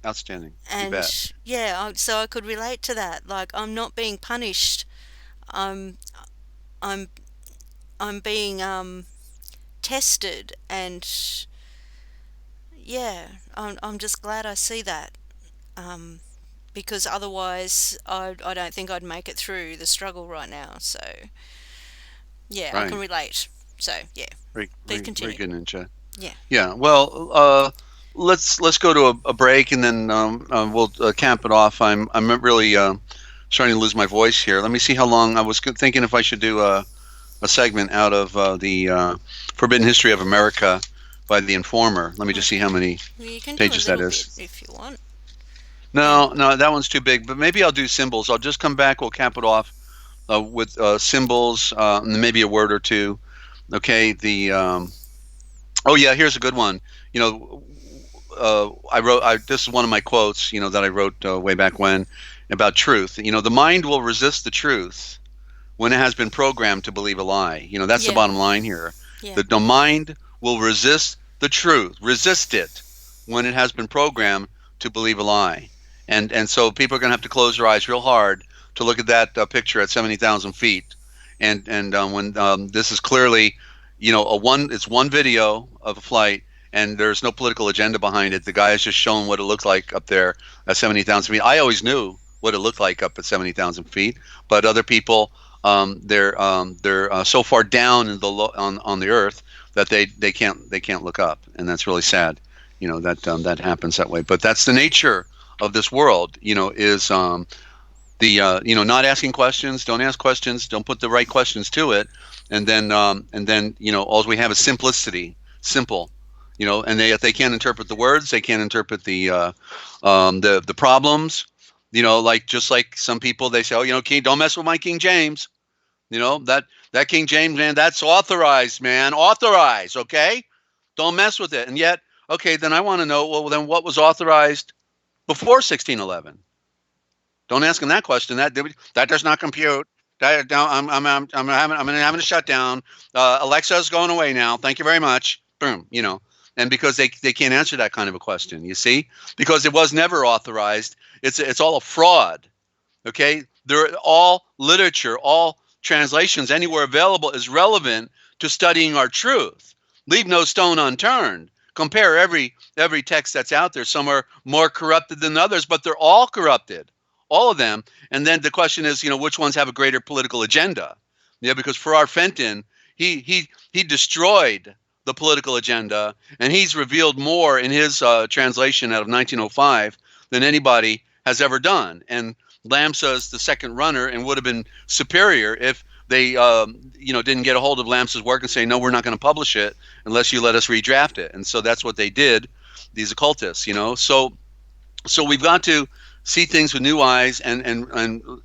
Outstanding. You bet. And yeah, so I could relate to that. Like, I'm not being punished. I'm I'm I'm being tested, and yeah, I'm just glad I see that. Um, because otherwise, I don't think I'd make it through the struggle right now. So yeah, I can Right. relate. So yeah, Very, please very, very continue. good, Ninja. Yeah. Yeah. Well, let's go to a break, and then we'll camp it off. I'm really starting to lose my voice here. Let me see how long. I was thinking if I should do a segment out of the Forbidden History of America by the Informer. Let me just see how Okay. many Well, you can do a pages that little bit is. if you want. No, And no, that one's too big. But maybe I'll do symbols. I'll just come back. We'll cap it off with symbols, and maybe a word or two. Okay. Oh yeah, here's a good one. You know, I wrote. This is one of my quotes. That I wrote way back when about truth. The mind will resist the truth when it has been programmed to believe a lie. That's the yeah, bottom line here. yeah, The mind will resist the truth, resist it when it has been programmed to believe a lie. And so people are going to have to close their eyes real hard to look at that picture at 70,000 feet. And when this is clearly, it's one video of a flight, and there's no political agenda behind it. The guy is just showing what it looked like up there at 70,000 feet. I always knew what it looked like up at 70,000 feet, but other people, they're so far down in on the earth that they can't look up, and that's really sad. That happens that way. But that's the nature of this world. Is the not asking questions. Don't ask questions. Don't put the right questions to it, and then all we have is simplicity. Simple. And if they can't interpret the words, they can't interpret the problems. Like just like some people, they say, oh, King, don't mess with my King James. That King James, man, that's authorized, man, authorized. Okay, don't mess with it. And yet, okay, then I want to know, well, then what was authorized before 1611? Don't ask them that question. That does not compute. I'm having a shutdown. Alexa's going away now. Thank you very much. Boom. And because they can't answer that kind of a question, you see, because it was never authorized. It's all a fraud. Okay, all literature, all translations anywhere available is relevant to studying our truth. Leave no stone unturned. Compare every text that's out there. Some are more corrupted than others, but they're all corrupted, all of them. And then the question is, which ones have a greater political agenda? Yeah, because Farrar Fenton, he destroyed the political agenda, and he's revealed more in his translation out of 1905 than anybody has ever done. And Lamsa's the second runner and would have been superior if they didn't get a hold of Lamsa's work and say, no, we're not going to publish it unless you let us redraft it. And so that's what they did, these occultists. So we've got to see things with new eyes and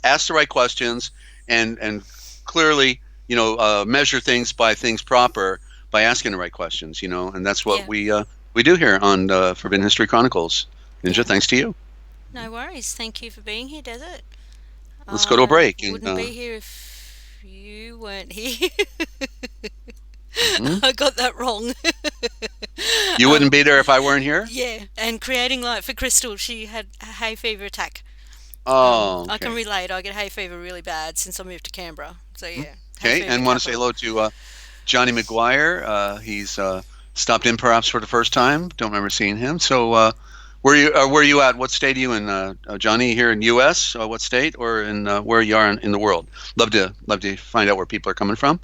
ask the right questions and clearly measure things by things proper by asking the right questions. And that's what we do here on Forbidden History Chronicles. Ninja, thanks to you. No worries. Thank you for being here, Desert. Let's go to a break. I wouldn't be here if you weren't here. I got that wrong. You wouldn't be there if I weren't here? Yeah, and creating light for Crystal, she had a hay fever attack. Oh, okay. I can relate. I get hay fever really bad since I moved to Canberra. So yeah. Okay, and want to say hello to Johnny McGuire. He's stopped in perhaps for the first time. Don't remember seeing him. So where are you at? What state are you in, Johnny? Here in U.S. What state, or in where you are in the world? Love to find out where people are coming from.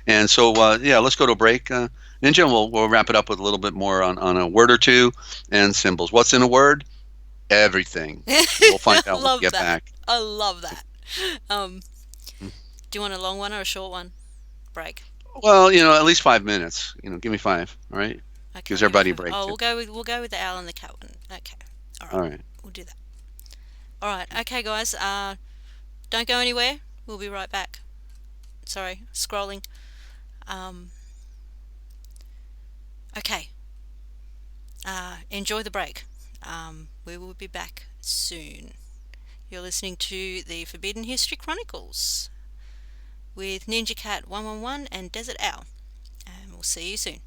And so let's go to a break, Ninja, and we'll wrap it up with a little bit more on a word or two and symbols. What's in a word? Everything. We'll find out when we get back. I love that. Do you want a long one or a short one? Break. Well, at least 5 minutes. Give me 5. All right. Okay, Gives everybody a break. Oh, we'll go with the owl and the cat one. Okay. All right. We'll do that. All right. Okay, guys. Don't go anywhere. We'll be right back. Sorry, scrolling. Okay. Enjoy the break. We will be back soon. You're listening to the Forbidden History Chronicles with NinjaCat 111 and Dezert-Owl. And we'll see you soon.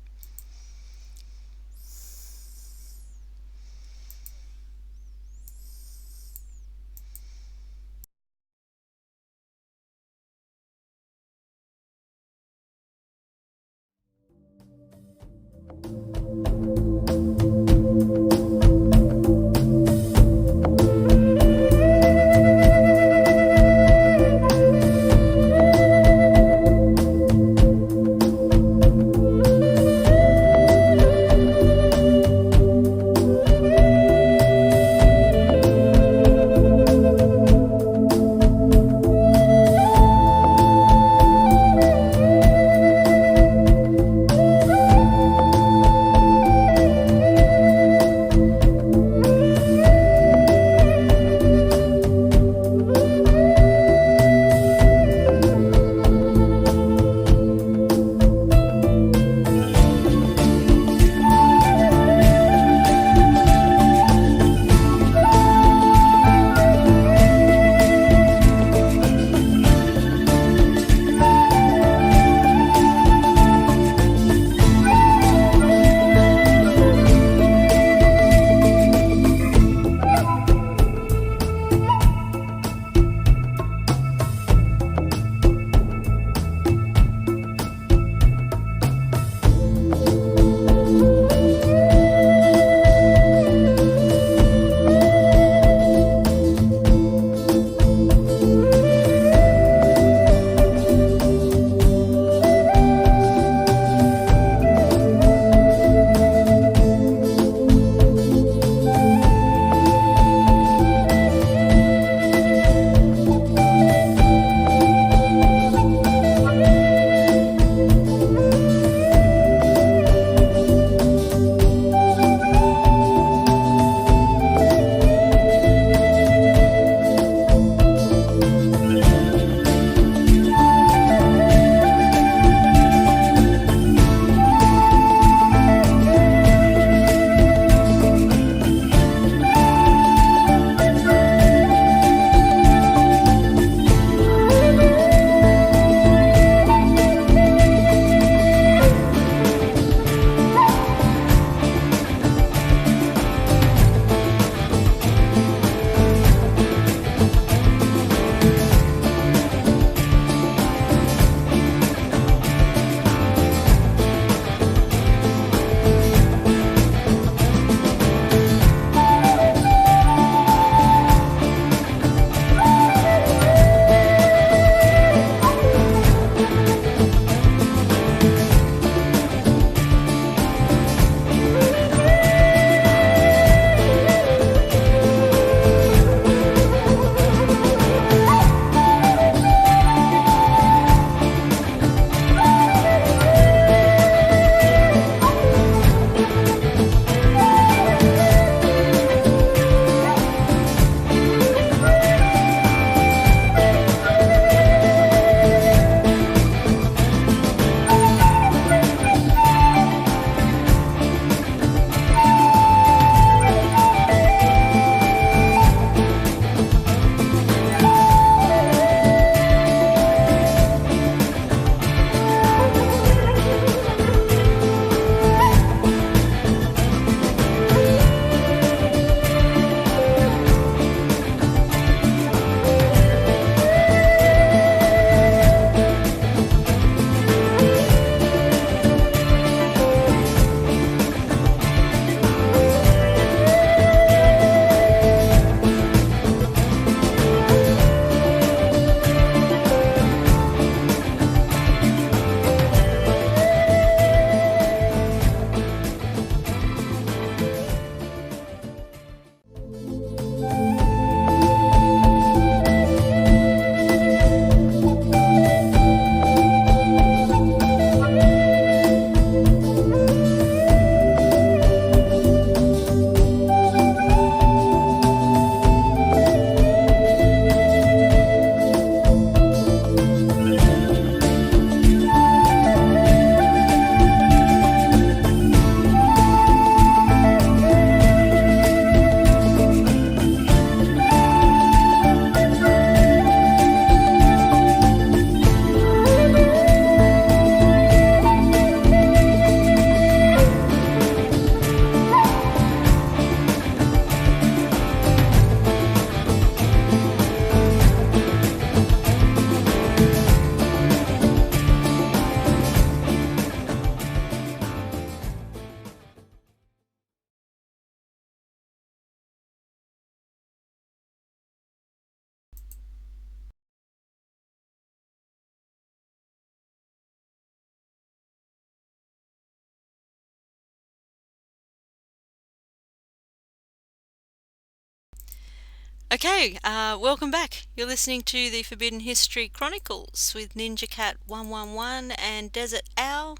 Okay, welcome back. You're listening to the Forbidden History Chronicles with NinjaCat 111 and Dezert-Owl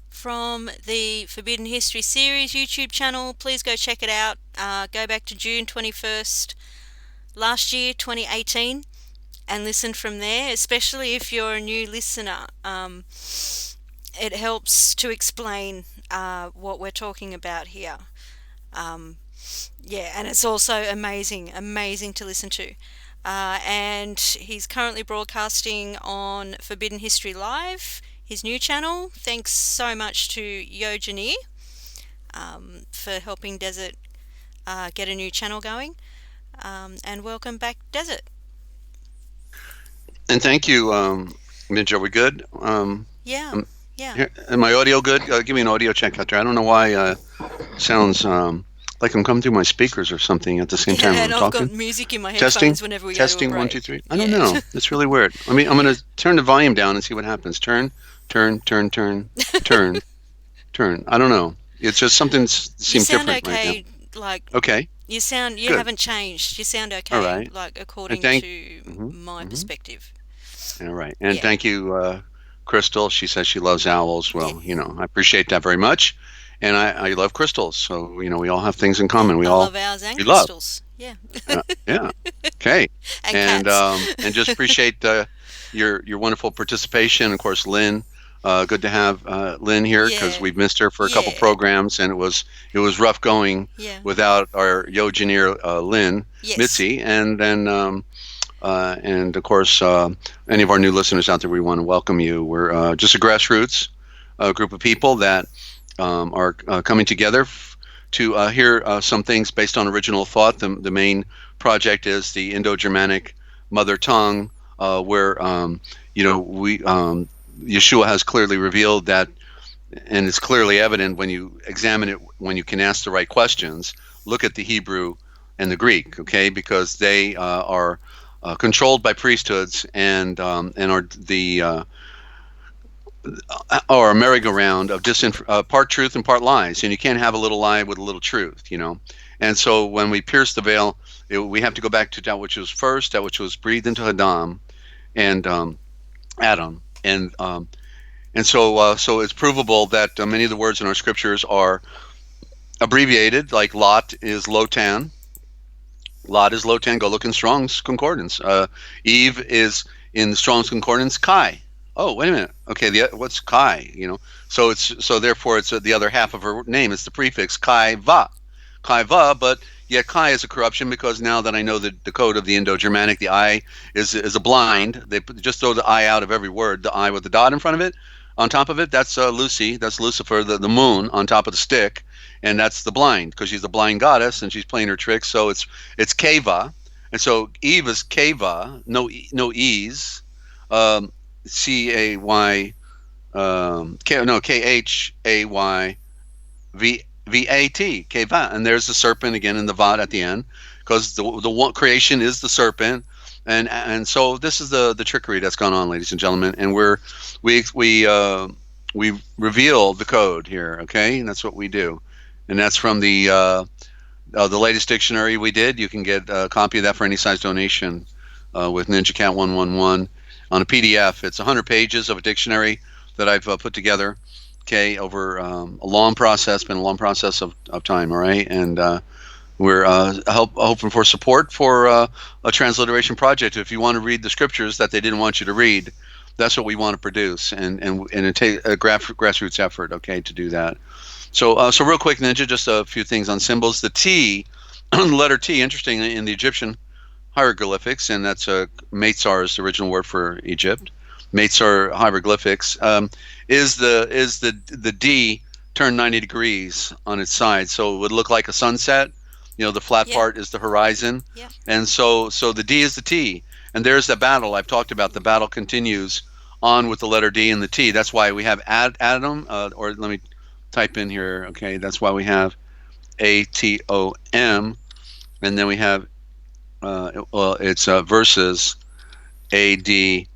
from the Forbidden History series YouTube channel. Please go check it out. Go back to June 21st last year, 2018, and listen from there, especially if you're a new listener. It helps to explain what we're talking about here. Yeah, and it's also amazing to listen to. And he's currently broadcasting on Forbidden History Live, his new channel. Thanks so much to Yojani for helping Desert get a new channel going. And welcome back, Desert. And thank you, Ninja. Are we good? Yeah. Am my audio good? Give me an audio check out there. I don't know why sounds like I'm coming through my speakers or something at the same time and I'm I've talking. got music in my headphones Testing, whenever we testing, go to a break. 1, 2, 3. I don't know. It's really weird. I'm going to turn the volume down and see what happens. Turn. I don't know. It's just something seems different right now. Okay. You Good. haven't changed. You sound okay. All right. Like according to my perspective. All right. And thank you, Crystal. She says she loves owls. Well, I appreciate that very much. And I love crystals. So, we all have things in common. I love owls and crystals. Yeah. Yeah. Okay. And cats. And just appreciate your wonderful participation. Of course, Lynn. Good to have Lynn here because we've missed her for a couple programs, and it was rough going without our Yogeneer Lynn Mitzi, and then and of course any of our new listeners out there, we want to welcome you. We're just a grassroots group of people that are coming together to hear some things based on original thought. The main project is the Indo-Germanic mother tongue, where we Yeshua has clearly revealed that, and it's clearly evident when you examine it, when you can ask the right questions. Look at the Hebrew and the Greek, okay, because they are controlled by priesthoods and are a merry-go-round of part truth and part lies, and you can't have a little lie with a little truth, And so when we pierce the veil, we have to go back to that which was first, that which was breathed into Adam, and Adam. And so it's provable that many of the words in our scriptures are abbreviated, like Lot is Lotan. Lot is Lotan. Go look in Strong's Concordance. Eve is in the Strong's Concordance Kai. Oh, wait a minute. Okay, what's Kai? So therefore it's the other half of her name. It's the prefix Kai Va, but yet Kai is a corruption, because now that I know the code of the Indo-Germanic, the I is a blind. They just throw the I out of every word. The I with the dot in front of it, on top of it, that's Lucy. That's Lucifer, the moon on top of the stick, and that's the blind, because she's a blind goddess and she's playing her tricks. So it's Keva, and so Eve is Keva, no E's, Cay, Khay VAT, Keva, and there's the serpent again in the Vat at the end, because the one creation is the serpent, and so this is the trickery that's gone on, ladies and gentlemen, and we reveal the code here, okay, and that's what we do, and that's from the latest dictionary we did. You can get a copy of that for any size donation with NinjaCat 111 on a PDF. It's 100 pages of a dictionary that I've put together. Okay, over a long process, been a long process of time, all right? And we're hoping for support for a transliteration project. If you want to read the scriptures that they didn't want you to read, that's what we want to produce, and it takes a grassroots effort, okay, to do that. So real quick, Ninja, just a few things on symbols. The T, the letter T, interesting in the Egyptian hieroglyphics, and that's Meitzar is the original word for Egypt. Meitzar hieroglyphics is the D turned 90 degrees on its side, so it would look like a sunset. The flat part is the horizon, and so the D is the T, and there's the battle I've talked about. The battle continues on with the letter D and the T. That's why we have Adam, or let me type in here. Okay, that's why we have ATOM, and then we have it's versus AD.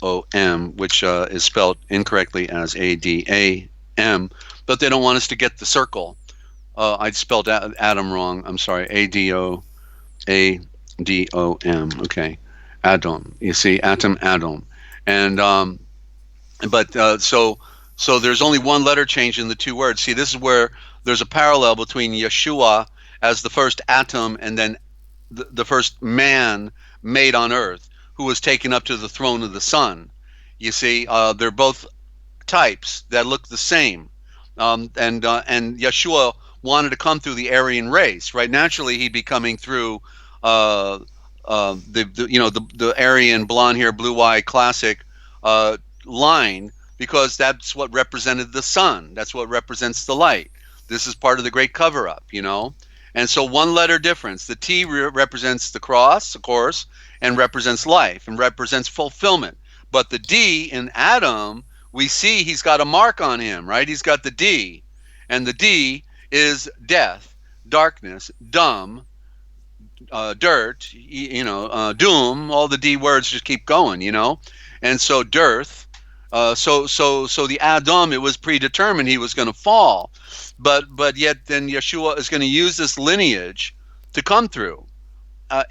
OM, which is spelled incorrectly as ADAM, but they don't want us to get the circle. I spelled Adam wrong. I'm sorry. ADOAM. D-O-M. Okay. Adam. You see, atom, Adam. And but so there's only one letter change in the two words. See, this is where there's a parallel between Yeshua as the first atom and then the first man made on earth who was taken up to the throne of the Son. You see, they're both types that look the same, and Yeshua wanted to come through the Aryan race, right? Naturally, he'd be coming through uh, the Aryan blonde hair, blue eye classic line, because that's what represented the sun. That's what represents the light. This is part of the great cover up, And so one letter difference. The T represents the cross, of course, and represents life and represents fulfillment. But the D in Adam, we see he's got a mark on him, right? He's got the D. And the D is death, darkness, dumb, dirt, doom. All the D words just keep going, And so dearth. So the Adam, it was predetermined he was going to fall, but yet then Yeshua is going to use this lineage to come through,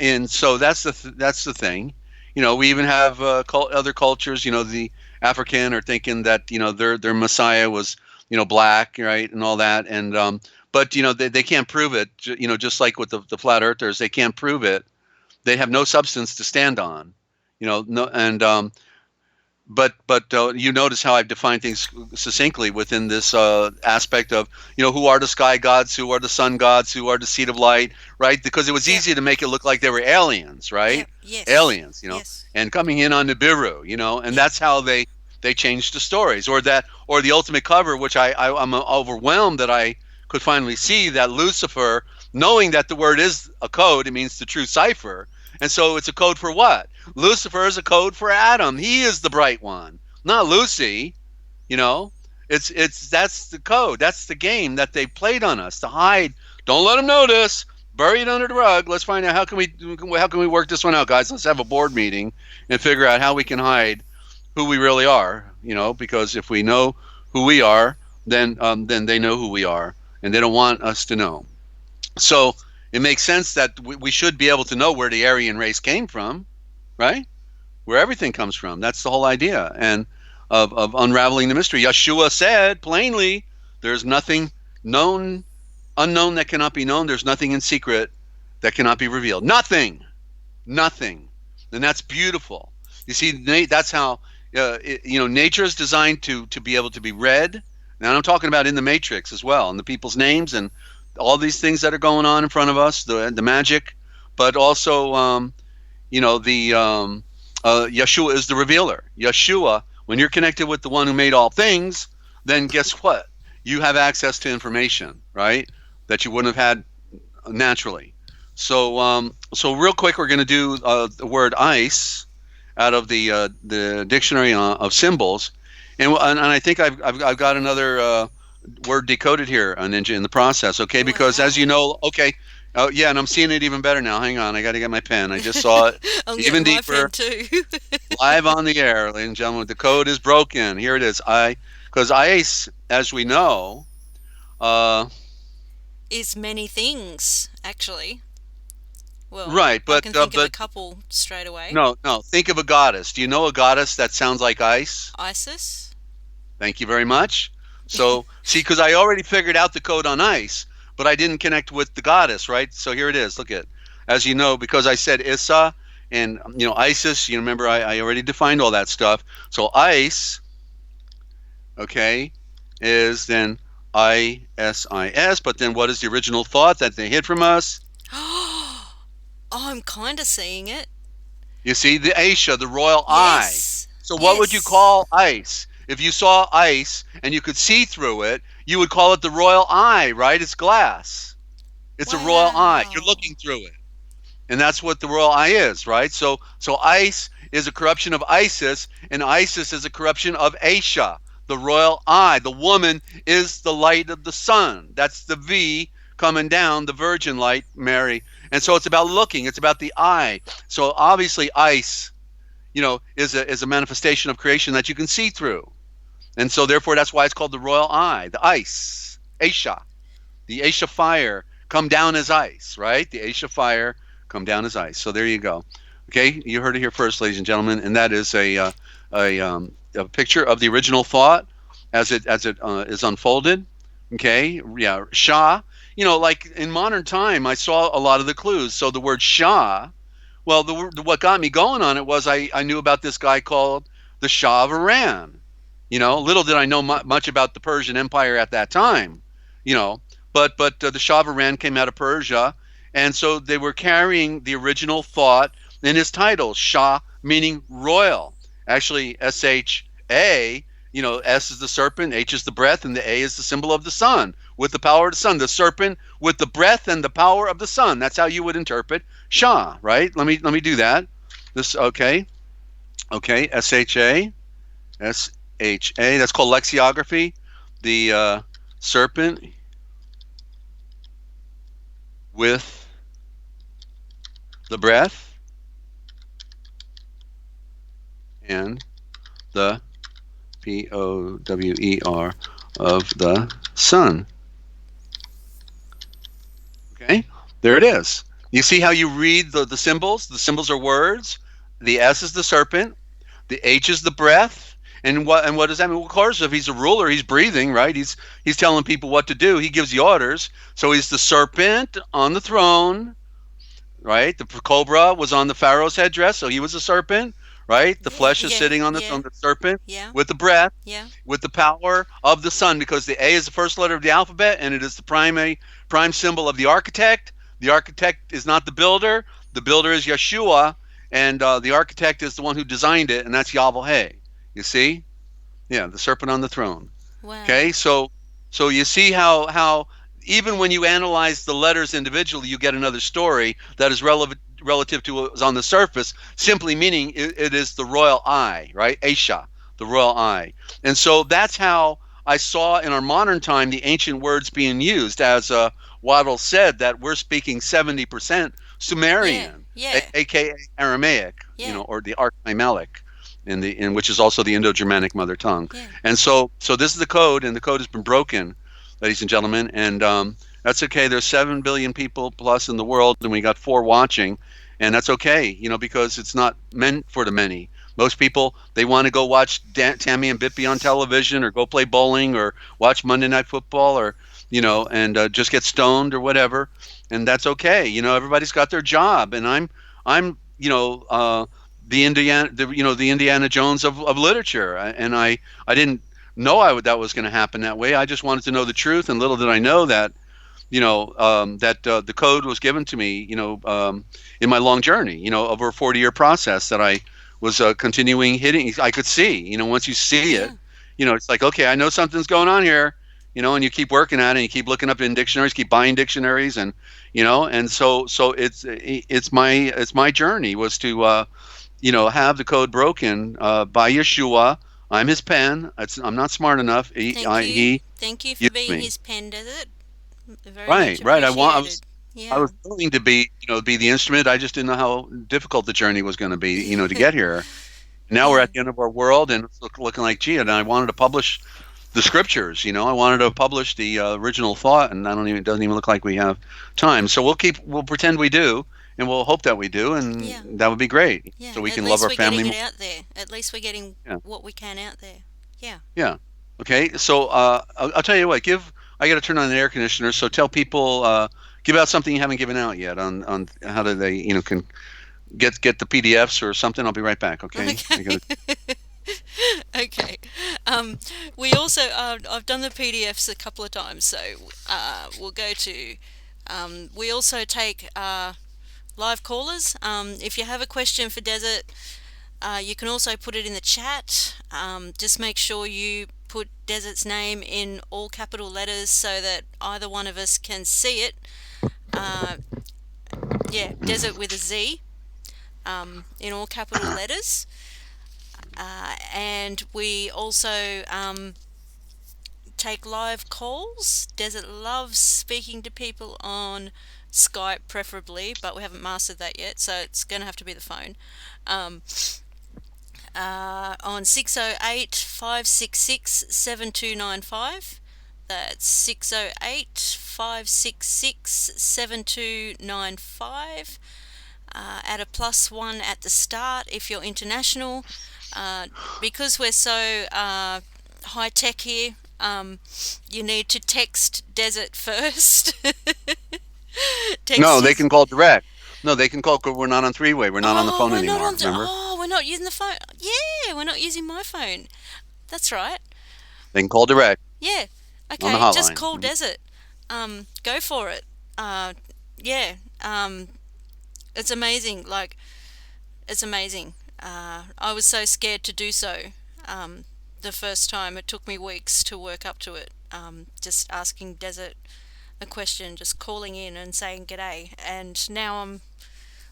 and so that's the thing. We even have other cultures. The African are thinking that their Messiah was black, right, and all that, and but they can't prove it. Just like with the flat earthers, they can't prove it. They have no substance to stand on. No, and but you notice how I've defined things succinctly within this aspect of who are the sky gods, who are the sun gods, who are the seed of light, right? Because it was easy to make it look like they were aliens, right? Yes. Aliens, Yes. and coming in on Nibiru, and that's how they changed the stories, or the ultimate cover, which I'm overwhelmed that I could finally see that Lucifer, knowing that the word is a code, it means the true cipher. And so it's a code for what? Lucifer is a code for Adam. He is the bright one, not Lucy. It's that's the code. That's the game that they played on us to hide. Don't let them notice. Bury it under the rug. Let's find out how can we work this one out, guys. Let's have a board meeting and figure out how we can hide who we really are. Because if we know who we are, then they know who we are, and they don't want us to know. So it makes sense that we should be able to know where the Aryan race came from, right? Where everything comes from. That's the whole idea, and of unraveling the mystery. Yeshua said plainly, there's nothing unknown that cannot be known. There's nothing in secret that cannot be revealed. Nothing. And that's beautiful. You see, that's how, nature is designed to be able to be read. Now I'm talking about in the Matrix as well, and the people's names and all these things that are going on in front of us, the magic, but also, Yeshua is the revealer. Yeshua, when you're connected with the one who made all things, then guess what? You have access to information, right, that you wouldn't have had naturally. So real quick, we're going to do the word ice out of the dictionary of symbols, and I think I've got another word decoded here on Ninja in the process, okay? Because as you know, okay, oh yeah, and I'm seeing it even better now. Hang on, I got to get my pen. I just saw it even deeper, too. live on the air, ladies and gentlemen. The code is broken. Here it is. Because ice, as we know, is many things actually. Well, right, but I can think of a couple straight away. No. Think of a goddess. Do you know a goddess that sounds like ice? Isis. Thank you very much. So, see, because I already figured out the code on ice, but I didn't connect with the goddess, right? So here it is. Look at, as you know, because I said Issa and, Isis, you remember I already defined all that stuff. So ice, okay, is then ISIS, but then what is the original thought that they hid from us? Oh, I'm kind of seeing it. You see, the Aisha, the royal eye. So what would you Yes. call ice? If you saw ice and you could see through it, you would call it the royal eye, right? It's glass. It's a royal eye. You're looking through it. And that's what the royal eye is, right? So ice is a corruption of Isis, and Isis is a corruption of Aisha, the royal eye. The woman is the light of the sun. That's the V coming down, the virgin light, Mary. And so it's about looking. It's about the eye. So obviously ice, is a manifestation of creation that you can see through. And so therefore that's why it's called the royal eye, the ice, Aisha. The Aisha fire come down as ice, right? The Aisha fire come down as ice. So there you go. Okay, you heard it here first, ladies and gentlemen, and that is a picture of the original thought as it is unfolded. Okay, yeah, Shah. Like in modern time, I saw a lot of the clues. So the word Shah. Well, what got me going on it was I knew about this guy called the Shah of Iran. Little did I know much about the Persian Empire at that time. You know, but the Shah of Iran came out of Persia, and so they were carrying the original thought in his title, Shah meaning royal. Actually, SHA. S is the serpent, H is the breath, and the A is the symbol of the sun with the power of the sun. The serpent with the breath and the power of the sun. That's how you would interpret Shah, right? Let me do that. This okay. SHA. That's called lexicography. The serpent with the breath and the POWER of the sun. Okay, there it is. You see how you read the symbols? The symbols are words. The S is the serpent. The H is the breath. And what does that mean? Well, of course, if he's a ruler, he's breathing, right? He's telling people what to do. He gives the orders. So he's the serpent on the throne, right? The cobra was on the pharaoh's headdress, so he was a serpent, right? The flesh is sitting on the serpent with the breath, with the power of the sun, because the A is the first letter of the alphabet, and it is the prime symbol of the architect. The architect is not the builder. The builder is Yeshua, and the architect is the one who designed it, and that's Yahweh. You see? Yeah, the serpent on the throne. Wow. Okay, so you see how even when you analyze the letters individually, you get another story that is relative to what was on the surface, simply meaning it is the royal eye, right? Aisha, the royal eye. And so that's how I saw in our modern time the ancient words being used, as Waddle said, that we're speaking 70% Sumerian, aka Aramaic, or the Archaimelic. In which is also the Indo-Germanic mother tongue. And so this is the code, and the code has been broken, ladies and gentlemen, and that's okay. There's 7 billion people plus in the world, and we got 4 watching, and that's okay, because it's not meant for the many. Most people, they want to go watch Tammy and Bippy on television, or go play bowling, or watch Monday Night Football, or and just get stoned or whatever, and that's okay. Everybody's got their job, and I'm the Indiana Jones of literature, and I didn't know that was going to happen that way. I just wanted to know the truth, and little did I know that the code was given to me in my long journey, over a 40-year process that I was continuing hitting. I could see, once you see it, it's like, okay, I know something's going on here, and you keep working at it, and you keep looking up in dictionaries, keep buying dictionaries, and and so it's my journey was to have the code broken by Yeshua. I'm his pen. I'm not smart enough. Thank you for being his pen, Desert. Very right. I was willing to be the instrument. I just didn't know how difficult the journey was going to be, to get here. Now we're at the end of our world, and it's looking like, gee, and I wanted to publish the scriptures. I wanted to publish the original thought, and it doesn't even look like we have time. So we'll pretend we do. And we'll hope that we do, and that would be great. So we can love our family. At least we're getting it out there. At least we're getting what we can out there. Yeah. Yeah. Okay. So I'll tell you what. I got to turn on the air conditioner. So tell people, give out something you haven't given out yet on how do they can get the PDFs or something. I'll be right back. Okay. Okay. We also I've done the PDFs a couple of times, so we'll go to. We also take. Live callers. If you have a question for Desert, you can also put it in the chat. Just make sure you put Desert's name in all capital letters so that either one of us can see it. Desert with a Z, in all capital letters. And we also take live calls. Desert loves speaking to people on Skype preferably, but we haven't mastered that yet, so it's going to have to be the phone. On 608-566-7295. That's 608-566-7295. at a +1 at the start if you're international. Because we're so high tech here, you need to text Desert first. No, Text they his. can call direct. No, they can call. We're not on three-way. We're not on the Oh, phone we're not anymore. on. Remember? We're not using the phone. Yeah, we're not using my phone. That's right. They can call direct Yeah. on the Okay, just hotline. call Desert. Go for it. Yeah. It's amazing. Like, it's amazing. I was so scared to do so. The first time, it took me weeks to work up to it. Just asking Desert a question, just calling in and saying g'day, and now I'm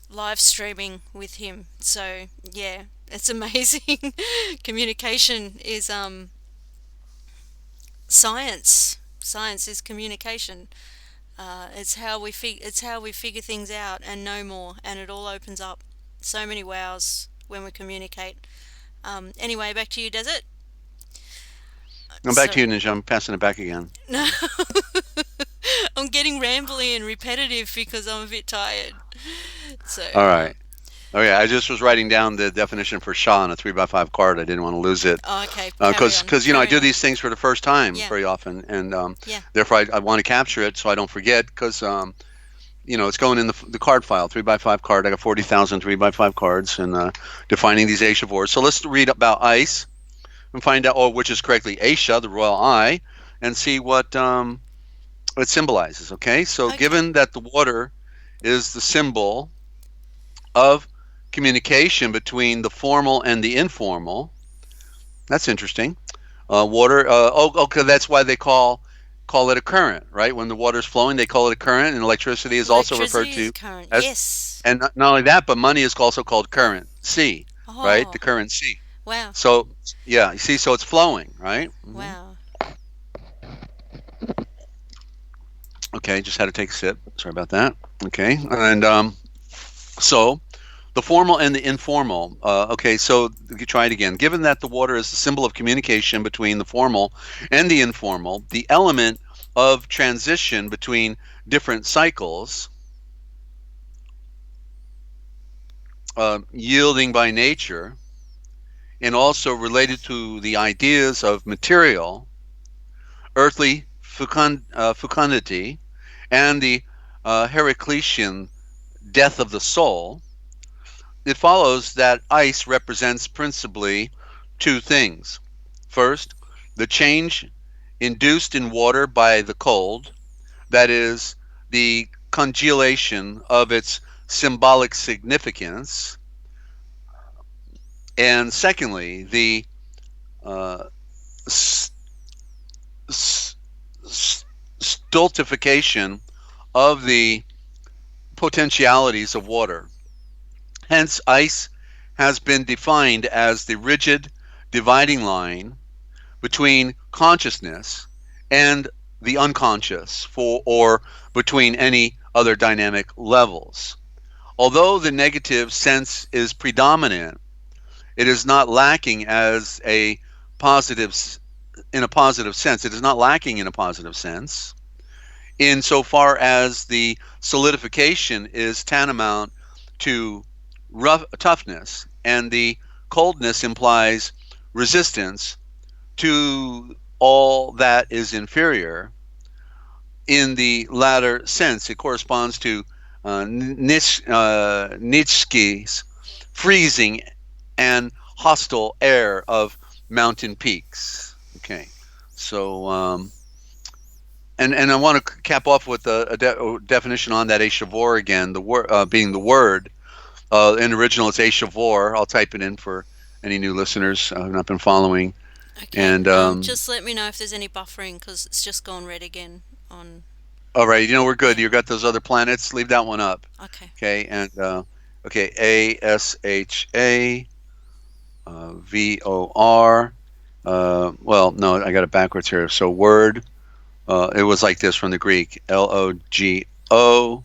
live streaming with him. So yeah, it's amazing. Communication is science. Science is communication. It's how we figure things out and know more, and it all opens up so many wows when we communicate. Anyway, back to you, Desert. I'm back So to you, Ninja. I'm passing it back again. no, I'm getting rambly and repetitive because I'm a bit tired. So All right. Oh yeah, I just was writing down the definition for Shah on a 3x5 card. I didn't want to lose it okay, carry on, because I carry do on. these things for the first time Yeah, very often, and yeah. therefore I want to capture it so I don't forget because it's going in the card file, 3x5 card. I got 40,000 3x5 cards, and defining these Aishavoors. So let's read about ice and find out, which is correctly Aisha, the royal eye, and see what it symbolizes. Okay, so Okay. given that the water is the symbol of communication between the formal and the informal, that's interesting. Water. Okay, that's why they call it a current, right? When the water is flowing, they call it a current, and electricity is also referred Electricity is to current. as, Yes. and not only that, but money is also called currency, right? The Oh, currency. wow. So yeah, you see, so it's flowing, right? Wow. Okay, just had to take a sip. Sorry about that. Okay, and so the formal and the informal. Okay, so you try it again. Given that the water is the symbol of communication between the formal and the informal, the element of transition between different cycles, yielding by nature, and also related to the ideas of material, earthly fecundity, and the Heraclitean death of the soul, it follows that ice represents principally two things. First, the change induced in water by the cold, that is, the congelation of its symbolic significance. And secondly, the uh, stultification of the potentialities of water. Hence, ice has been defined as the rigid dividing line between consciousness and the unconscious, or between any other dynamic levels. Although the negative sense is predominant, it is not lacking as a positive in a positive sense. It is not lacking in a positive sense insofar as the solidification is tantamount to toughness, and the coldness implies resistance to all that is inferior. In the latter sense, it corresponds to Nietzsche's freezing and hostile air of mountain peaks. Okay, so and I want to cap off with a definition on that Aishavoor again. The word being the word. In original, it's Aishavoor. I'll type it in for any new listeners who have not been following. Okay. And Just let me know if there's any buffering because it's just gone red again on. all right, we're good. Yeah. You got those other planets. Leave that one up. Okay. Okay, and okay, Asha Vor. Well, no, I got it backwards here. So word. It was like this from the Greek: Logo.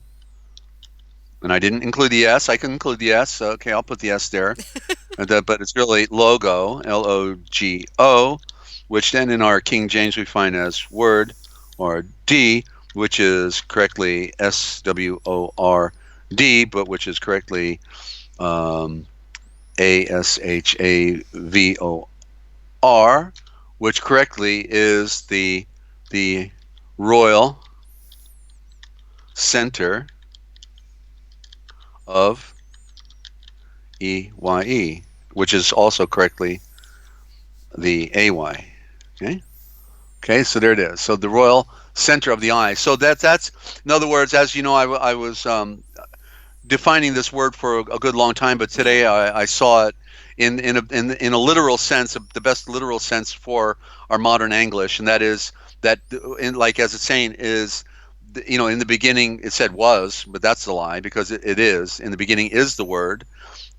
And I didn't include the S. I can include the S. Okay, I'll put the S there. But it's really logo, Logo, which then in our King James we find as word, or D, which is correctly Sword. D, but which is correctly um, ASHAVOR, which correctly is the Royal Center of EYE, which is also correctly the AY. Okay. Okay, so there it is. So the royal center of the eye. So that's in other words, as you know, I was defining this word for a good long time, but Yeah. today I saw it in a literal sense, the best literal sense for our modern English, and that is that, in, like as it's saying, is in the beginning it said was, but that's a lie because it is. In the beginning is the word,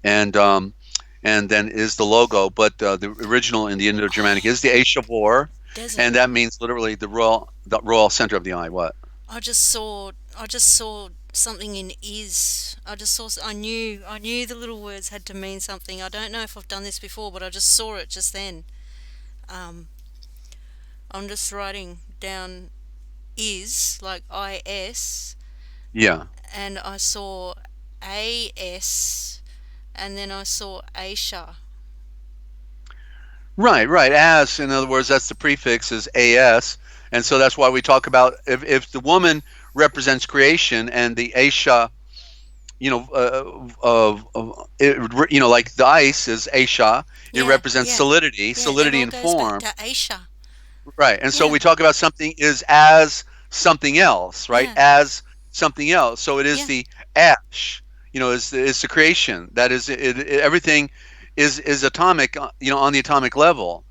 and then is the logo, but the original in the Indo-Germanic is the Aishavor, Desert. and that means literally the royal center of the eye. What? I just saw something in is. I knew the little words had to mean something. I don't know if I've done this before, but I just saw it just then. Um, I'm just writing down is like is, Yeah. and I saw as, and then I saw Aisha. Right, right. As, in other words, that's the prefix is as, and so that's why we talk about if the woman represents creation and the Aisha, like the ice is Aisha, it Yeah, represents yeah, solidity, yeah. It solidity all and goes back form. to Aisha. Right. And so Yeah, we talk about something is as something else, right? yeah, As something else. So it is yeah, the ash, is the creation. That is everything is atomic, on the atomic level.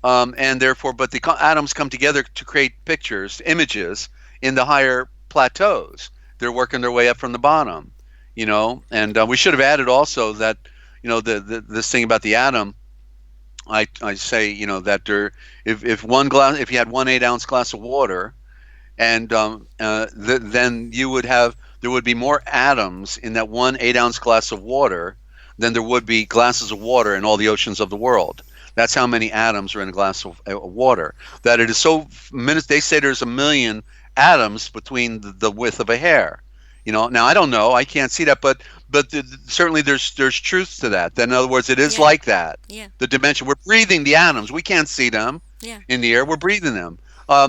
And therefore, but the atoms come together to create pictures, images in the higher plateaus. They're working their way up from the bottom, and we should have added also that, this thing about the atom. I say, that if one glass, if you had 1 8-ounce glass of water, and then there would be more atoms in that 1 8-ounce glass of water than there would be glasses of water in all the oceans of the world. That's how many atoms are in a glass of water. That it is so minutes. They say there's a million atoms between the width of a hair. Now I don't know. I can't see that, but certainly there's truth to that. In other words, it is yeah, like that. yeah, The dimension. We're breathing the atoms. We can't see them yeah, in the air. We're breathing them.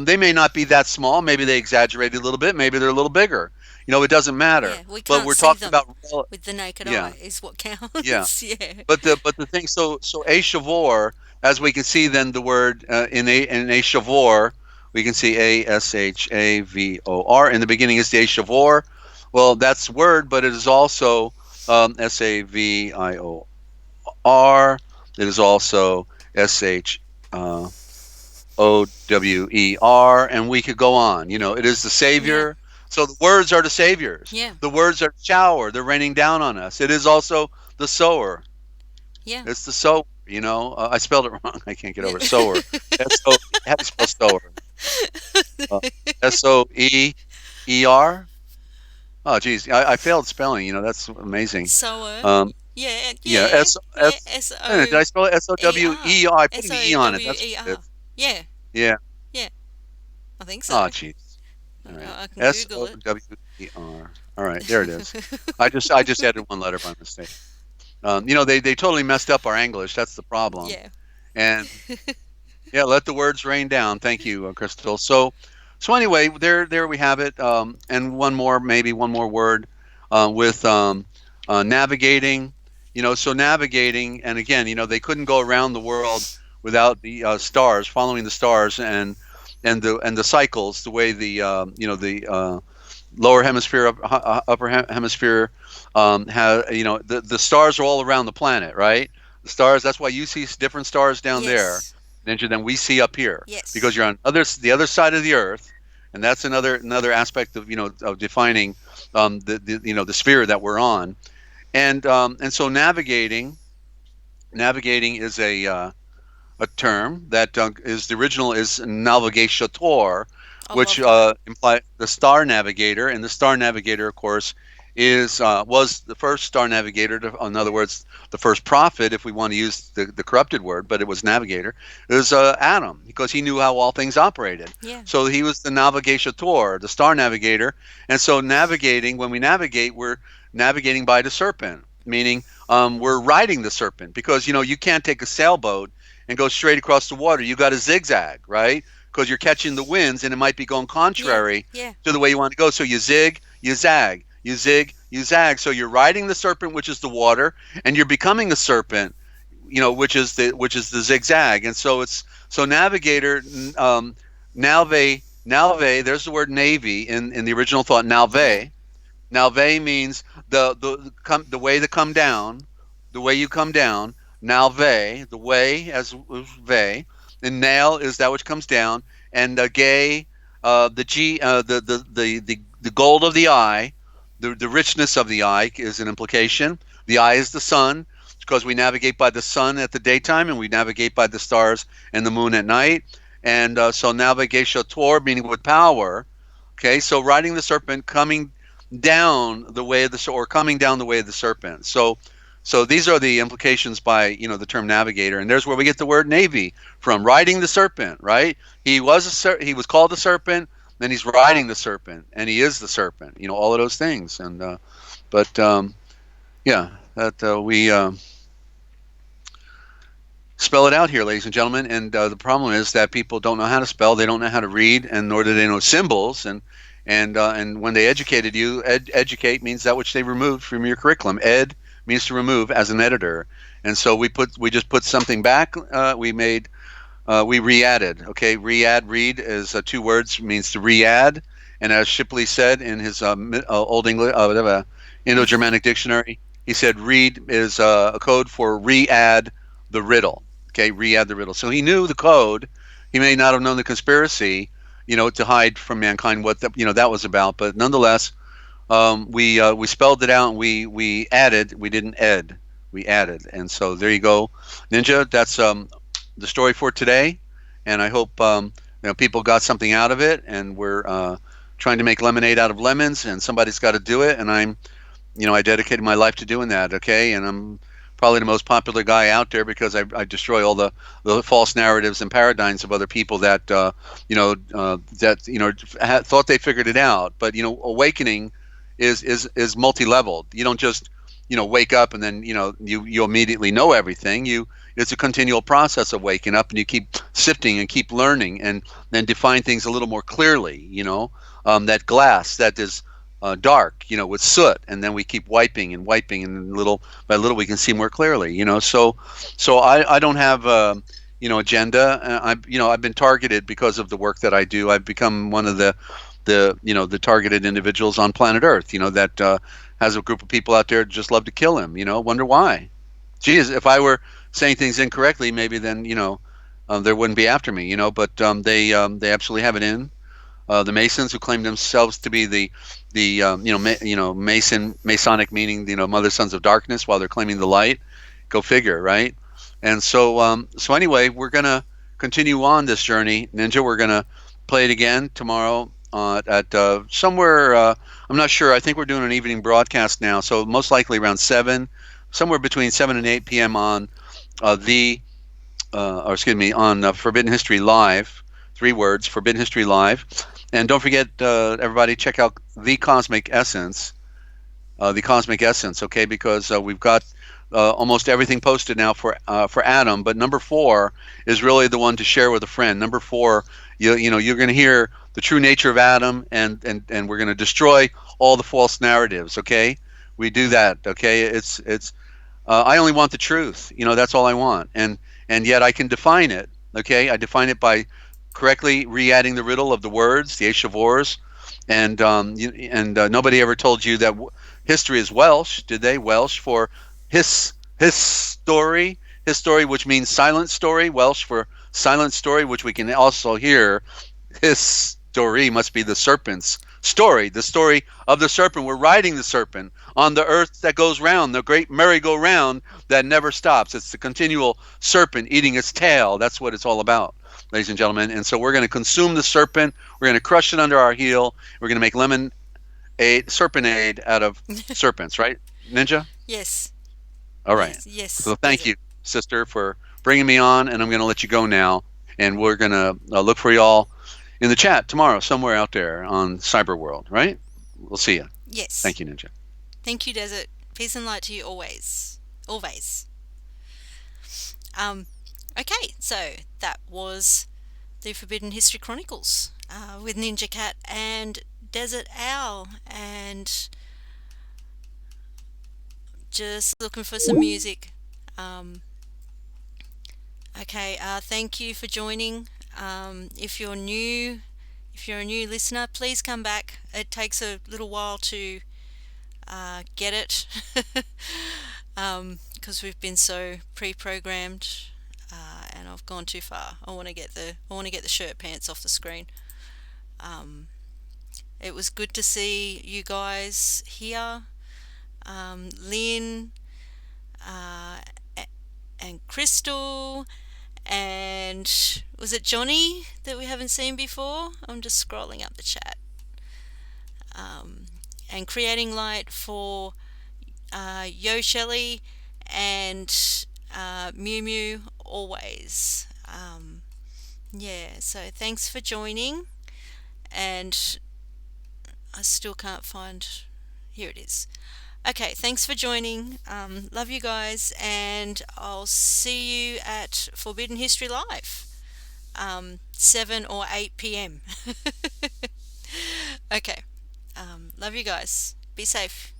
They may not be that small. Maybe they exaggerated a little bit. Maybe they're a little bigger. It doesn't matter. yeah. We But can't we're see talking them about with the naked yeah, eye, is what yeah. counts. Yeah, But the thing, so a shavor, as we can see, then the word in a shavor, we can see Ashavor. In the beginning is the a shavor. Well, that's word, but it is also Savir. It is also sh. Ower, and we could go on. It is the yeah, Savior. So the words are the saviors. yeah, The words are the shower. They're raining down on us. It is also the sower. yeah, It's the sower. I spelled it wrong. I can't get yeah. over sower. S-O. How do you spell sower? Uh, Soeer. Oh, geez, I failed spelling. That's amazing. Sower. Um, Yeah, yeah, yeah, yeah. Did I spell it SOWER. Sower? I put an E on it. That's what it SOWER. is. Yeah, Yeah. yeah. I think so. Oh, geez. All right. I can Google it. Sower. All right, there it is. I just added one letter by mistake. They totally messed up our English. That's the problem. Yeah. And yeah, let the words rain down. Thank you, Crystal. So anyway, there we have it. And maybe one more word with navigating. So navigating, and again, they couldn't go around the world without the stars, following the stars, and the cycles, the way the lower hemisphere, upper hemisphere, the stars are all around the planet, right? The stars. That's why you see different stars down there Yes. than we see up here, because Yes. you're on the other side of the Earth, and that's another aspect of defining the sphere that we're on, and so navigating is a term that is the original is navigator, I which love that. imply the star navigator, and the star navigator, of course, was the first star navigator. In other words, the first prophet, if we want to use the corrupted word, but it was navigator. It was Adam, because he knew how all things operated. Yeah. So he was the navigator, the star navigator, and so navigating. When we navigate, navigating by the serpent, meaning we're riding the serpent because you can't take a sailboat and go straight across the water. You got to zigzag, right? Because you're catching the winds and it might be going Yeah. contrary Yeah. to the way you want to go. So you zig, you zag, you zig, you zag. So you're riding the serpent, which is the water, and you're becoming a serpent, which is the zigzag. And so it's so navigator, nalve. There's the word navy in the original thought. Yeah. Nalve means the way to come down, the way you come down. Nalve, the way as ve, and nail is that which comes down, and gay, the g, the gold of the eye, the richness of the eye is an implication. The eye is the sun because we navigate by the sun at the daytime and we navigate by the stars and the moon at night. And so navigator, meaning with power. Okay, so riding the serpent, coming down the way of the or coming down the way of the serpent. So these are the implications by the term navigator, and there's where we get the word navy from. Riding the serpent, right? He was called the serpent, then he's riding the serpent, and he is the serpent. All of those things, and but yeah, that we spell it out here, ladies and gentlemen. And the problem is that people don't know how to spell, they don't know how to read, and nor do they know symbols. And when they educated you, educate means that which they removed from your curriculum. Ed means to remove as an editor, and so we just put something back. We re-added. Okay, read is two words, means to re-add, and as Shipley said in his Old English Indo-Germanic dictionary, he said read is a code for re-add the riddle. Okay, re-add the riddle. So he knew the code. He may not have known the conspiracy, to hide from mankind what that was about, but nonetheless, we spelled it out and we added. We didn't ed. We added, and so there you go, Ninja. That's the story for today, and I hope people got something out of it. And we're trying to make lemonade out of lemons, and somebody's got to do it. And I dedicated my life to doing that. Okay, and I'm probably the most popular guy out there because I destroy all the false narratives and paradigms of other people that thought they figured it out. But awakening is multi-leveled. You don't just wake up and then you immediately know everything. It's a continual process of waking up, and you keep sifting and keep learning and then define things a little more clearly. That glass that is dark, with soot, and then we keep wiping, and little by little we can see more clearly. So I don't have agenda. I've been targeted because of the work that I do. I've become one of the targeted individuals on planet Earth. That has a group of people out there just love to kill him. Wonder why. Geez, if I were saying things incorrectly, maybe then there wouldn't be after me. But they absolutely have it in. The Masons, who claim themselves to be the Masonic, meaning mother sons of darkness, while they're claiming the light. Go figure, right? And so anyway, we're gonna continue on this journey, Ninja. We're gonna play it again tomorrow at somewhere. I'm not sure. I think we're doing an evening broadcast now, so most likely around 7, somewhere between 7 and 8 p.m. on on Forbidden History Live. 3 words, Forbidden History Live. And don't forget, everybody, check out The Cosmic Essence. Okay, because we've got almost everything posted now for Adam, but number 4 is really the one to share with a friend. Number 4, you're going to hear the true nature of Adam, and we're going to destroy all the false narratives. Okay, we do that. Okay, it's I only want the truth. That's all I want, and yet I can define it. Okay, I define it by correctly re-adding the riddle of the words, the Aishavors, and nobody ever told you that history is Welsh, did they? Welsh for his story, which means silent story. Welsh for silent story, which we can also hear. His story must be the serpent's story, the story of the serpent. We're riding the serpent on the earth that goes round, the great merry-go-round that never stops. It's the continual serpent eating its tail. That's what it's all about, ladies and gentlemen. And so we're going to consume the serpent. We're going to crush it under our heel. We're going to make serpentade out of serpents, right, Ninja? Yes. All right. Yes. So thank you, sister, for bringing me on, and I'm going to let you go now. And we're going to look for y'all in the chat tomorrow somewhere out there on Cyber World, right? We'll see you. Yes. Thank you, Ninja. Thank you, Desert. Peace and light to you always. Always. Um, okay, so that was the Forbidden History Chronicles with NinjaCat and Dezert-Owl, and just looking for some music. Um, okay, thank you for joining. If you're new, if you're a new listener, please come back. It takes a little while to get it because we've been so pre-programmed, and I've gone too far. I want to get the shirt pants off the screen. It was good to see you guys here, Lynn and Crystal, and was it Johnny that we haven't seen before? I'm just scrolling up the chat. And creating light for Yo Shelley and Mew Mew always. Yeah, so thanks for joining, and I still can't find, here it is. Okay, thanks for joining. Love you guys, and I'll see you at Forbidden History Live, 7 or 8 p.m. Okay, love you guys. Be safe.